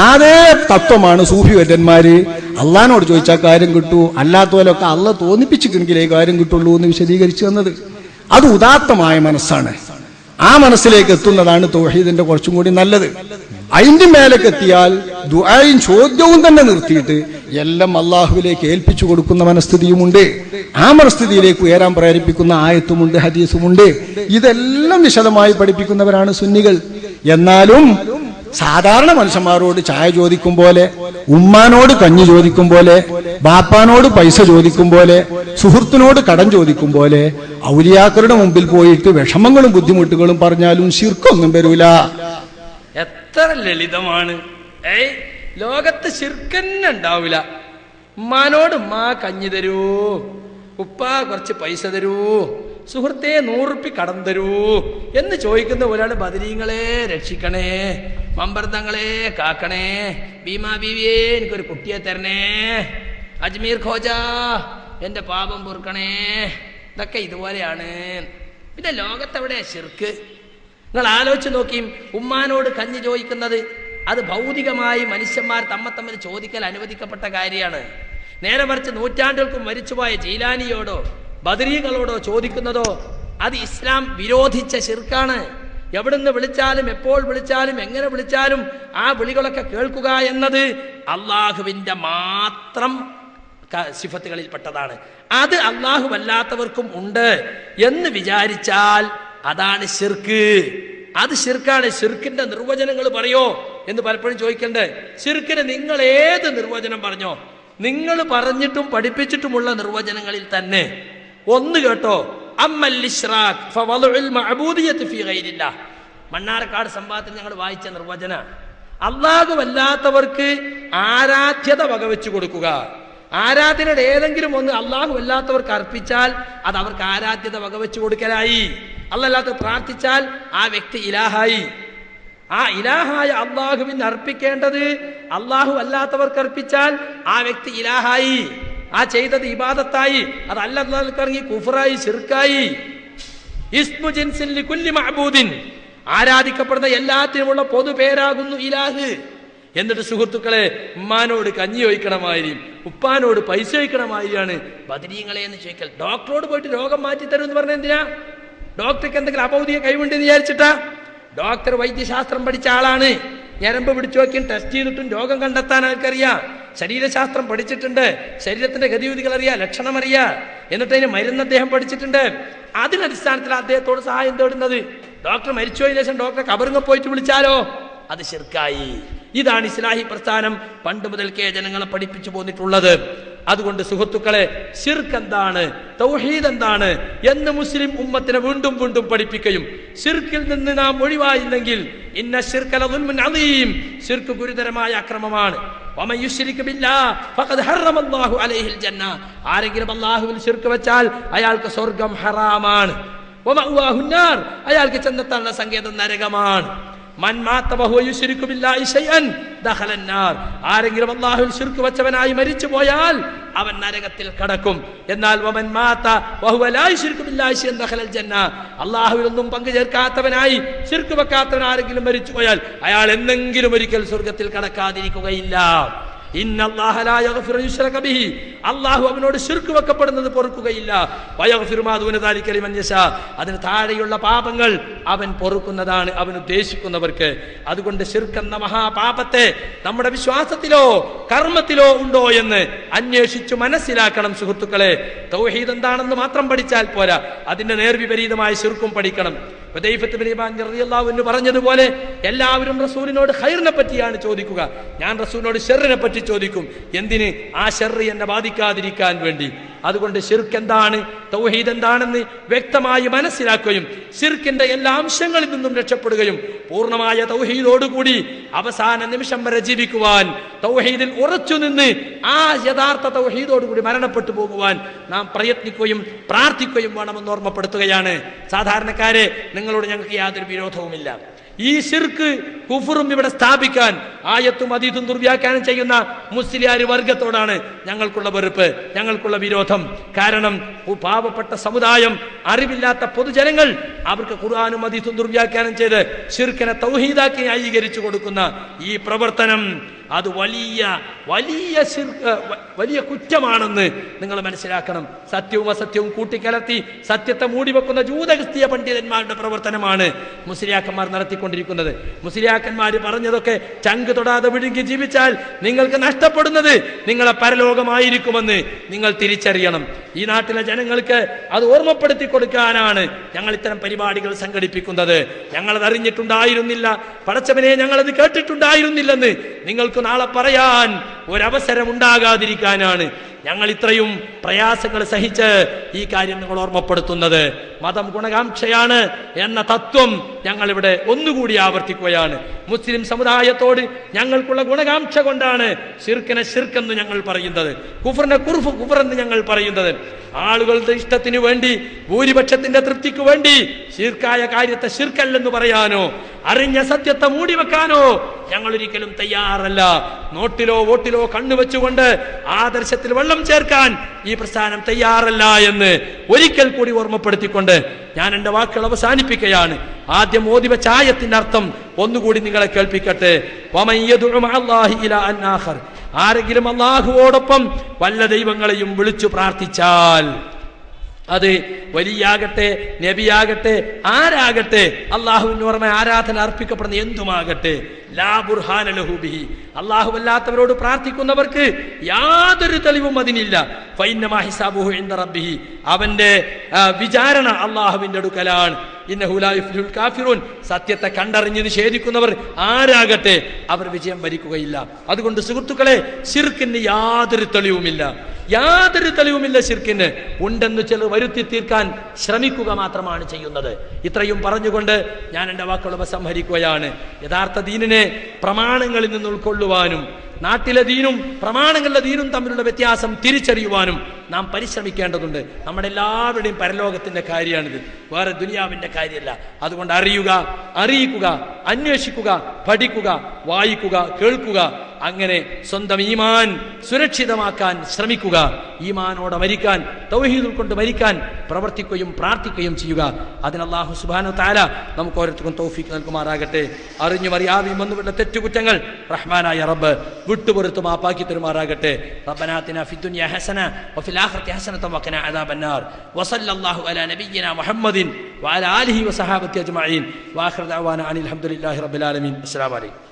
[SPEAKER 8] അതേ തത്വമാണ് സൂഫി വര്യന്മാര് അള്ളഹാനോട് ചോദിച്ചാൽ കാര്യം കിട്ടൂ, അല്ലാത്തവരൊക്കെ അള്ള തോന്നിപ്പിച്ചിട്ടുണ്ടെങ്കിലേ കാര്യം കിട്ടുള്ളൂ എന്ന് വിശദീകരിച്ചു തന്നത്. അത് ഉദാത്തമായ മനസ്സാണ്. ആ മനസ്സിലേക്ക് എത്തുന്നതാണ് തൗഹീദിന്റെ കുറച്ചും കൂടി നല്ലത്. അതിന്റെ മേലേക്ക് എത്തിയാൽ ദുആയും ചോദ്യവും തന്നെ നിർത്തിയിട്ട് എല്ലാം അള്ളാഹുവിലേക്ക് ഏൽപ്പിച്ചു കൊടുക്കുന്ന മനസ്ഥിതിയുമുണ്ട്.
[SPEAKER 16] ആ മനസ്ഥിതിയിലേക്ക് ഉയരാൻ പ്രേരിപ്പിക്കുന്ന ആയത്തുമുണ്ട്, ഹദീസുമുണ്ട്. ഇതെല്ലാം വിശദമായി പഠിപ്പിക്കുന്നവരാണ് സുന്നികൾ. എന്നാലും സാധാരണ മനുഷ്യന്മാരോട് ചായ ചോദിക്കും പോലെ, ഉമ്മാനോട് കഞ്ഞി ചോദിക്കും പോലെ, ബാപ്പാനോട് പൈസ ചോദിക്കും പോലെ, സുഹൃത്തിനോട് കടം ചോദിക്കും പോലെ ഔലിയാക്കളുടെ മുമ്പിൽ പോയിട്ട് വിഷമങ്ങളും ബുദ്ധിമുട്ടുകളും പറഞ്ഞാലും ശിർക്കൊന്നും വരൂല.
[SPEAKER 1] എത്ര ലളിതമാണ്. ലോകത്ത് ശിർക്കന്നെ ഉണ്ടാവില്ല. ഉമ്മാനോട് ഉമ്മാ കഞ്ഞി തരൂ, ഉപ്പ കുറച്ച് പൈസ തരൂ, സുഹൃത്തെ 100 റുപ്യ കടം തരൂ എന്ന് ചോദിക്കുന്ന പോലെയാണ് ബദരീങ്ങളെ രക്ഷിക്കണേ, മമ്പർദങ്ങളെ കാക്കണേ, ഭീമാ ബീവിയെ എനിക്കൊരു കുട്ടിയെ തരണേ, അജ്മീർ ഖോജ എന്റെ പാപം പൊറുക്കണേ. ഇതൊക്കെ ഇതുപോലെയാണ്. പിന്നെ ലോകത്തെവിടെ ശിർക്ക്? നിങ്ങൾ ആലോചിച്ച് നോക്കിയും. ഉമ്മാനോട് കഞ്ഞി ചോദിക്കുന്നത് അത് ഭൗതികമായി മനുഷ്യന്മാർ തമ്മിൽ ചോദിക്കൽ അനുവദിക്കപ്പെട്ട കാര്യമാണ്. നേരെ മറിച്ച് നൂറ്റാണ്ടുകൾക്കും മരിച്ചുപോയ ജീലാനിയോടോ ബദരീകളോടോ ചോദിക്കുന്നതോ അത് ഇസ്ലാം വിരോധിച്ച ശിർക്കാണ്. എവിടുന്ന് വിളിച്ചാലും എപ്പോൾ വിളിച്ചാലും എങ്ങനെ വിളിച്ചാലും ആ വിളികളൊക്കെ കേൾക്കുക എന്നത് അള്ളാഹുവിന്റെ മാത്രം സിഫത്തുകളിൽപ്പെട്ടതാണ്. അത് അല്ലാഹുവല്ലാത്തവർക്കും ഉണ്ട് എന്ന് വിചാരിച്ചാൽ അതാണ് ശിർക്ക്. അത് ശിർക്കാണ്. ശിർക്കിന്റെ നിർവചനങ്ങൾ പറയോ എന്ന് പലപ്പോഴും ചോദിക്കണ്ടേ. ശിർക്കിന് നിങ്ങൾ ഏത് നിർവചനം പറഞ്ഞോ? നിങ്ങൾ പറഞ്ഞിട്ടും പഠിപ്പിച്ചിട്ടുമുള്ള നിർവചനങ്ങളിൽ തന്നെ ഒന്ന് കേട്ടോ. മണ്ണാർക്കാട് സംഭവത്തിൽ ഞങ്ങൾ വായിച്ച നിർവചന, അല്ലാഹുവല്ലാത്തവർക്ക് ആരാധ്യത വകവെച്ചു കൊടുക്കുക. ആരാധനയുടെ ഏതെങ്കിലും ഒന്ന് അല്ലാഹുവല്ലാത്തവർക്ക് അർപ്പിച്ചാൽ അത് അവർക്ക് ആരാധ്യത വകവെച്ചു കൊടുക്കലായി. അല്ലാത്ത പ്രാർത്ഥിച്ചാൽ ആ വ്യക്തി ഇലാഹായി. ആ ഇലാഹായ അള്ളാഹുവിന് അർപ്പിക്കേണ്ടത് അള്ളാഹു അല്ലാത്തവർക്ക് അർപ്പിച്ചാൽ ആ വ്യക്തി ഇലാഹായി. ആ ചെയ്തത് ഇബാദത്തായി. അത് അല്ലാഹുവിന് കുഫറായി, ശിർക്കായി. ഇസ്മു ജിൻസിൻ ലികുല്ലി മഅബൂദിൻ, ആരാധിക്കപ്പെടുന്ന എല്ലാത്തിനുമുള്ള പൊതുപേരാകുന്നു ഇലാഹ്. എന്നിട്ട് സുഹൃത്തുക്കളെ, ഉമ്മാനോട് കഞ്ഞി ചോദിക്കണമാതിരി ഉപ്പാനോട് പൈസ ചോദിക്കണമാതിരിയാണ് ബദരീങ്ങളെ എന്ന് ചോദിക്കൽ. ഡോക്ടറോട് പോയിട്ട് രോഗം മാറ്റി തരും എന്ന് പറഞ്ഞ എന്തിനാ? ഡോക്ടർക്ക് എന്തെങ്കിലും അഭൗതിക കഴിവുണ്ടെന്ന് വിചാരിച്ചിട്ടാ? ഡോക്ടർ വൈദ്യശാസ്ത്രം പഠിച്ച ആളാണ്. ഞരമ്പ് പിടിച്ചു നോക്കിയും ടെസ്റ്റ് ചെയ്തിട്ടും രോഗം കണ്ടെത്താൻ ആൾക്കറിയാം. ശരീരശാസ്ത്രം പഠിച്ചിട്ടുണ്ട്, ശരീരത്തിന്റെ ഗതിവിധികൾ അറിയാം, ലക്ഷണം അറിയാം. എന്നിട്ട് അതിന് മരുന്ന് അദ്ദേഹം പഠിച്ചിട്ടുണ്ട്. അതിനടിസ്ഥാനത്തിൽ അദ്ദേഹത്തോട് സഹായം തേടുന്നത്. ഡോക്ടർ മരിച്ചുപോയതിനു ശേഷം ഡോക്ടറെ കബറിങ്ങ പോയിട്ട് വിളിച്ചാലോ അത് ശിർക്കായി. ഇതാണ് ഇസ്ലാഹി പ്രസ്ഥാനം പണ്ട് മുതൽക്കേ ജനങ്ങളെ പഠിപ്പിച്ചു പോന്നിട്ടുള്ളത്. അതുകൊണ്ട് സുഹൃത്തുക്കളെ, ശിർക്ക് എന്താണ്, തൗഹീദ് എന്താണ് എന്ന് മുസ്ലിം ഉമ്മത്തിനെ വീണ്ടും വീണ്ടും പഠിപ്പിക്കുകയും ശിർക്കിൽ നിന്ന് നാം ഒഴിവായില്ലെങ്കിൽ ഇന്ന ശിർക ലദുൽമുൻ അദീം, ശിർക്ക് ഗുരുതരമായ അക്രമമാണ്. വമൻ യുശ്രിക് ബില്ലാഹ് ഫഖദ് ഹറമല്ലാഹു അലൈഹിൽ ജന്ന, ആരെങ്കിലും അല്ലാഹുവിൽ ശിർക്ക് വെച്ചാൽ അയാൾക്ക് സ്വർഗ്ഗം ഹറാമാണ്. വമഅവാഹു നാർ, അയാൾക്ക് ചെന്നെത്താനുള്ള സങ്കേതം നരകമാണ്. മൻ മാത വഹുവ യുശ്രികു ബില്ലാഹി ശൈഅൻ ദഖല അന്നാർ, ആരെങ്കിലും അല്ലാഹുവിൽ ശിർക്ക് വെച്ചവനായി മരിച്ചു പോയാൽ അവൻ നരകത്തിൽ കടക്കും. എന്നാൽ വമൻ മാത വഹുവ ലാ യുശ്രികു ബില്ലാഹി ശൈഅൻ ദഖലൽ ജന്ന, അല്ലാഹുവിലൊന്നും പങ്കു ചേർക്കാത്തവനായി ശിർക്ക് വെക്കാത്തവൻ ആരെങ്കിലും മരിച്ചു പോയാൽ അയാൾ എന്നെങ്കിലും ഒരിക്കൽ സ്വർഗ്ഗത്തിൽ കടക്കാതിരിക്കുകയില്ല. ഇന്നല്ലാഹ ലാ യഗ്ഫിറു യുശ്റക ബിഹി, അല്ലാഹു അവനോട് ശിർക്ക് വെക്കപ്പെടുന്നത് പൊറുക്കുകയില്ല. വയഗ്ഫിറു മാ ദൂന ദാലിക ലിമൻ യശാ, അതിന് താഴെയുള്ള പാപങ്ങൾ അവൻ പൊറുക്കുന്നതാണ് അവൻ ഉദ്ദേശിക്കുന്നവർക്ക്. അതുകൊണ്ട് ശിർക്ക് എന്ന മഹാപാപത്തെ നമ്മുടെ വിശ്വാസത്തിലോ കർമ്മത്തിലോ ഉണ്ടോ എന്ന് അന്വേഷിച്ചു മനസ്സിലാക്കണം സുഹൃത്തുക്കളെ. തൗഹീദ് എന്താണെന്ന് മാത്രം പഠിച്ചാൽ പോരാ, അതിന്റെ നേർവിപരീതമായ ശിർക്കും പഠിക്കണം. ഹുദൈഫത്ത് ബിൻ യമാൻ റളിയല്ലാഹു അൻഹു പറഞ്ഞതുപോലെ എല്ലാവരും റസൂലിനോട് ഖൈറിനെ പറ്റിയാണ് ചോദിക്കുക, ഞാൻ റസൂലിനോട് ശർറിനെ പറ്റി ചോദിക്കും. എന്തിന്? ആ ശർറ് എന്നെ ബാധിക്കാതിരിക്കാൻ വേണ്ടി. അതുകൊണ്ട് ശിർക്ക് എന്താണ്, തൗഹീദ് എന്താണെന്ന് വ്യക്തമായി മനസ്സിലാക്കുകയും ശിർക്കിന്റെ എല്ലാ അംശങ്ങളിൽ നിന്നും രക്ഷപ്പെടുകയും പൂർണ്ണമായ തൗഹീദോടുകൂടി അവസാന നിമിഷം വരെ ജീവിക്കുവാൻ, തൗഹീദിൽ ഉറച്ചു നിന്ന് ആ യഥാർത്ഥ തൗഹീദോടുകൂടി മരണപ്പെട്ടു പോകുവാൻ നാം പ്രയത്നിക്കുകയും പ്രാർത്ഥിക്കുകയും വേണമെന്ന് ഓർമ്മപ്പെടുത്തുകയാണ്. സാധാരണക്കാരെ, നിങ്ങളോട് ഞങ്ങൾക്ക് യാതൊരു വിരോധവുമില്ല. ഈ ശിർക്ക് കുഫറും ഇവിടെ സ്ഥാപിക്കാൻ ആയത്തും അതീതും ദുർവ്യാഖ്യാനം ചെയ്യുന്ന മുസ്ലിയാർ വർഗത്തോടാണ് ഞങ്ങൾക്കുള്ള വെറുപ്പ്, ഞങ്ങൾക്കുള്ള വിരോധം. കാരണം പാവപ്പെട്ട സമുദായം, അറിവില്ലാത്ത പൊതുജനങ്ങൾ, അവർക്ക് ഖുർആനും ഹദീസും ദുർവ്യാഖ്യാനം ചെയ്ത് ശിർക്കിനെ തൗഹീദാക്കി ന്യായീകരിച്ചു കൊടുക്കുന്ന ഈ പ്രവർത്തനം അത് വലിയ കുറ്റമാണെന്ന് നിങ്ങൾ മനസ്സിലാക്കണം. സത്യവും അസത്യവും കൂട്ടിക്കലർത്തി സത്യത്തെ മൂടിവെക്കുന്ന ജൂതക്രിസ്തീയ പണ്ഡിതന്മാരുടെ പ്രവർത്തനമാണ് മുസ്ലിയാക്കന്മാർ നടത്തിക്കൊണ്ടിരിക്കുന്നത്. മുസ്ലിയാ മുസ്ലിയാക്കന്മാര് പറഞ്ഞതൊക്കെ ചങ്ക് തൊടാതെ വിഴുങ്ങി ജീവിച്ചാൽ നിങ്ങൾക്ക് നഷ്ടപ്പെടുന്നത് നിങ്ങളെ പരലോകമായിരിക്കുമെന്ന് നിങ്ങൾ തിരിച്ചറിയണം. ഈ നാട്ടിലെ ജനങ്ങൾക്ക് അത് ഓർമ്മപ്പെടുത്തി കൊടുക്കാനാണ് ഞങ്ങൾ ഇത്തരം പരിപാടികൾ സംഘടിപ്പിക്കുന്നത്. ഞങ്ങളത് അറിഞ്ഞിട്ടുണ്ടായിരുന്നില്ല, പടച്ചവനെ ഞങ്ങളത് കേട്ടിട്ടുണ്ടായിരുന്നില്ലെന്ന് നിങ്ങൾക്ക് നാളെ പറയാൻ ഒരവസരം ഉണ്ടാകാതിരിക്കാനാണ് ഞങ്ങൾ ഇത്രയും പ്രയാസങ്ങൾ സഹിച്ച് ഈ കാര്യം നിങ്ങൾ ഓർമ്മപ്പെടുത്തുന്നത്. മതം ഗുണകാംക്ഷയാണ് എന്ന തത്വം ഞങ്ങളിവിടെ ഒന്നുകൂടി ആവർത്തിക്കുകയാണ്. മുസ്ലിം സമുദായത്തോട് ഞങ്ങൾക്കുള്ള ഗുണകാംക്ഷ കൊണ്ടാണ് ശിർക്കിനെ ശിർക്കെന്ന് ഞങ്ങൾ പറയുന്നത്, കുഫറിനെ കുഫറെന്ന് ഞങ്ങൾ പറയുന്നത്. ആളുകളുടെ ഇഷ്ടത്തിന് വേണ്ടി, ഭൂരിപക്ഷത്തിന്റെ തൃപ്തിക്ക് വേണ്ടി ശിർക്കായ കാര്യത്തെ ശിർക്കല്ലെന്ന് പറയാനോ അറിഞ്ഞ സത്യത്തെ മൂടിവെക്കാനോ ഞങ്ങൾ ഒരിക്കലും തയ്യാറല്ല. നോട്ടിലോ വോട്ടിലോ കണ്ണുവെച്ചുകൊണ്ട് ആദർശത്തിൽ വെള്ളം ചേർക്കാൻ ഈ പ്രസ്ഥാനം തയ്യാറല്ല എന്ന് ഒരിക്കൽ കൂടി ഓർമ്മപ്പെടുത്തിക്കൊണ്ട് ഞാൻ എൻ്റെ വാക്കുകൾ അവസാനിപ്പിക്കുകയാണ്. ആദ്യം ഓതി വെച്ച ആയത്തിന്റെ അർത്ഥം ഒന്നുകൂടി നിങ്ങളെ കേൾപ്പിക്കട്ടെ. ആരെങ്കിലും അല്ലാഹുവോടൊപ്പം വല്ല ദൈവങ്ങളെയും വിളിച്ചു പ്രാർത്ഥിച്ചാൽ, അത് വലിയാകട്ടെ, നബിയാകട്ടെ, ആരാകട്ടെ, അള്ളാഹുവിന് പുറമെ ആരാധന അർപ്പിക്കപ്പെടുന്ന എന്തുമാകട്ടെ, ലാ ബുർഹാന ലഹു ബിഹി, അല്ലാഹുവല്ലാത്തവരോട് പ്രാർത്ഥിക്കുന്നവർക്ക് യാതൊരു തെളിവും അതിനില്ല. ഫഇന്നമാ ഹിസാബുഹു ഇൻദ റബ്ബിഹി, അവന്റെ വിചാരണ അള്ളാഹുവിന്റെ അടുക്കലാണ്. ഇന്നഹു ലാ യുഫ്ലിഹുൽ കാഫിറൂൻ, സത്യത്തെ കണ്ടറിഞ്ഞ് നിഷേധിക്കുന്നവർ ആരാകട്ടെ അവർ വിജയം വരിക്കുകയില്ല. അതുകൊണ്ട് സുഹൃത്തുക്കളെ, ശിർക്കിന് യാതൊരു തെളിവുമില്ല, യാതൊരു തെളിവുമില്ല. ശിർക്കിന് ഉണ്ടെന്ന് ചിലർ വരുത്തി തീർക്കാൻ ശ്രമിക്കുക മാത്രമാണ് ചെയ്യുന്നത്. ഇത്രയും പറഞ്ഞുകൊണ്ട് ഞാൻ എൻ്റെ വാക്കുകൾ ഉപസംഹരിക്കുകയാണ്. യഥാർത്ഥ ദീനിനെ പ്രമാണങ്ങളിൽ നിന്ന് ഉൾക്കൊള്ളുവാനും നാട്ടിലെ ദീനും പ്രമാണങ്ങളുടെ ദീനും തമ്മിലുള്ള വ്യത്യാസം തിരിച്ചറിയുവാനും നാം പരിശ്രമിക്കേണ്ടതുണ്ട്. നമ്മുടെ എല്ലാവരുടെയും പരലോകത്തിന്റെ കാര്യമാണിത്, വേറെ ദുനിയാവിന്റെ കാര്യമല്ല. അതുകൊണ്ട് അറിയുക, അറിയിക്കുക, അന്വേഷിക്കുക, പഠിക്കുക, വായിക്കുക, കേൾക്കുക, അങ്ങനെ സ്വന്തം ഈമാൻ സുരക്ഷിതമാക്കാൻ ശ്രമിക്കുക. ഈമാനോടെ മരിക്കാൻ, തൗഹീദ് കൊണ്ട് മരിക്കാൻ പ്രവർത്തിക്കുകയും പ്രാർത്ഥിക്കുകയും ചെയ്യുക. അതിന് അല്ലാഹു സുബ്ഹാനഹു വ തആല നമുക്ക് ഓരോരുത്തർക്കും തൗഫീഖ് നൽകുമാറാകട്ടെ. അറിഞ്ഞും അറിയാതെയും വന്നുവിട്ട തെറ്റുകുറ്റങ്ങൾ റഹ്മാനായ റബ്ബ് വിട്ടുപുറത്ത് മാപ്പാക്കി തരുമാറാകട്ടെ. റബ്ബനാ ആതിനാ ഫിദ്ദുനിയാ ഹസന വഫിൽ ആഖിറതി ഹസനത വഖിനാ അദാബന്നാർ. വസല്ലല്ലാഹു അലാ നബിയ്യിനാ മുഹമ്മദിൻ വഅലാ ആലിഹി വസഹാബത്തി അജ്മഈൻ. വആഖിറു ദഅവാനാ അനിൽ ഹംദുലില്ലാഹി റബ്ബിൽ ആലമീൻ. അസ്സലാമു അലൈക്കും.